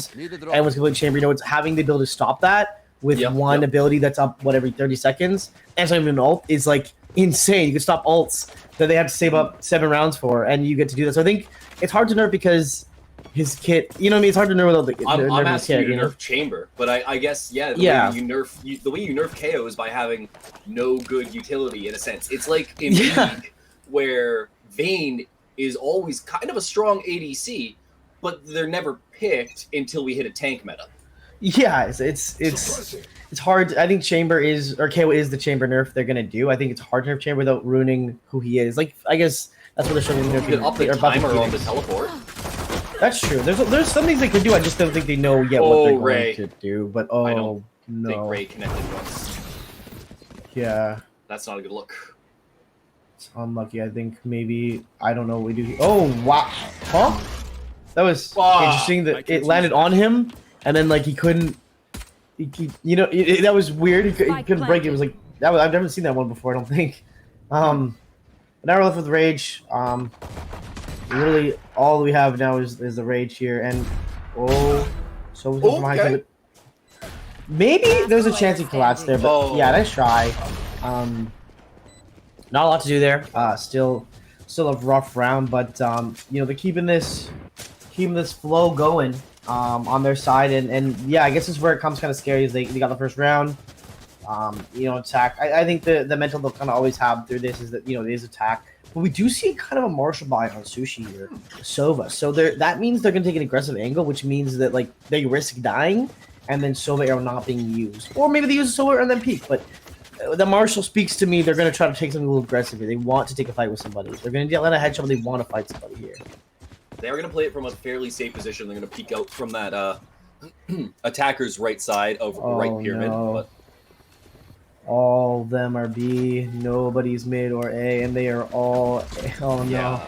everyone's completely chamber. It's having the ability to stop that with one ability that's up every 30 seconds, and so even an ult is like insane. You can stop ults that they have to save up 7 rounds for, and you get to do that. So I think it's hard to nerf because his kit, you know what I mean? It's hard to nerf without the I'm his asking kit, you to you know? nerf Chamber, but I guess the way you nerf KO is by having no good utility in a sense. It's like in League where Vayne is always kind of a strong ADC, but they're never picked until we hit a tank meta. Yeah, it's hard. I think Chamber is, or KO is the Chamber nerf they're gonna do. I think it's hard to nerf Chamber without ruining who he is. Like, I guess that's what they're showing. You can up the timer on the teleport. That's true. There's some things they could do. I just don't think they know yet what they're going to do. But I don't no, think Ray connected once. Yeah, That's not a good look. it's unlucky. I think maybe I don't know what we do. Oh wow, huh? That was interesting. That it landed on him, and then like he couldn't. That was weird. He couldn't break it. It was like that. I've never seen that one before. I don't think. But now we're left with Rage. Literally all we have now is the Rage here, and okay. Maybe there's a chance he collapsed there, but yeah, nice try. Not a lot to do there. Still a rough round, but they're keeping this flow going on their side, and yeah, I guess this is where it comes kind of scary. Is they got the first round. Attack. I think the mental they'll kind of always have through this is that it is attack. But we do see kind of a martial buy on Sushi here, Sova. So that means they're going to take an aggressive angle, which means that like they risk dying, and then Sova arrow not being used, or maybe they use Sova and then peek. But the martial speaks to me. They're going to try to take something a little aggressive here. They want to take a fight with somebody. They're going to let a headshot, but they want to fight somebody here. They're going to play it from a fairly safe position. They're going to peek out from that attacker's right side of right pyramid. No. But all of them are B, nobody's mid or A, and they are all A. Oh no. Yeah.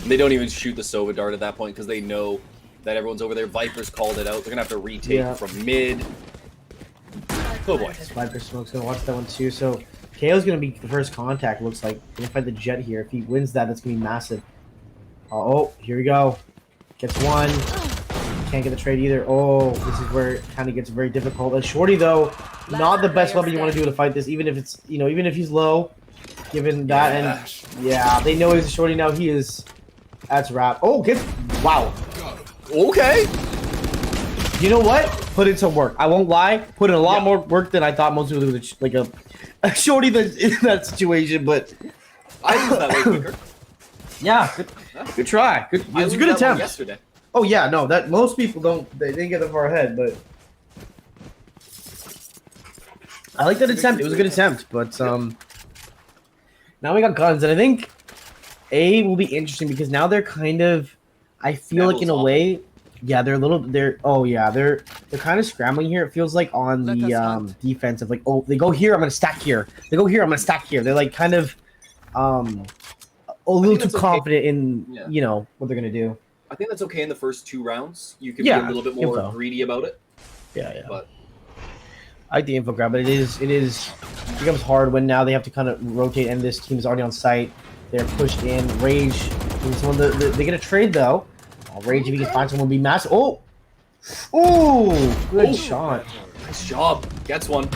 They don't even shoot the Sova dart at that point because they know that everyone's over there. Viper's called it out. They're gonna have to retake from mid. Oh boy. Viper Smoke's gonna watch that one too. So KO's gonna be the first contact, looks like. Gonna fight the Jet here. If he wins that's gonna be massive. Oh, here we go. Gets one. Can't get the trade either. Oh, this is where it kind of gets very difficult. And Shorty, though, not the best weapon you want to do to fight this, even if it's, even if he's low, given that. And yeah, they know he's a Shorty now. He is. That's wrap. Oh, wow. Okay. You know what? Put in some work. I won't lie. Put in a lot more work than I thought most people would do with like a Shorty that's in that situation, but I use that way quicker. Yeah, good try. Good. It's a good attempt. Yesterday. Oh yeah, no, that most people don't. They didn't get that far ahead, but I like that attempt. It was a good attempt, but now we got guns, and I think A will be interesting because now they're kind of. I feel like in a way, yeah, they're a little. They're kind of scrambling here. It feels like on the defensive, like they go here, I'm gonna stack here. They go here, I'm gonna stack here. They're like kind of a little too confident in what they're gonna do. I think that's okay in the first 2 rounds. You can be a little bit more greedy about it. Yeah. But I like the info grab, but it becomes hard when now they have to kind of rotate, and this team is already on site. They're pushed in. Rage is one of they get a trade though. Rage, if he can find someone, will be massive. Good shot. Nice job. Gets one.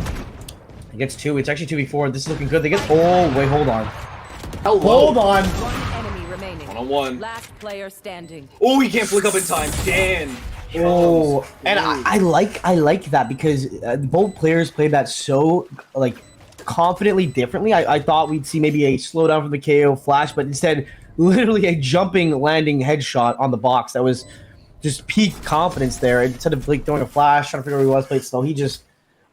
He gets 2. It's actually 2v4. This is looking good. They get. Oh wait, hold on. Hello. Hold on. One enemy remaining. 1-on-1. Last player standing. Oh, he can't flick up in time. Dan. Oh, and I like that because both players played that so like confidently differently. I thought we'd see maybe a slowdown from the KO flash, but instead literally a jumping landing headshot on the box that was just peak confidence there. Instead of like throwing a flash, trying to figure out where he was, played slow, he just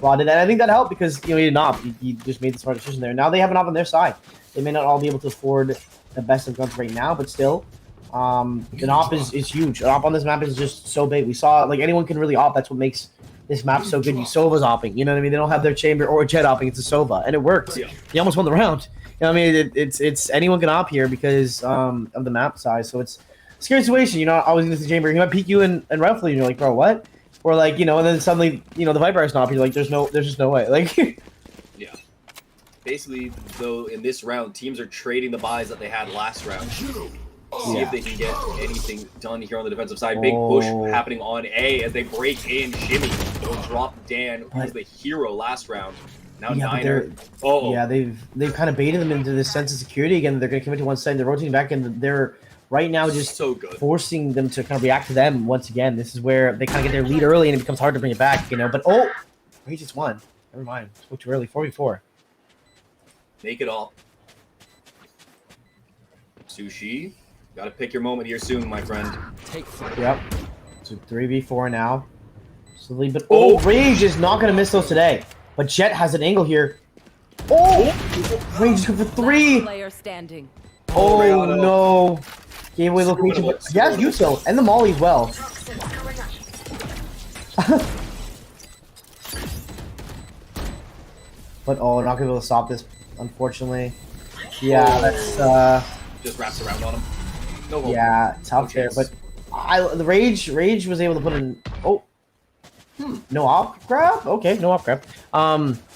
rotted. And I think that helped because he did not. He just made the smart decision there. Now they have an op on their side. They may not all be able to afford the best of guns right now, but still, an op is huge. An op on this map is just so big. We saw like anyone can really op. That's what makes this map so good. Sova's opping. You know what I mean? They don't have their chamber or Jet opping. It's a Sova, and it worked. Yeah. He almost won the round. You know what I mean? It's anyone can op here because of the map size. So it's a scary situation. You're not always in the chamber. He might peek you and rifle you. And you're like, bro, what? Or like, and then suddenly, the Viper is not. You're like, there's just no way. Like, yeah. Basically, though, in this round, teams are trading the buys that they had last round. See if they can get anything done here on the defensive side. Big push happening on A as they break in. Shimmy will drop Dan, who was the hero last round. Now Yeah, but Niner. Oh, yeah, they've kind of baited them into this sense of security again. They're going to commit to one side. They're rotating back, and they're right now just so good. forcing them to kind of react to them once again. This is where they kind of get their lead early, and it becomes hard to bring it back, you know. But he just won. Never mind. Spoke too early. 4v4. Make it all. Sushi, gotta pick your moment here soon, my friend. Yep. So 3v4 now. Slowly, but Rage is not going to miss those today. But Jet has an angle here. Rage is good for 3. Player standing. Oh no. Gave away location. But he has Util and the Molly as well. But not gonna be able to stop this, unfortunately. Yeah, that's just wraps around on him. No hope. Yeah, tough there. But the Rage was able to put in no off grab? Okay, no off grab.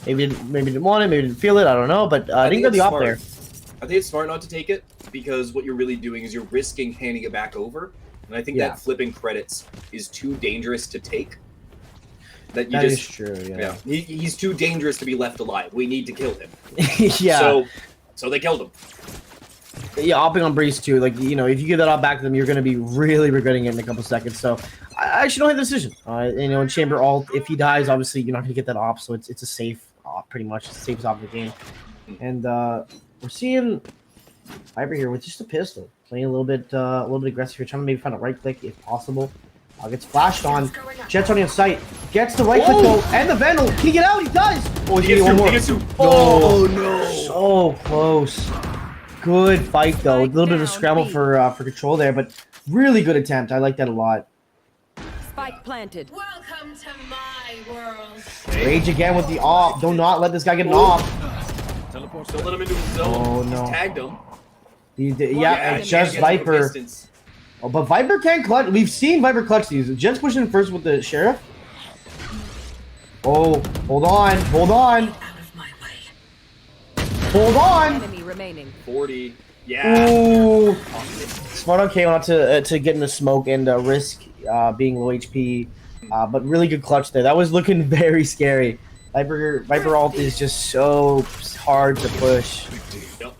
Maybe didn't want it, maybe didn't feel it, I don't know, but I didn't get the off there. I think it's smart not to take it because what you're really doing is you're risking handing it back over. And I think that flipping credits is too dangerous to take. That is true, yeah. He's too dangerous to be left alive. We need to kill him. Yeah. So they killed him. Yeah, hopping on Breeze too. Like, you know, if you give that off back to them, you're going to be really regretting it in a couple seconds. So I actually don't have the decision. You know, in Chamber Alt, if he dies, obviously you're not going to get that op. So it's a safe op, pretty much. It's the safest op of the game. And we're seeing Viper here with just a pistol, playing a little bit aggressive here, trying to maybe find a right click if possible. Gets flashed on. Jet's on the sight. Gets the right click though, and the Vandal. Can he get out? He does. Oh, he's getting one more. Oh no! So close. Good fight though. A little bit of a scramble for control there, but really good attempt. I like that a lot. Spike planted. Welcome to my world. Rage again with the off. Do not let this guy get an off. Don't let him into his zone. Oh no! Just tagged him. Yeah, it's just Viper. Oh, but Viper can clutch. We've seen Viper clutch these. Jet's pushing first with the Sheriff. Oh, hold on. Hold on. Hold on. Enemy remaining. 40. Yeah. Ooh. Smart on K went out to get in the smoke and risk being low HP. But really good clutch there. That was looking very scary. Viper ult is just so hard to push. Yep.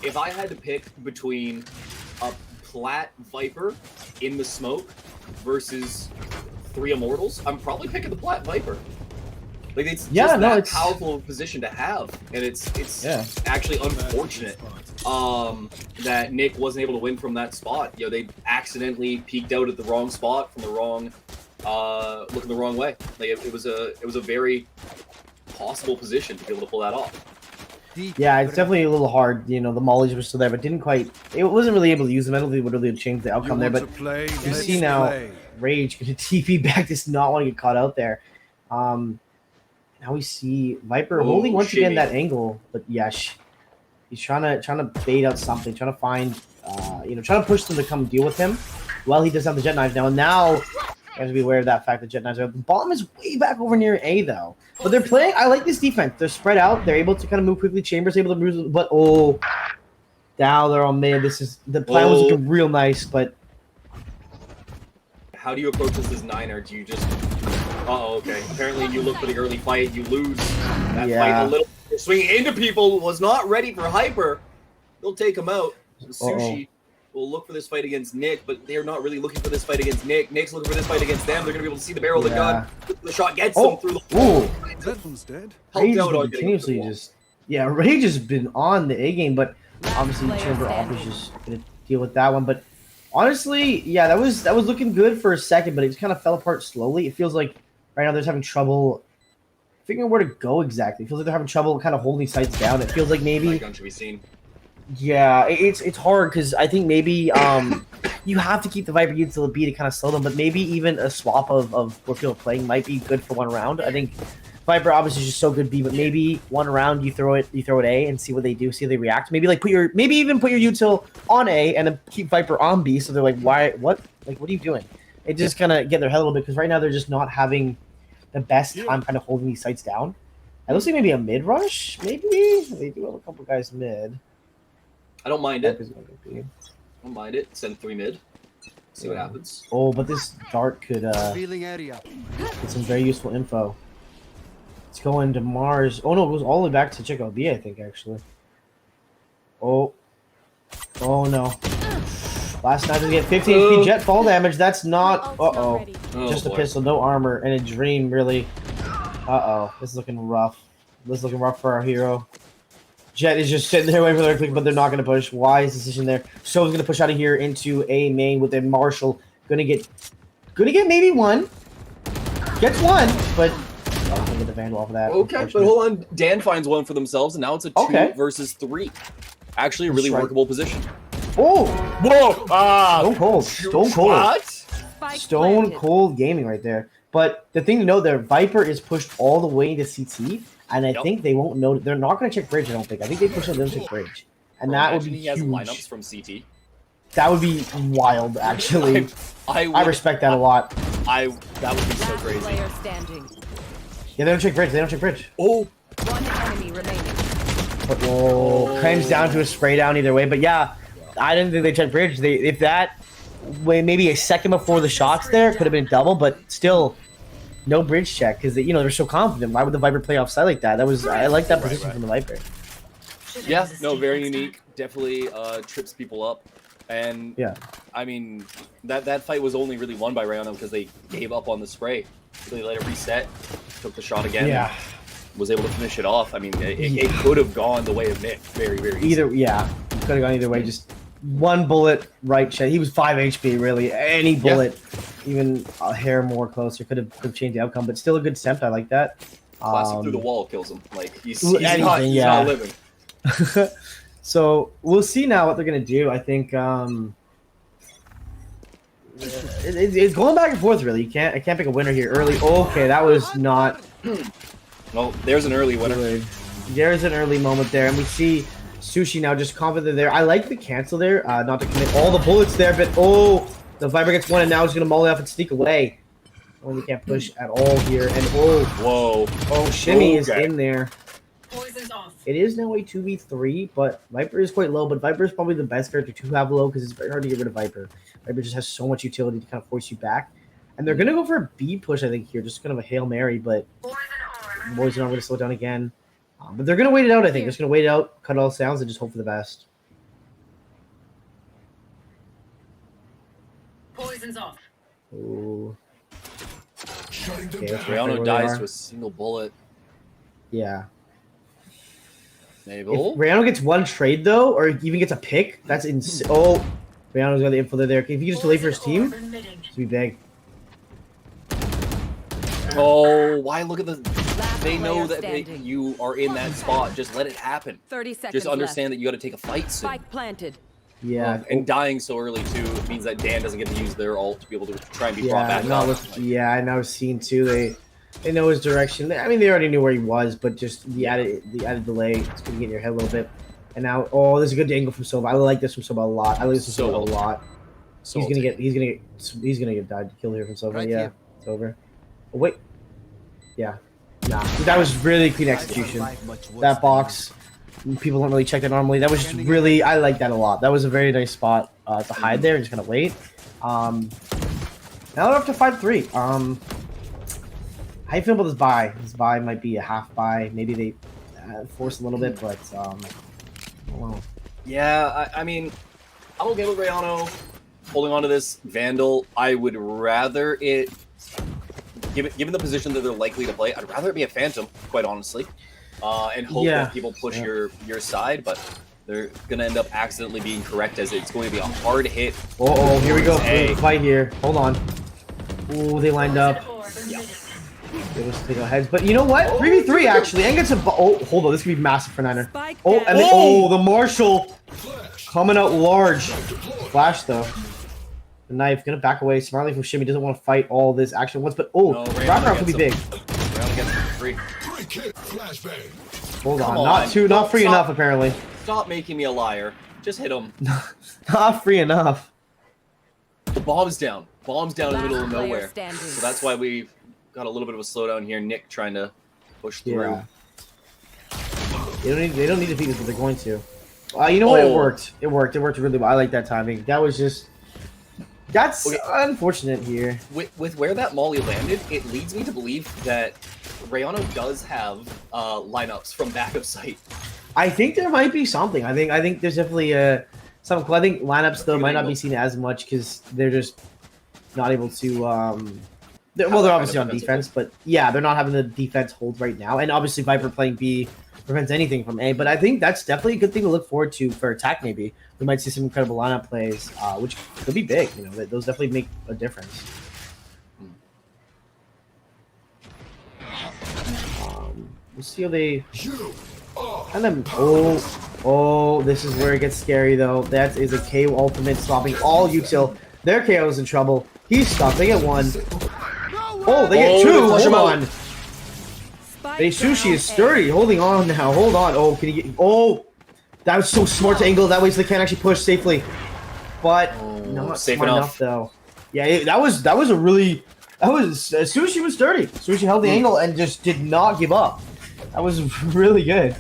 If I had to pick between a Plat Viper in the smoke versus 3 Immortals, I'm probably picking the Plat Viper. Like it's it's powerful of a position to have, and it's actually unfortunate that Nick wasn't able to win from that spot. You know, they accidentally peeked out at the wrong spot from the wrong, looking the wrong way. Like it was a very possible position to be able to pull that off. Yeah, it's definitely a little hard. You know, the Mollies were still there, but didn't quite. It wasn't really able to use them. I don't think it would really change the outcome there. But you see now, Rage going to TP back. Does not want to get caught out there. Now we see Viper holding once again that angle, but yeah, he's trying to bait out something, trying to find, trying to push them to come deal with him. Well, he does have the jet knife now, and now you have to be aware of that fact that jet knives are. The bomb is way back over near A though, but they're playing. I like this defense. They're spread out. They're able to kind of move quickly. Chambers able to move, but now they're on mid. This is the plan was looking real nice, but how do you approach this as Niner? Do you just okay. Apparently you look for the early fight, you lose that fight a little. Swinging into people was not ready for Hyper. They'll take him out. Sushi will look for this fight against Nick, but they're not really looking for this fight against Nick. Nick's looking for this fight against them. They're going to be able to see the barrel of the gun. The shot gets them through the That one's dead. Rage continuously Rage has been on the A game, but obviously Chamber Off is just going to deal with that one. But honestly, yeah, that was looking good for a second, but it just kind of fell apart slowly. It feels like right now they're having trouble figuring out where to go exactly. It feels like they're having trouble kind of holding sights down. It feels like maybe gun should be seen. Yeah, it's hard because I think maybe you have to keep the Viper units to the B to kind of slow them, but maybe even a swap of where people are playing might be good for one round. I think Viper obviously is just so good B, but maybe one round you throw it A and see what they do, see how they react. Maybe even put your util on A and then keep Viper on B, so they're like, what are you doing? It just kind of get their head a little bit because right now they're just not having the best time kind of holding these sites down. It looks like maybe a mid rush, maybe they do have a couple guys mid. I don't mind it. I don't mind it. Send 3 mid. See what happens. Oh, but this dart could get some very useful info. It's going to Mars. Oh no, it goes all the way back to Chico B, I think actually. Oh. Oh no. Last night we get 15 HP jet fall damage. That's not. Uh-oh. Just a pistol, no armor, and a dream, really. Uh-oh. This is looking rough. This is looking rough for our hero. Jet is just sitting there waiting for their click, but they're not going to push. Wise decision there. So he's going to push out of here into a main with a Marshall. Gonna get maybe one. Gets one, but I'm gonna get the Vandal off of that. Okay, but hold on. Dan finds one for themselves, and now it's a 2 versus 3. Actually, a really workable position. Oh! Whoa! Stone cold. Stone cold. What? Stone cold gaming right there. But the thing to know there, Viper is pushed all the way into CT, and I think they won't know. They're not going to check bridge, I don't think. I think they push them to check bridge. And that would be he has huge. lineups from CT. That would be wild, actually. I respect that a lot. That would be so crazy. Player standing. Yeah, they don't check bridge. They don't check bridge. Oh! One enemy remaining. But claims down to a spray down either way. But yeah, I didn't think they checked bridge. If that way, maybe a second before the shots there could have been double, but still no bridge check because they're so confident. Why would the Viper play offside like that? I like that position from the Viper. Yeah, no, very unique. Definitely trips people up. And yeah, I mean that fight was only really won by Rayano because they gave up on the spray. So they let it reset, took the shot again. Yeah. Was able to finish it off. I mean, it could have gone the way of Nick very, very easily. Could have gone either way. Just one bullet right chest. He was 5 HP, really. Any bullet, even a hair more closer, could have changed the outcome. But still a good attempt. I like that. Classic through the wall kills him. Like he's not living. So we'll see now what they're gonna do. I think it's going back and forth. Really, I can't pick a winner here early. Okay, that was not. Well, there's an early winner. There's an early moment there, and we see Sushi now just confident there. I like the cancel there, not to commit all the bullets there, but the Viper gets one, and now he's gonna molly off and sneak away. Oh, we can't push at all here, and Shimmy is in there. Poison's off. It is now a 2v3, but Viper is quite low, but Viper is probably the best character to have low because it's very hard to get rid of Viper. Viper just has so much utility to kind of force you back. And they're going to go for a B push, I think, here. Just kind of a Hail Mary, but Boys are not going to slow down again. But they're going to wait it out, I think. They're just going to wait it out, cut all sounds, and just hope for the best. Poison's off. Ooh. Okay, Rayano dies to a single bullet. Yeah. Maybe. If Rayano gets one trade, though, or even gets a pick, that's insane. Oh, Rayano's got the info there. If he just delay for his team, it's be big. Oh, why look at the... They know that you are in that spot. Just let it happen. 30 seconds Just understand that you got to take a fight soon. Spike planted. Yeah. And dying so early, too, means that Dan doesn't get to use their ult to be able to try and be brought back up. And I was seeing, too, they know his direction. I mean, they already knew where he was, but just the added delay, it's going to get in your head a little bit. And now, there's a good angle from Soba. I like this from Soba a lot. I like this from Soba a lot. So he's gonna get killed here from Soba. Right, yeah, it's over. Oh, wait. Yeah. Nah. That was really clean execution. That box. People don't really check that normally. That was just really, I like that a lot. That was a very nice spot to hide there and just kind of wait. Now they're up to 5-3. How you feel about this buy? This buy might be a half buy. Maybe they force a little bit, but I don't know. Yeah, I mean, I'm okay with Rayano holding on to this Vandal. I would rather it, given the position that they're likely to play, I'd rather it be a Phantom, quite honestly, and hope that people push your side, but they're going to end up accidentally being correct as it's going to be a hard hit. Oh, here we go. Fight here. Hold on. Oh, they lined up. Yeah. It was taking heads, but you know what? 3v3 actually. And gets a hold on, this could be massive for Niner. And then, the Marshall coming out large. Flash though. The knife gonna back away smartly from Shimmy. Doesn't want to fight all this action at once, but wraparound could be big. Hold on, not free enough apparently. Stop making me a liar. Just hit him. Not free enough. The bomb's down. Bomb's down in the middle of nowhere. So that's why we've got a little bit of a slowdown here. Nick trying to push through. Yeah. They don't need to beat this, but they're going to. You know what? It worked. It worked really well. I like that timing. That was just... That's unfortunate here. With where that molly landed, it leads me to believe that Rayano does have lineups from back of site. I think there might be something. I think there's definitely some. I think lineups though might not be seen as much because they're just not able to. They're obviously on defense, but yeah, they're not having the defense hold right now. And obviously, Viper playing B prevents anything from A. But I think that's definitely a good thing to look forward to for attack. Maybe we might see some incredible lineup plays, which could be big. You know, those definitely make a difference. We'll see how they. And then, oh, this is where it gets scary though. That is a KO ultimate stopping all util. Their KO is in trouble. He's stopped. They get one. Oh, they get two. Hold on. They Sushi is sturdy. Holding on now. Hold on. Oh, can he get? Oh, that was so smart to angle that way so they can't actually push safely. But not safe smart enough though. Yeah, that was a really. Sushi was sturdy. Sushi held the angle and just did not give up. That was really good.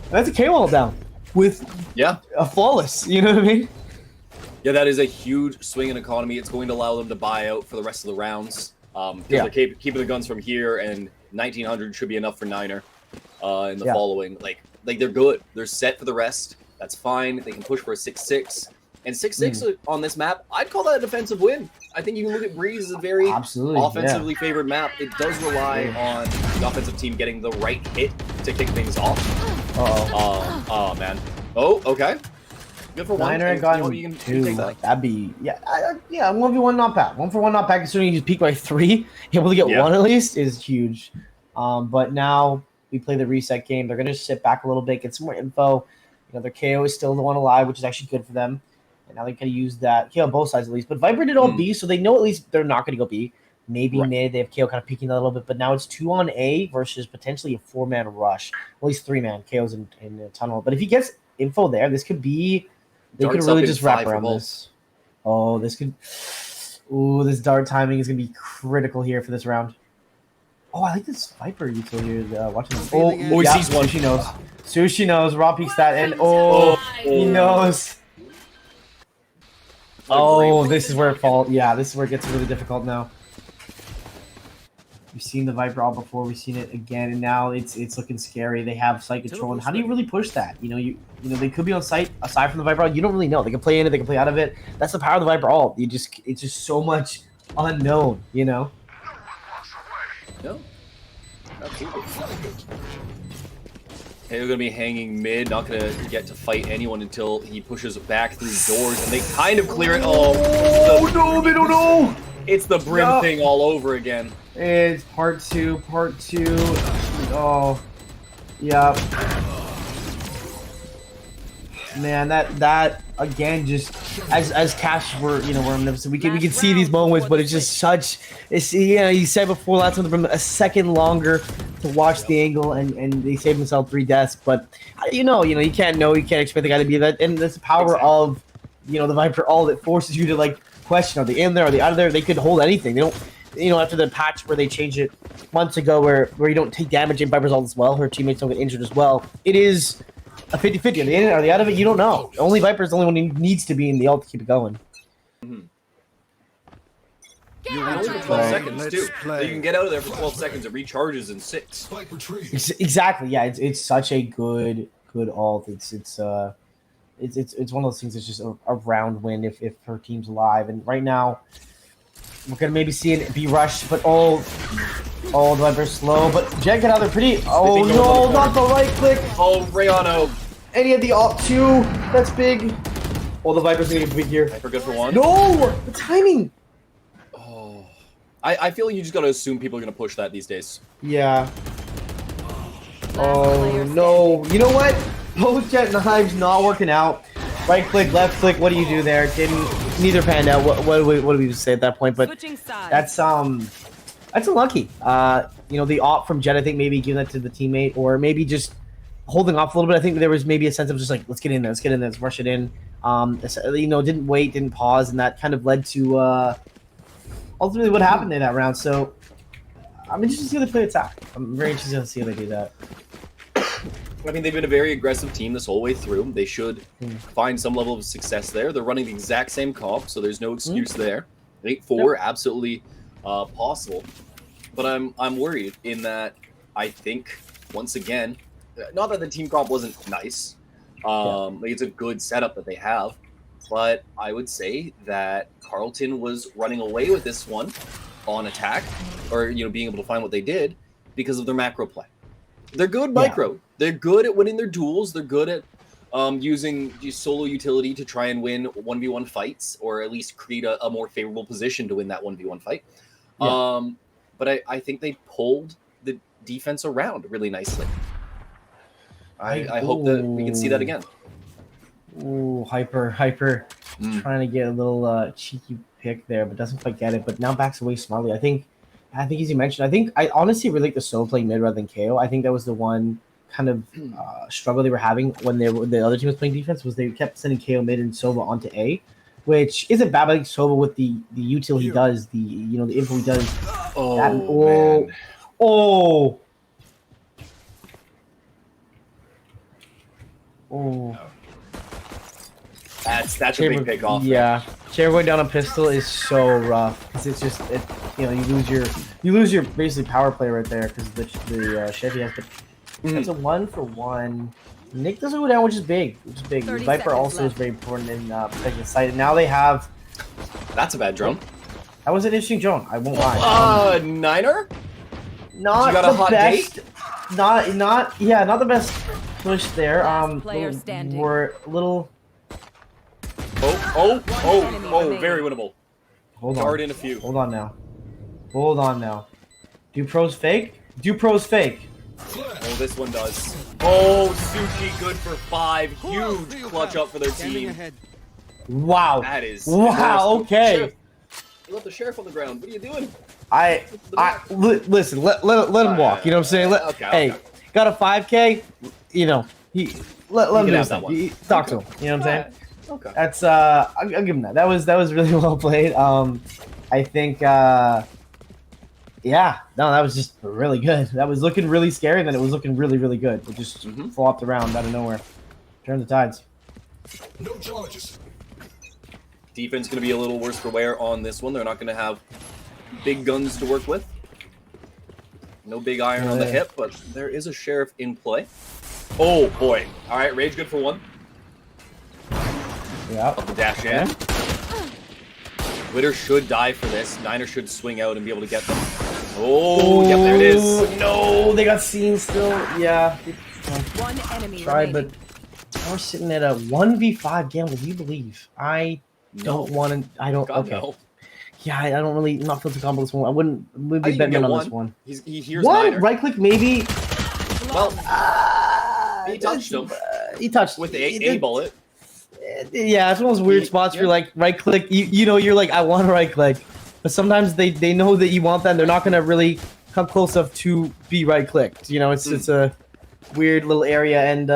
That's a KO down with a flawless. You know what I mean? Yeah, that is a huge swing in economy. It's going to allow them to buy out for the rest of the rounds. They're keeping the guns from here, and 1900 should be enough for Niner in the following. Like they're good. They're set for the rest. That's fine. They can push for a 6-6. And 6-6 on this map, I'd call that a defensive win. I think you can look at Breeze as a very offensively favored map. It does rely on the offensive team getting the right hit to kick things off. Oh, man. Oh, okay. Good for one. Niner got two. That'd be, 1v1 not bad. 1-for-1 not bad, considering he's peaked by 3. Able to get one at least is huge. But now we play the reset game. They're going to sit back a little bit, get some more info. You know, their KO is still the one alive, which is actually good for them. And now they can use that KO on both sides at least. But Viper did all B, so they know at least they're not going to go B. Maybe mid. They have KO kind of peeking that a little bit. But now it's 2 on A versus potentially a 4-man rush. At least 3-man KOs in the tunnel. But if he gets info there, this could be. They could really just wrap around this. Oh, this could. Ooh, this dart timing is going to be critical here for this round. Oh, I like this Viper util here. Watching this. Oh, he sees one. Sushi knows. Sushi knows. Raw peeks that. And he knows. Oh, this is where it falls. Yeah, this is where it gets really difficult now. We've seen the Viper all before. We've seen it again, and now it's looking scary. They have site control, and how do you really push that? You know, they could be on site aside from the Viper. You don't really know. They can play in it. They can play out of it. That's the power of the Viper ult. It's just so much unknown. You know. No. Absolutely. They're going to be hanging mid, not going to get to fight anyone until he pushes back through doors, and they kind of clear it. Oh no, they don't know! It's the Brim thing all over again. It's part two. Oh, yeah. Man, that again, just as Cash were so we can see these moments, but it's just such. You said before last time a second longer to watch the angle, and they saved themselves 3 deaths. But you can't expect the guy to be that, and that's the power of the Viper ult that forces you to like question: are they in there? Are they out of there? They could hold anything. They don't. After the patch where they changed it months ago, where you don't take damage in Viper's ult as well, her teammates don't get injured as well. It is a 50-50. Are they in it? Are they out of it? You don't know. Only Viper's the only one who needs to be in the ult to keep it going. You only for 12 seconds too. So you can get out of there for 12 seconds. It recharges in 6. Exactly. Yeah, it's such a good ult. It's one of those things that's just a round win if her team's alive. And right now, we're gonna maybe see it be rushed, but the Viper's slow. But Jet got out there pretty. Oh no, not the right click. Oh, Rayano. And he had the ult too. That's big. Oh, the Viper's gonna get big here. Viper good for one. No, the timing. Oh, I feel like you just gotta assume people are gonna push that these days. Yeah. Oh no. You know what? Both Jet knives not working out. Right click, left click. What do you do there? Neither panned out. What do we say at that point? But that's unlucky. The op from Jet, I think maybe giving that to the teammate, or maybe just holding off a little bit. I think there was maybe a sense of just like let's get in there, let's rush it in. Didn't wait, didn't pause, and that kind of led to ultimately what happened in that round. So I'm interested to see how they play attack. I'm very interested to see how they do that. I mean, they've been a very aggressive team this whole way through. They should find some level of success there. They're running the exact same comp, so there's no excuse there. 8-4, absolutely possible. But I'm worried in that I think once again, not that the team comp wasn't nice. Like it's a good setup that they have, but I would say that Carleton was running away with this one on attack, or being able to find what they did because of their macro play. They're good micro. They're good at winning their duels. They're good at using solo utility to try and win 1v1 fights, or at least create a more favorable position to win that 1v1 fight. But I think they pulled the defense around really nicely. I hope that we can see that again. Ooh, hyper. Trying to get a little cheeky pick there, but doesn't quite get it. But now backs away smartly. I think as you mentioned, I honestly really like the solo playing mid rather than KO. I think that was the one kind of struggle they were having when the other team was playing defense, was they kept sending KO mid and Sova onto A, which isn't bad. But I think Sova with the util he does, the info he does. Man. That's a big pick off. Yeah, Chamber going down a pistol is so rough because it's just you lose your basically power play right there because the Chevy has. But that's a 1-for-1. Nick doesn't go down, which is big. Viper also is very important in protecting the site. And now they have. That's a bad drone. That was an interesting drone. I won't lie. Niner. Not got the a hot best. date? Not the best push there. Last player standing. We're a little. Very winnable. Hold on. Guard in a few. Hold on now. Do pros fake? Oh, this one does. Oh, Sushi good for 5. Huge clutch up for their team. Wow. That is. Wow. Okay. Sheriff. You left the sheriff on the ground. What are you doing? Listen. Let him walk. You know what I'm saying? Hey, got a 5K. Let him do have stuff. that one. Talk to him. You know what I'm saying? Okay. That's I'll give him that. That was really well played. I think that was just really good. That was looking really scary, and then it was looking really, really good. It just flopped around out of nowhere. Turn the tides. No charges. Defense going to be a little worse for wear on this one. They're not going to have big guns to work with. No big iron on the hip, but there is a sheriff in play. Oh boy! All right, rage good for 1. Yeah. Up the dash in. Witter should die for this. Niner should swing out and be able to get them. Oh, yep, there it is. No, they got seen still. Yeah. One enemy Tried, remaining. but we're sitting at a 1v5 gamble. Do you believe? I don't want to. I don't. God, okay. no. Yeah, I don't really not feel too comfortable with this one. I wouldn't be I think you betting can get on this one. He hears One Niner. right click maybe. Well, he touched him He touched with a bullet. Yeah, it's one of those weird spots where you're like right click. You're like, I want to right click, but sometimes they know that you want that, and they're not gonna really come close enough to be right clicked. It's a weird little area, and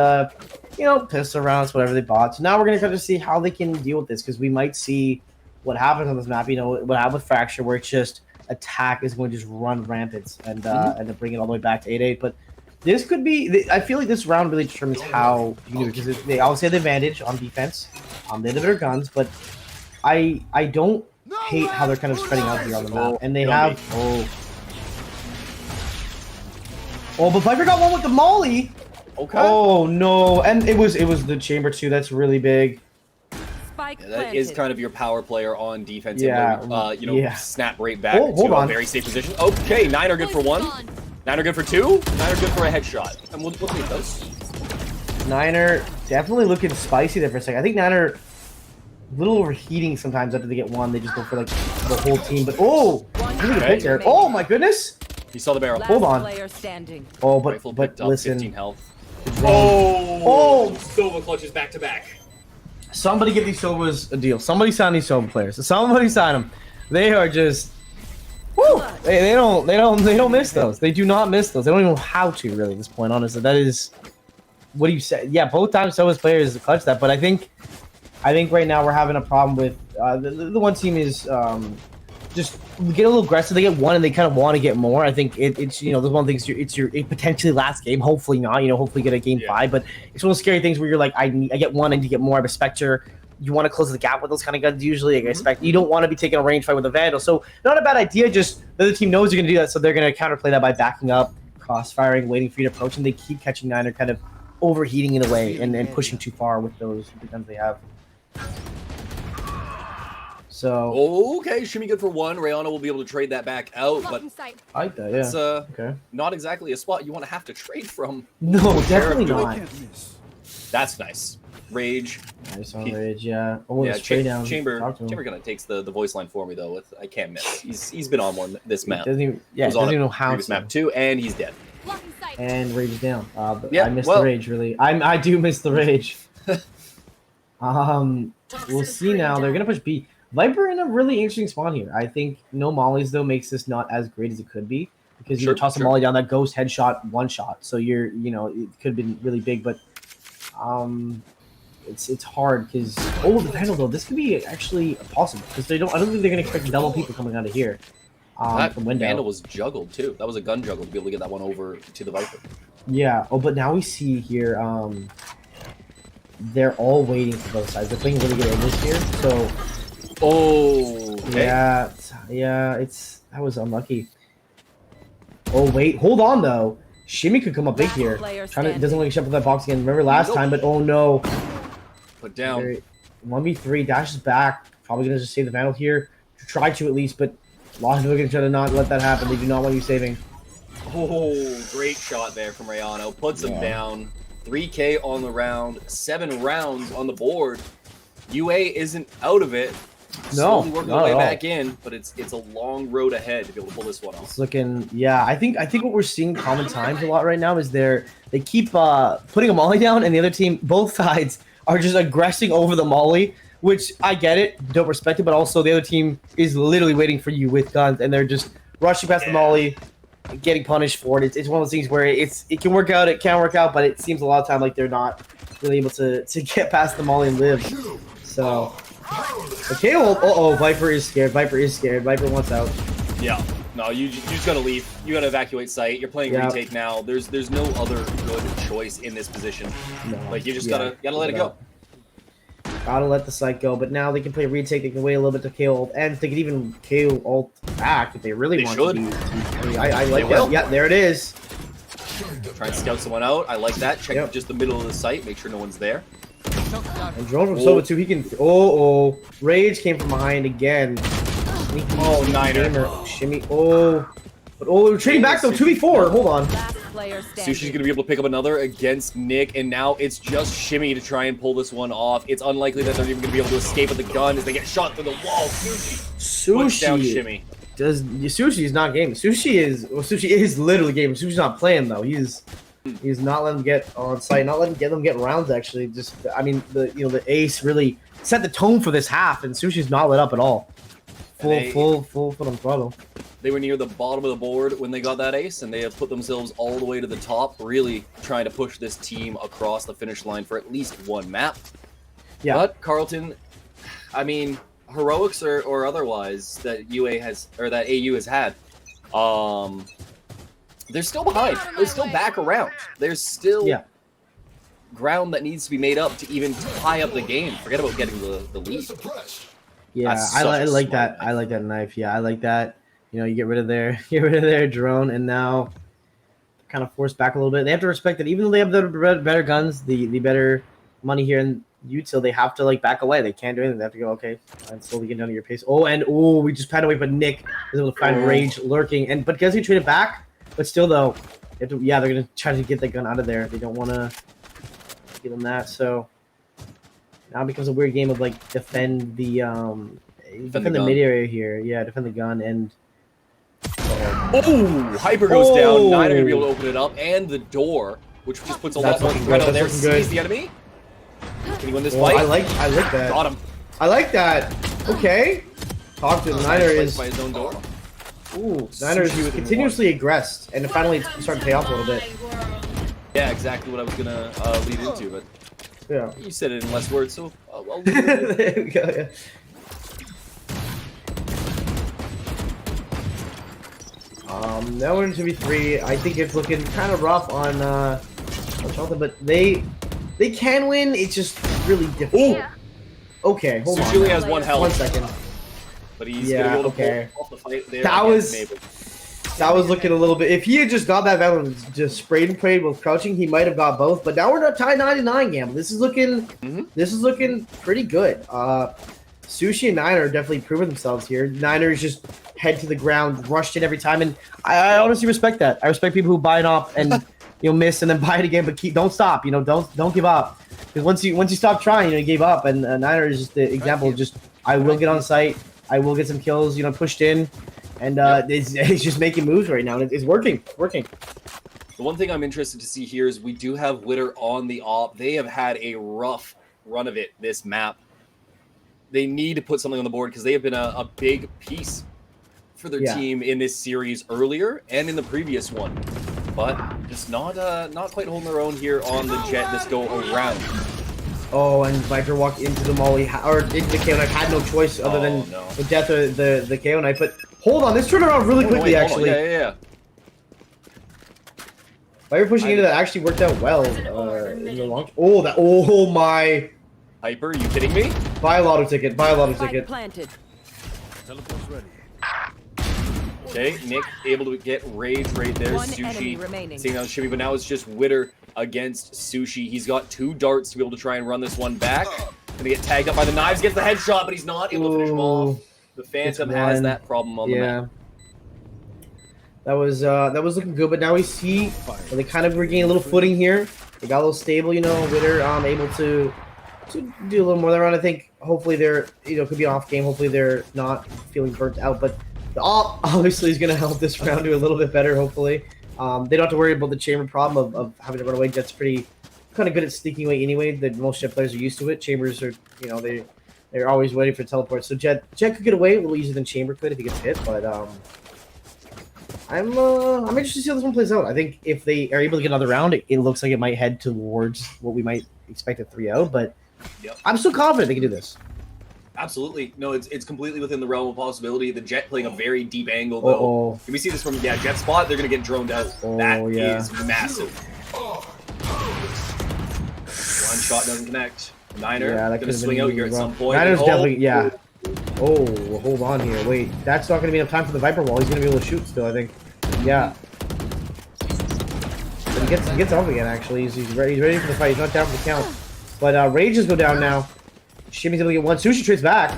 pistol rounds, whatever they bought. So now we're gonna try to see how they can deal with this, because we might see what happens on this map. What happened with Fracture, where it's just attack is going to just run rampant and then bring it all the way back to 8-8. But this could be. I feel like this round really determines how you do it, because they always have the advantage on defense. They have better guns, but I don't hate how they're kind of spreading out here on the map, and they have. But Viper got one with the molly. Okay. Oh no, and it was the chamber too. That's really big. Spike Yeah, that is kind of your power player on defense. Yeah. Snap right back Oh, hold to on. a very safe position. Okay, Niner good for 1. Niner good for 2. Niner good for a headshot. And we'll take those. Niner definitely looking spicy there for a second. I think Niner a little overheating sometimes after they get one. They just go for like the whole team. But really good pick there. Oh my goodness. You saw the barrel. Last Hold on. player standing. Oh, Rifle but picked up, listen. 15 health. Oh! Sova clutches back to back. Somebody give these Sovas a deal. Somebody sign these Sova players. Somebody sign them. They are just. Woo! They don't miss those. They do not miss those. They don't even know how to really at this point. Honestly, that is. What do you say? Yeah, both times Sova's players clutch that, but I think right now we're having a problem with the one team is just get a little aggressive. They get one and they kind of want to get more. I think it's there's one thing. It's your potentially last game. Hopefully not. Hopefully get a game 5. But it's one of those scary things where you're like, I get one and you get more. I have a Spectre. You want to close the gap with those kind of guns usually. I expect you don't want to be taking a range fight with a Vandal. So not a bad idea. Just the other team knows you're going to do that, so they're going to counterplay that by backing up. cross-firing, waiting for you to approach, and they keep catching Niner kind of overheating in a way and pushing too far with the guns they have. So Okay, shimmy good for one. Rayana will be able to trade that back out, but I like that, yeah. it's Okay. not exactly a spot you want to have to trade from. No, definitely Sheriff not. Can't miss. That's nice. Rage. Nice on Rage, yeah. Oh, Yeah, straight down. Chamber Talk to him. kind of takes the voice line for me though. With I can't miss. He's been on one this map. Doesn't even, yeah, Was doesn't on even a know how previous to. map too, and he's dead. And Rage is down. But Yeah, I missed well- the Rage, really. I do miss the Rage. We'll see now. They're going to push B. Viper in a really interesting spawn here. I think no mollies, though, makes this not as great as it could be. Because you Sure, toss a sure. molly down, that ghost headshot, one shot. So it could have been really big, but it's hard because the Vandal though, this could be actually possible because I don't think they're gonna expect double people coming out of here. That From window. Vandal was juggled too. That was a gun juggle to be able to get that one over to the Viper. Yeah. Oh, but now we see here, they're all waiting for both sides. They're playing really good angles here. So Okay. yeah, that was unlucky. Oh wait, hold on though. Shimmy could come up big here. Doesn't want to shut up that box again. Remember last Nope. time, but oh no. Put down. 1v3 dashes back. Probably gonna just save the Vandal here. Try to at least, but Lost are gonna try to not let that happen. They do not want you saving. Oh, great shot there from Rayano. Puts him down. 3K on the round. 7 rounds on the board. UA isn't out of it. No, Slowly working not their way at all. back in, but it's a long road ahead to be able to pull this one off. It's looking, yeah. I think what we're seeing common times a lot right now is they keep putting a molly down, and the other team, both sides, are just aggressing over the molly. Which I get it, don't respect it, but also the other team is literally waiting for you with guns, and they're just rushing past the molly, getting punished for it. It's one of those things where it can work out, it can work out, but it seems a lot of time like they're not really able to get past the molly and live. So. Okay, well, Viper is scared. Viper wants out. Yeah. No, you just gotta leave. You gotta evacuate site. You're playing Yeah. retake now. There's no other good choice in this position. No. Like you just Yeah, gotta let it go. Gotta let the site go, but now they can play retake. They can wait a little bit to KO ult, and they can even KO ult back if they really They want should. to. I mean, I like will. that. Yeah, there it is. Try and scout someone out. I like that. Check Yep. just the middle of the site. Make sure no one's there. And drone from Sova too. He can. Oh, Rage came from behind again. Oh, Niner. Gamer. Shimmy. Oh, but we're trading back though. 2v4. Hold on. Last player standing. Sushi's gonna be able to pick up another against Nick, and now it's just Shimmy to try and pull this one off. It's unlikely that they're even gonna be able to escape with the gun as they get shot through the wall. Sushi puts down Sushi Shimmy. Sushi is not gaming. Sushi is literally gaming. Sushi's not playing though. He's not letting them get on site, not letting them get rounds. Actually, just I mean the ace really set the tone for this half, and Sushi's not let up at all. Full foot on throttle. They were near the bottom of the board when they got that ace, and they have put themselves all the way to the top, really trying to push this team across the finish line for at least one map. Yeah. But Carlton, I mean, heroics or otherwise that UA has or that AU has had, they're still behind. They're still back around. There's still ground that needs to be made up to even tie up the game. Forget about getting the lead. Suppressed. Yeah, That's I such a like smart that. knife. I like that knife. Yeah, I like that. You get rid of their drone, and now kind of forced back a little bit. They have to respect that even though they have the better guns, the better money here in util, they have to like back away. They can't do anything. They have to go and slowly get down to your pace. We just pat away, but Nick was able to find Rage lurking, but because he traded back, but still though, they're gonna try to get the gun out of there. They don't want to give them that. So now it becomes a weird game of like defend the gun. mid area here. Yeah, defend the gun and. Oh, Hyper goes down. Niner gonna be able to open it up, and the door, which just puts a lot That's more looking threat good, on there. that's looking Sees good. the enemy. Can he win this Well, fight? I like that. Got him. I like that. Okay. Talk to the Niner is. by his own door. Ooh, Niner is continuously aggressed, and finally it's starting to pay off a little bit. Yeah, exactly what I was gonna lead into, but Yeah. you said it in less words, so I'll leave it. There we go. Yeah. Now we're in 2v3. I think it's looking kind of rough on Charlton, but they can win. It's just really difficult. Okay, hold on. Sushi has one health. 1 second. But he's Yeah, gonna be able to okay. pull off the fight there. That against was- Mabel. That was looking a little bit. If he had just got that Valorant, just sprayed and prayed with crouching, he might have got both. But now we're at tie 99 gamble. This is looking. This is looking pretty good. Sushi and Niner are definitely proving themselves here. Niners just head to the ground, rushed it every time, and I honestly respect that. I respect people who buy it off and miss and then buy it again, but don't stop. Don't give up. Because once you stop trying, you gave up. And Niner is just the example of just I will get on site, I will get some kills, pushed in, and it's just making moves right now, and it's working. The one thing I'm interested to see here is we do have Witter on the op. They have had a rough run of it this map. They need to put something on the board because they have been a big piece for their team in this series earlier and in the previous one. But just not quite holding their own here on the Jet this go around. Oh, and Viper walked into the molly, or into the KO knife. Had no choice other than the death of the KO knife. But hold on, this turned around really quickly, actually. Yeah. Viper pushing into that actually worked out well. In the long. Oh my. Hyper, you kidding me? Buy a lotto ticket. Spike planted. Teleport's ready. Okay, Nick able to get Rage right there. One enemy Sushi remaining. seeing on Shimmy, but now it's just Witter against Sushi. He's got 2 darts to be able to try and run this one back. Gonna get tagged up by the knives, gets the headshot, but he's not able to finish him off. The Phantom has that problem on the map. That was looking good, but now we see they kind of regaining a little footing here. They got a little stable, Witter able to do a little more there on. I think hopefully they're could be an off game. Hopefully they're not feeling burnt out, but the op obviously is going to help this round do a little bit better. Hopefully, they don't have to worry about the chamber problem of having to run away. Jet's pretty kind of good at sneaking away anyway. The most Jet players are used to it. Chambers are they're always waiting for teleport. So Jet could get away a little easier than Chamber could if he gets hit, but I'm interested to see how this one plays out. I think if they are able to get another round, it looks like it might head towards what we might expect at 3-0, but I'm still confident they can do this. Absolutely. No, it's completely within the realm of possibility. The Jet playing a very deep angle, though. Can we see this from, Jet spot? They're going to get droned out. That is massive. One shot doesn't connect. Niner going to swing out here at some point. Niner's definitely, Oh, hold on here. Wait, that's not going to be enough time for the Viper wall. He's going to be able to shoot still, I think. Yeah. But he gets off again, actually. He's ready for the fight. He's not down for the count. But Rages go down now. Shimmy's able to get one. Sushi trades back.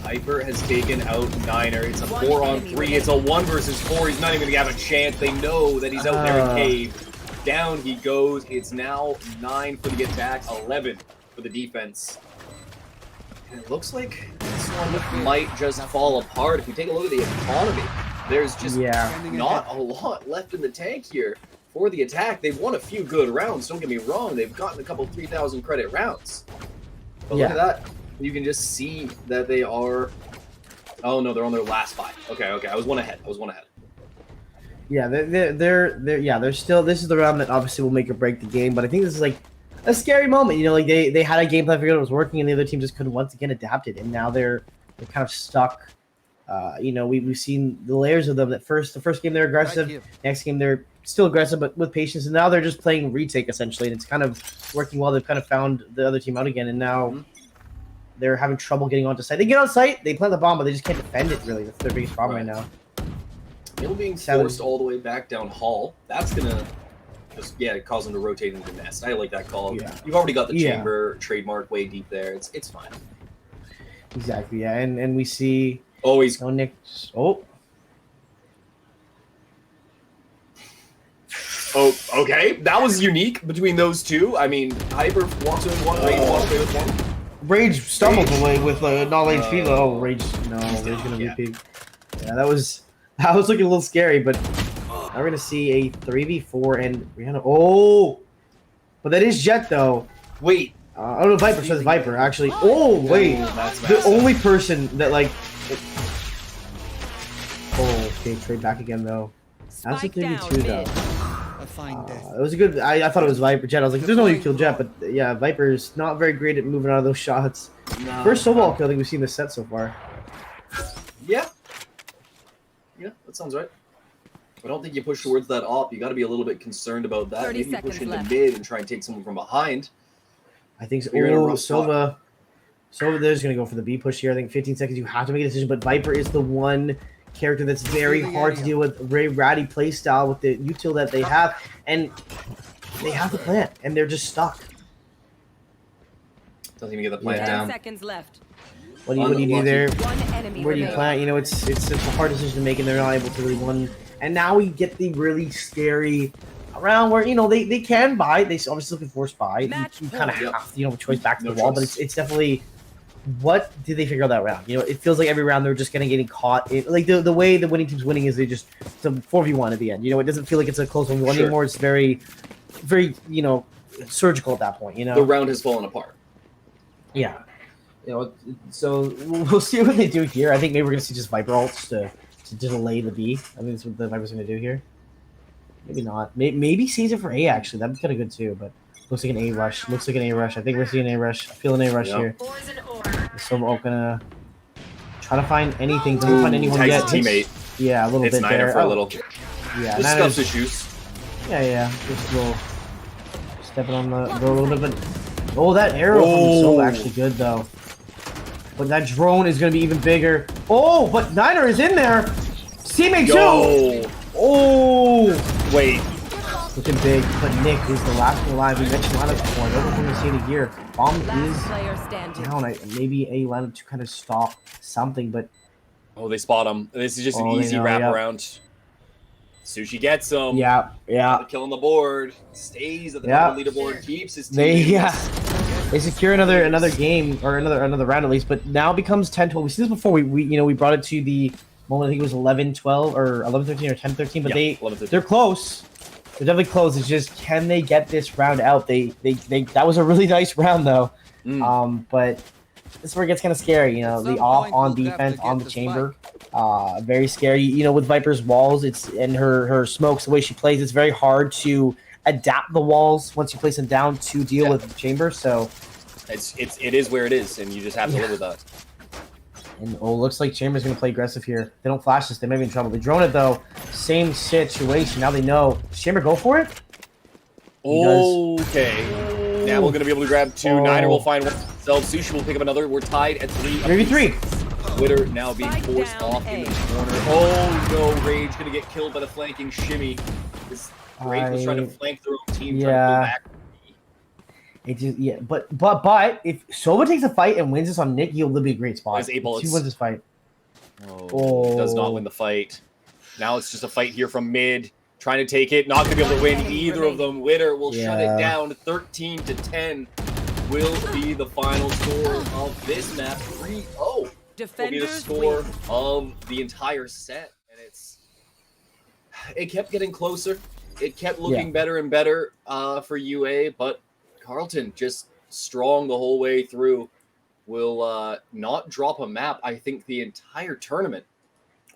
Hyper has taken out Niner. It's a 4-on-3. It's a 1 versus 4. He's not even going to have a chance. They know that he's out there in cave. Down he goes. It's now 9 for the attack, 11 for the defense. And it looks like this one might just fall apart. If we take a look at the economy, there's just not a lot left in the tank here for the attack. They've won a few good rounds, don't get me wrong. They've gotten a couple 3,000 credit rounds. But look at that. You can just see that they are... Oh, no, they're on their last 5. Okay, I was one ahead. Yeah, they're still... This is the round that obviously will make or break the game, but I think this is like a scary moment. They had a game plan figured out it was working, and the other team just couldn't once again adapt it, and now they're kind of stuck. We've seen the layers of them. The first game they're aggressive, next game they're still aggressive but with patience, and now they're just playing retake essentially, and it's kind of working well. They've kind of found the other team out again, and now they're having trouble getting onto site. They get on site, they plant the bomb, but they just can't defend it. Really, that's their biggest problem right now. Mill being forced all the way back down hall. That's gonna just cause them to rotate into the nest. I like that call. Yeah. You've already got the chamber trademark way deep there. It's fine. Exactly. Yeah, and we see. Oh, he's Nick. Oh, okay. That was unique between those two. I mean, Hyper walks away with one, Rage walks away with one. Rage stumbled away with not HP though. Oh, Rage, no, Rage gonna repeat. Yeah, that was looking a little scary, but now we're gonna see a 3v4 and Rihanna. Oh, but that is Jet though. Wait. Oh no, Viper says Viper actually. Oh wait, the only person that like. Oh, okay, trade back again though. That's a 3v2 though. It was a good. I thought it was Viper Jet. I was like, there's no way you kill Jet, but yeah, Viper's not very great at moving out of those shots. No. First solo kill I think we've seen this set so far. Yeah, that sounds right. I don't think you push towards that op. You got to be a little bit concerned about that. Maybe you push into mid and try and take someone from behind. I think so. Oh, Sova there's gonna go for the B push here. I think 15 seconds. You have to make a decision, but Viper is the one character that's very hard to deal with, very ratty play style with the util that they have, and they have the plant, and they're just stuck. Doesn't even get the plant 10 down. seconds left. What do you do there? One enemy Where do you remaining. plant? You know, it's such a hard decision to make, and they're not able to really win. And now we get the really scary round where, you know, they can buy. They obviously can force buy. You Match kind of point. have, you know, choice back to No the wall, choice. but it's definitely. What did they figure out that round? You know, it feels like every round they're just getting caught. Like the way the winning team's winning is it's a 4v1 at the end. You know, it doesn't feel like it's a close 1v1 Sure. anymore. It's very, very, you know, surgical at that point. You know, The round has fallen apart. yeah. You know, so we'll see what they do here. I think maybe we're gonna see just Viper ults to delay the B. I think that's what the Viper's gonna do here. Maybe not. Maybe Caesar for A actually. That'd be kind of good too. But looks like an A rush. Looks like an A rush. I think we're seeing an A rush. I feel an A rush Yeah. here. Poison orb. So I'm gonna try to find anything. Doesn't find anyone Tags yet. his teammate. Yeah, a little It's bit Niner there. for a Oh, little. Yeah, Just Niner's- stuffs issues. yeah. Just a little stepping on the go a little bit, but oh, that arrow from Soul Oh. actually good though. But that drone is gonna be even bigger. Oh, but Niner is in there. Teammate too. Yo! Oh, Wait. looking big. But Nick is the last one alive. We mentioned lineup before. I don't know if we're gonna see it here. Bomb Last is player standing. down. Maybe a lineup to kind of stop something, but Oh, they spot him. This is just an Oh, they easy know, wraparound. Sushi gets him. yeah. The kill on the board. Stays at the Yeah. top of the leaderboard. Keeps his team. They secure another game or another round at least, but now it becomes 10-12. We see this before. We brought it to the moment. I think it was 11-12 or 11-13 or 10-13, but Yeah, 11-13. they're close. They're definitely close. It's just, can they get this round out? They that was a really nice round though. But this is where it gets kind of scary. You know, At the some off point, on we'll have defense to on get the the chamber. Very scary. You know, with Viper's walls, and her smokes, the way she plays, it's very hard to adapt the walls once you place them down to deal with the chamber. So, It is where it is, and you just have to live with that. and looks like Chamber's gonna play aggressive here. They don't flash this, they may be in trouble. They drone it though. Same situation. Now they know. Does Chamber go for it? He does. Okay. Now we're gonna be able to grab two. Oh. Niner will find one himself. Sushi will pick up another. We're tied at 3. 3v3. Twitter now being Spike forced down off A. into the corner. Oh no, Rage gonna get killed by the flanking shimmy. This Rage was trying to flank their own team, trying to Yeah. pull back. It just but if Sova takes a fight and wins this on Nick, he'll be a great spot. Has 8 If bullets. he wins this fight. Does not win the fight. Now it's just a fight here from mid, trying to take it. Not gonna be able to win either of them. Witter will shut it down. 13-10 will be the final score of this map. 3-0 will be the Defenders score win. of the entire set, and it kept getting closer. It kept looking better and better for UA, but Carlton just strong the whole way through. Will not drop a map, I think, the entire tournament.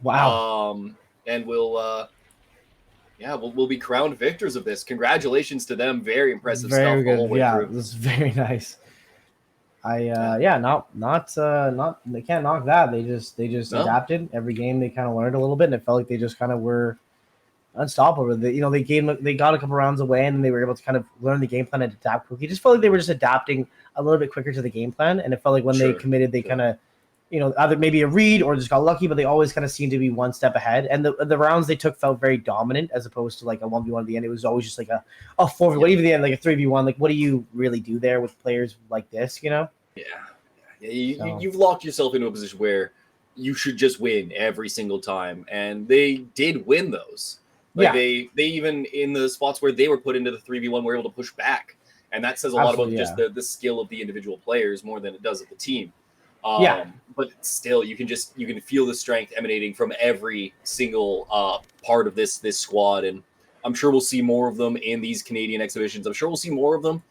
Wow. And we'll be crowned victors of this. Congratulations to them. Very impressive Very stuff the whole good. way Yeah, through. this is very nice. Not they can't knock that. They just No. adapted. Every game they kind of learned a little bit, and it felt like they just kind of were unstoppable. They got a couple rounds away, and they were able to kind of learn the game plan and adapt quickly. It just felt like they were just adapting a little bit quicker to the game plan, and it felt like when they Sure. committed, they Sure. kind of, either maybe a read or just got lucky, but they always kind of seemed to be one step ahead. And the rounds they took felt very dominant as opposed to like a 1v1 at the end. It was always just like a 4v1, even the end, like a 3v1. Like, what do you really do there with players like this, Yeah. You've locked yourself into a position where you should just win every single time, and they did win those. Like they even in the spots where they were put into the 3v1 were able to push back, and that says a lot about Absolutely, just the skill of the individual players more than it does of the team. But still, you can feel the strength emanating from every single part of this squad, and I'm sure we'll see more of them in these Canadian exhibitions. I'm sure we'll see more of them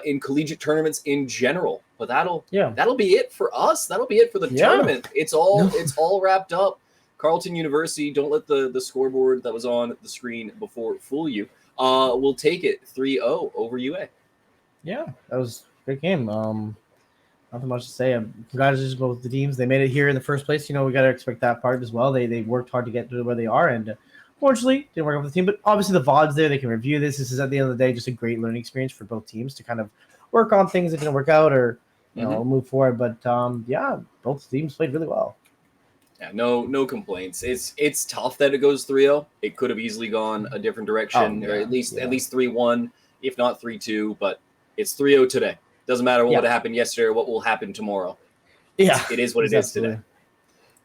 in collegiate tournaments in general. But that'll be it for us. That'll be it for the tournament. It's all wrapped up. Carleton University, don't let the scoreboard that was on the screen before fool you. We'll take it 3-0 over UA. Yeah, that was a great game. Nothing much to say. Congratulations to both the teams. They made it here in the first place. We got to expect that part as well. They worked hard to get to where they are, and unfortunately, didn't work out for the team. But obviously, the VOD's there. They can review this. This is at the end of the day just a great learning experience for both teams to kind of work on things that didn't work out or move forward. But both teams played really well. Yeah, no complaints. It's tough that it goes 3-0. It could have easily gone a different direction, or at least 3-1, if not 3-2. But it's 3-0 today. Doesn't matter what would have happened yesterday or what will happen tomorrow. Yeah, It is what it is today.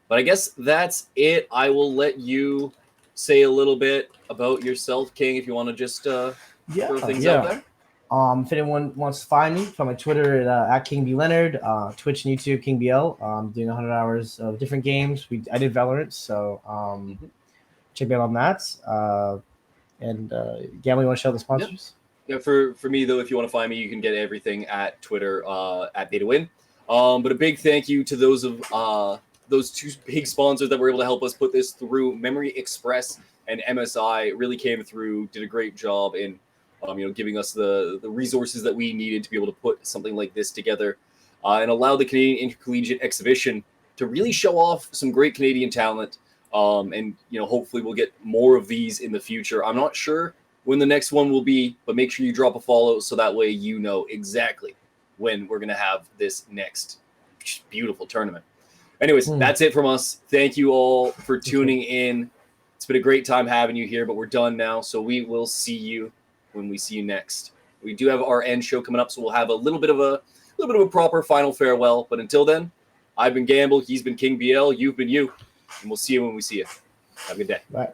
But I guess that's it. I will let you say a little bit about yourself, King, if you want to just throw things out there. If anyone wants to find me, find my Twitter at King B Leonard, Twitch and YouTube King BL. I'm doing 100 hours of different games. I did Valorant, so check me out on that. Gamble, you want to shout out the sponsors? Yeah, for me though, if you want to find me, you can get everything at Twitter at BetaWin. But a big thank you to those two big sponsors that were able to help us put this through. Memory Express and MSI really came through, did a great job in giving us the resources that we needed to be able to put something like this together and allow the Canadian Intercollegiate Exhibition to really show off some great Canadian talent. Hopefully we'll get more of these in the future. I'm not sure when the next one will be, but make sure you drop a follow so that way you know exactly when we're going to have this next beautiful tournament. Anyways, that's it from us. Thank you all for tuning in. It's been a great time having you here, but we're done now. So we will see you when we see you next. We do have our end show coming up, so we'll have a little bit of a proper final farewell. But until then, I've been Gamble, he's been King BL, you've been you, and we'll see you when we see you. Have a good day. Bye.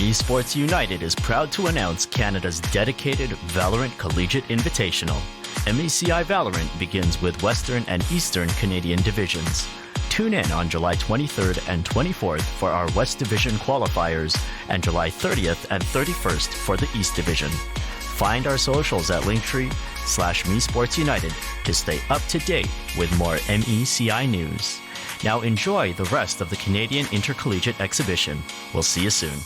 Esports United is proud to announce Canada's dedicated Valorant Collegiate Invitational. MECI Valorant begins with Western and Eastern Canadian divisions. Tune in on July 23rd and 24th for our West Division qualifiers and July 30th and 31st for the East Division. Find our socials at linktree/mesportsunited to stay up to date with more MECI news. Now enjoy the rest of the Canadian Intercollegiate Exhibition. We'll see you soon.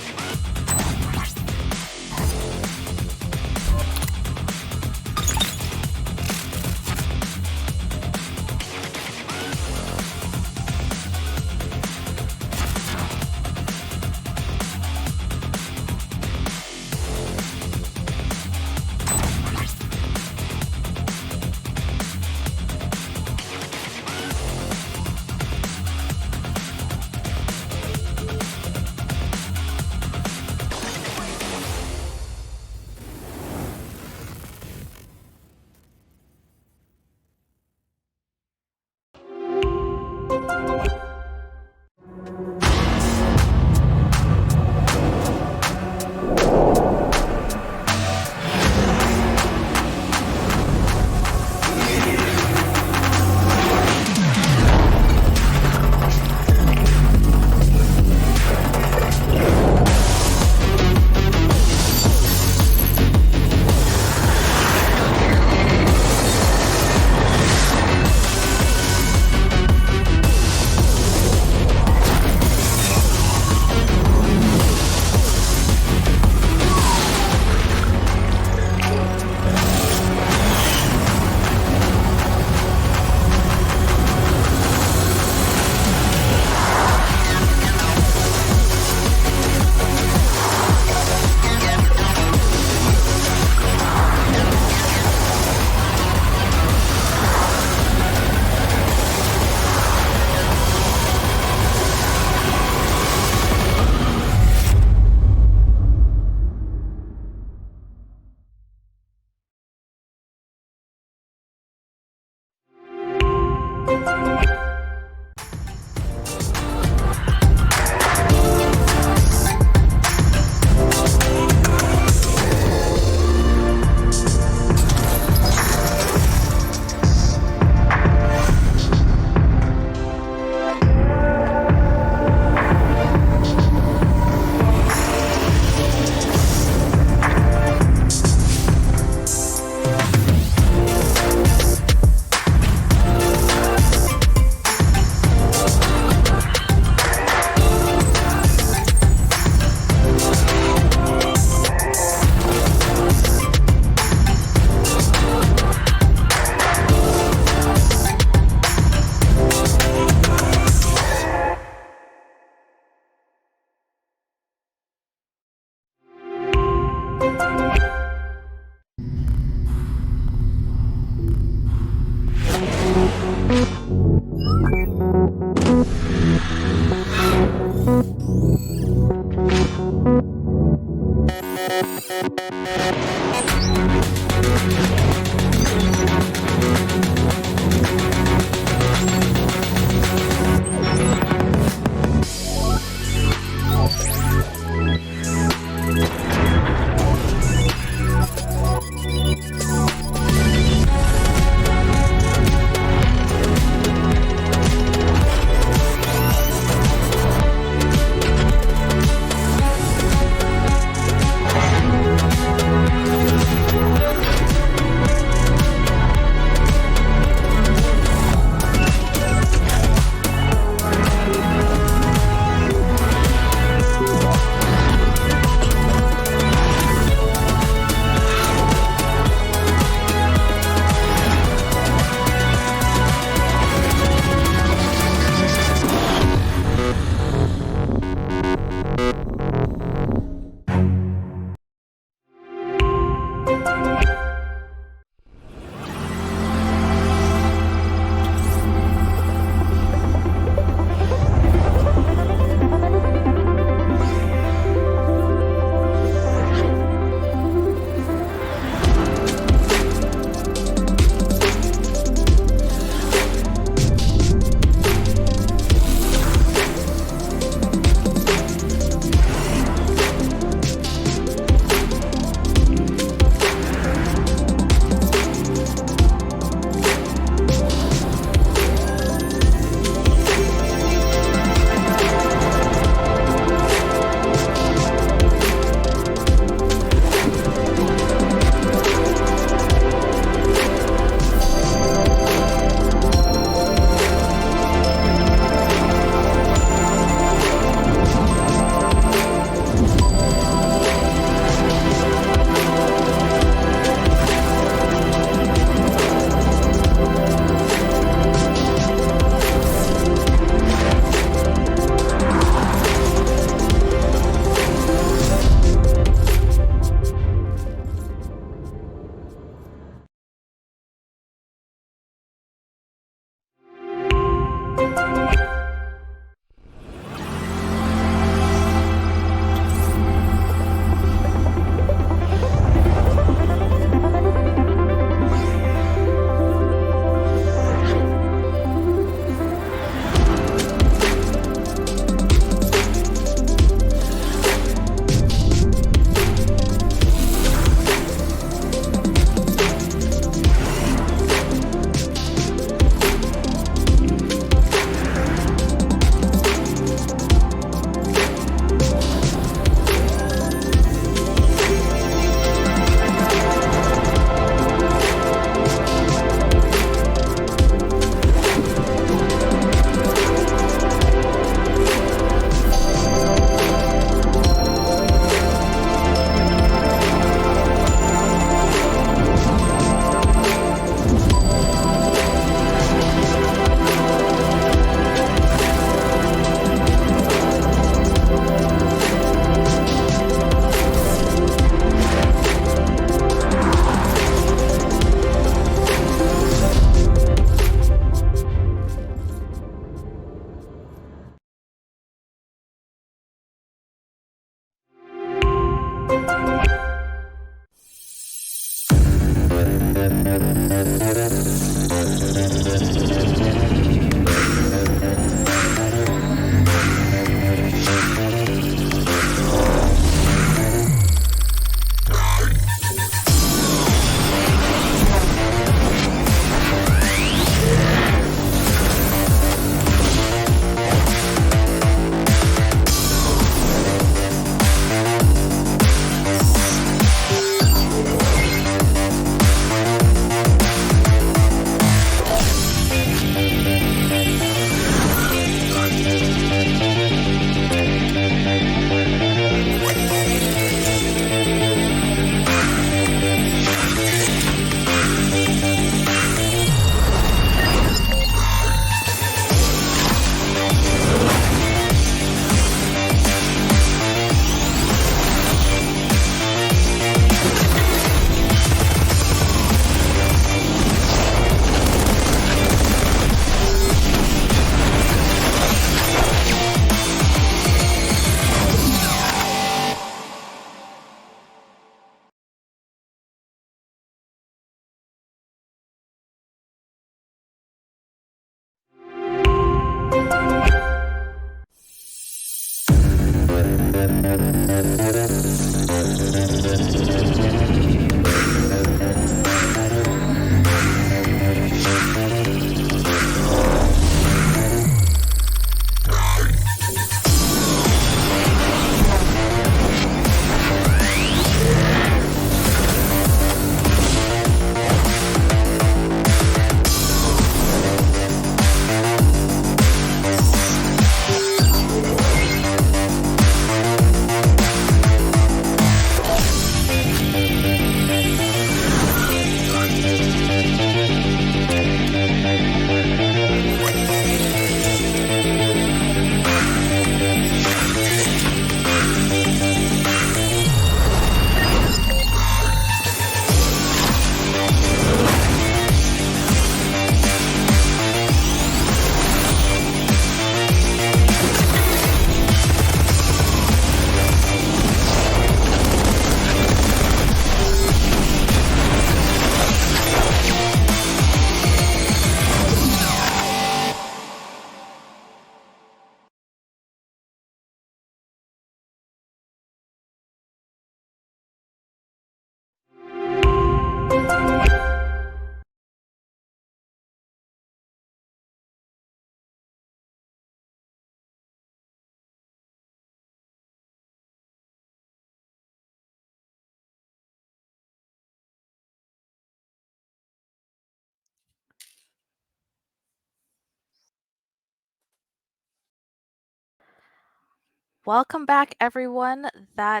Welcome back, everyone. Oh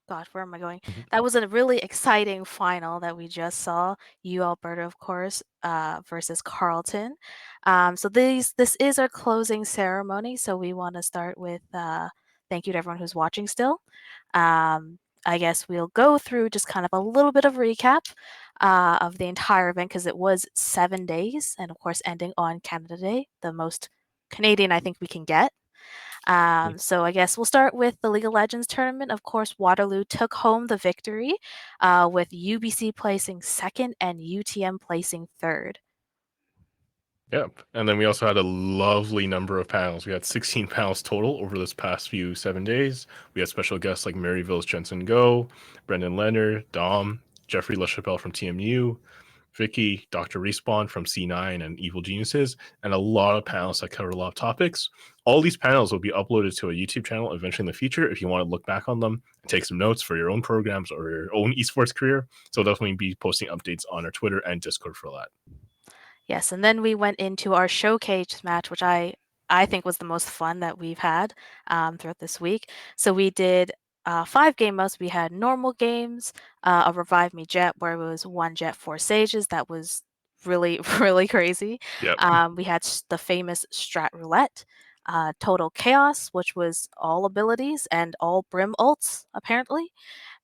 God, where am I going? That was a really exciting final that we just saw. U Alberta, of course, versus Carleton. So this is our closing ceremony. So we want to start with thank you to everyone who's watching still. I guess we'll go through just kind of a little bit of recap of the entire event because it was 7 days, and of course ending on Canada Day, the most Canadian I think we can get. So I guess we'll start with the League of Legends tournament. Of course, Waterloo took home the victory with UBC placing second and UTM placing third. Yep. And then we also had a lovely number of panels. We had 16 panels total over this past 7 days. We had special guests like Maryville's Jensen Go, Brendan Leonard, Dom, Jeffrey LaChapelle from TMU, Vicky, Dr. Respawn from C9 and Evil Geniuses, and a lot of panels that cover a lot of topics. All these panels will be uploaded to a YouTube channel eventually in the future if you want to look back on them and take some notes for your own programs or your own esports career. So we'll definitely be posting updates on our Twitter and Discord for that. Yes, and then we went into our showcase match, which I think was the most fun that we've had throughout this week. So we did 5 game modes. We had normal games, a Revive Me Jet, where it was 1 Jet, 4 Sages. That was really, really crazy. Yep. We had the famous Strat Roulette, Total Chaos, which was all abilities and all Brim ults, apparently.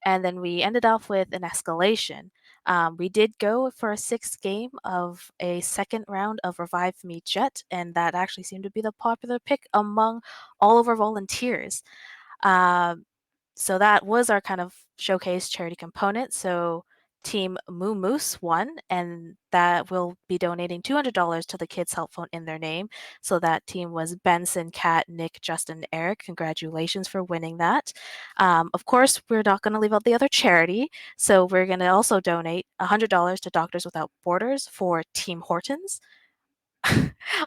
And then we ended off with an escalation. We did go for a 6th game of a second round of Revive Me Jet, and that actually seemed to be the popular pick among all of our volunteers. So that was our kind of showcase charity component. So Team Moo Moose won, and that will be donating $200 to the kids' help fund in their name. So that team was Benson, Kat, Nick, Justin, and Eric. Congratulations for winning that. Of course, we're not going to leave out the other charity, so we're going to also donate $100 to Doctors Without Borders for Team Hortons.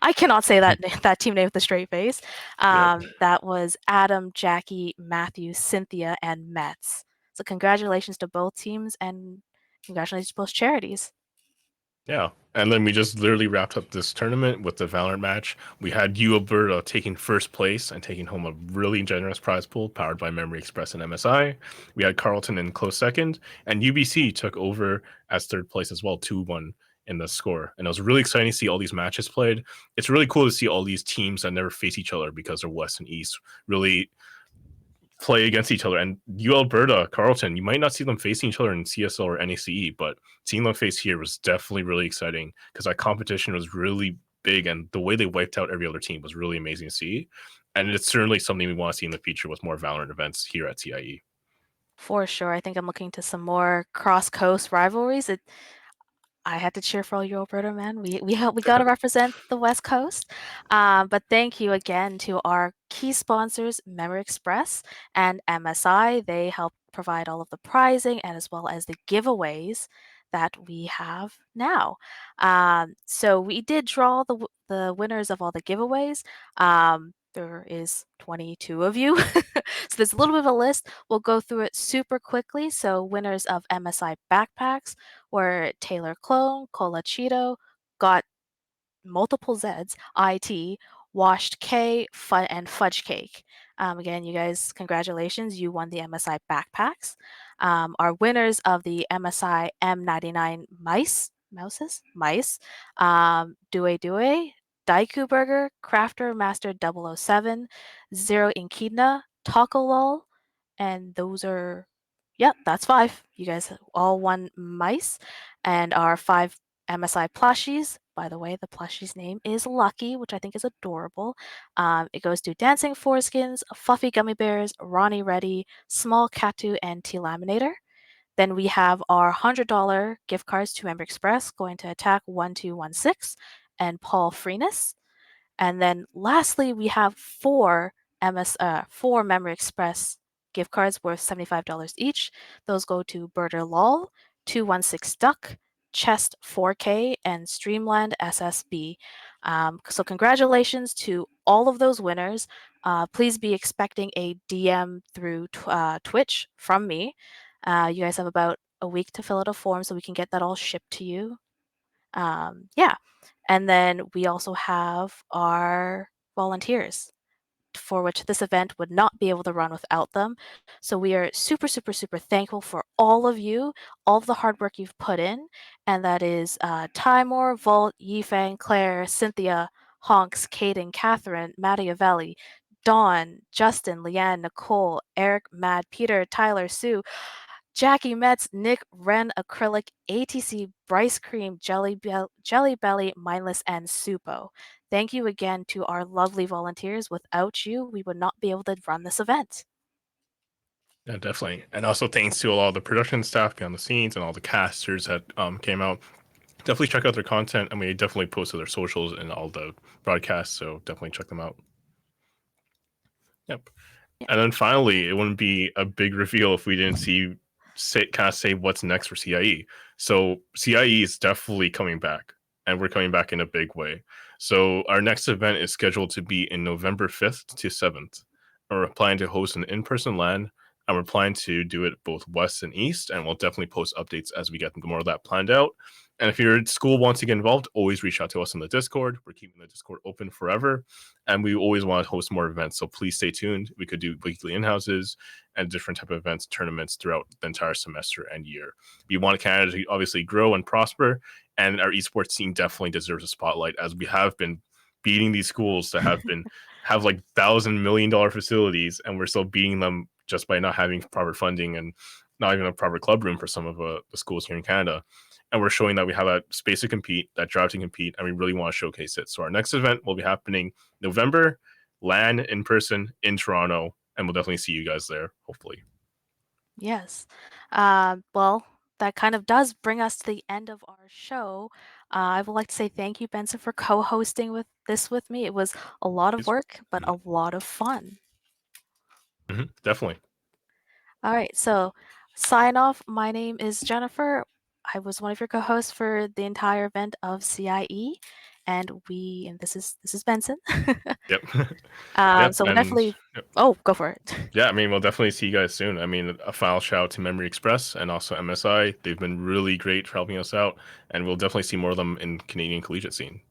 I cannot say that team name with a straight face. That was Adam, Jackie, Matthew, Cynthia, and Metz. So congratulations to both teams and congratulations to both charities. Yeah. And then we just literally wrapped up this tournament with the Valorant match. We had U Alberta taking first place and taking home a really generous prize pool powered by Memory Express and MSI. We had Carleton in close second, and UBC took over as third place as well, 2-1 in the score. And it was really exciting to see all these matches played. It's really cool to see all these teams that never face each other because they're West and East really play against each other. And U Alberta, Carleton, you might not see them facing each other in CSL or NACE, but seeing them face here was definitely really exciting because that competition was really big, and the way they wiped out every other team was really amazing to see. And it's certainly something we want to see in the future with more Valorant events here at CIE. For sure. I think I'm looking to some more cross-coast rivalries. I had to cheer for all you, Alberta, man. We got to represent the West Coast. But thank you again to our key sponsors, Memory Express and MSI. They help provide all of the prizing and as well as the giveaways that we have now. So we did draw the winners of all the giveaways. There is 22 of you. So there's a little bit of a list. We'll go through it super quickly. So winners of MSI backpacks were Taylor Clone, Cola Cheeto, got multiple Zs, IT, Washed K, and Fudge Cake. Again, you guys, congratulations. You won the MSI backpacks. Our winners of the MSI M99 mice, Due, Daiku Burger, Crafter Master 007, Zero Inkidna, Taco Lol, and those are, yep, that's 5. You guys all won mice, and our 5 MSI plushies. By the way, the plushie's name is Lucky, which I think is adorable. It goes to Dancing Foreskins, Fluffy Gummy Bears, Ronnie Reddy, Small Katu, and T-Laminator. Then we have our $100 gift cards to Member Express going to Attack 1216 and Paul Freeness. And then lastly, we have 4 Memory Express gift cards worth $75 each. Those go to Birder Lol, 216 Duck, Chest 4K, and Streamland SSB. So congratulations to all of those winners. Please be expecting a DM through Twitch from me. You guys have about a week to fill out a form so we can get that all shipped to you. Yeah. And then we also have our volunteers, for which this event would not be able to run without them. So we are super, super, super thankful for all of you, all of the hard work you've put in. And that is Timor, Volt, Yifang, Claire, Cynthia, Honks, Caden, Catherine, Machiavelli, Dawn, Justin, Leanne, Nicole, Eric, Mad, Peter, Tyler, Sue, Jackie Metz, Nick, Ren, Acrylic, ATC, Bryce Cream, Jelly Belly, Mindless, and Supo. Thank you again to our lovely volunteers. Without you, we would not be able to run this event. Yeah, definitely. And also thanks to all the production staff behind the scenes and all the casters that came out. Definitely check out their content, and we definitely posted their socials and all the broadcasts, so definitely check them out. Yep. Yeah. And then finally, it wouldn't be a big reveal if we didn't say what's next for CIE. So CIE is definitely coming back, and we're coming back in a big way. So our next event is scheduled to be in November 5th to 7th. We're planning to host an in-person LAN, and we're planning to do it both West and East, and we'll definitely post updates as we get more of that planned out. And if your school wants to get involved, always reach out to us on the Discord. We're keeping the Discord open forever, and we always want to host more events. So please stay tuned. We could do weekly in-houses and different type of events, tournaments throughout the entire semester and year. We want Canada to obviously grow and prosper, and our esports team definitely deserves a spotlight, as we have been beating these schools that have like $1,000 million facilities, and we're still beating them just by not having proper funding and not even a proper club room for some of the schools here in Canada. And we're showing that we have a space to compete, that drive to compete, and we really want to showcase it. So our next event will be happening November, LAN in person in Toronto, and we'll definitely see you guys there, hopefully. Yes. Well, that kind of does bring us to the end of our show. I would like to say thank you, Benson, for co-hosting with me. It was a lot of Yes. work, but a lot of fun. Definitely. All right, so sign off. My name is Jennifer. I was one of your co-hosts for the entire event of CIE, and this is Benson. Yep. Yep. So we'll And definitely. yep. Oh, go for it. Yeah, I mean, we'll definitely see you guys soon. I mean, a final shout out to Memory Express and also MSI. They've been really great for helping us out, and we'll definitely see more of them in Canadian collegiate scene.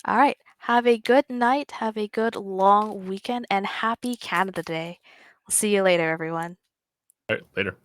All right. Have a good night. Have a good long weekend, and happy Canada Day. We'll see you later, everyone. All right, later.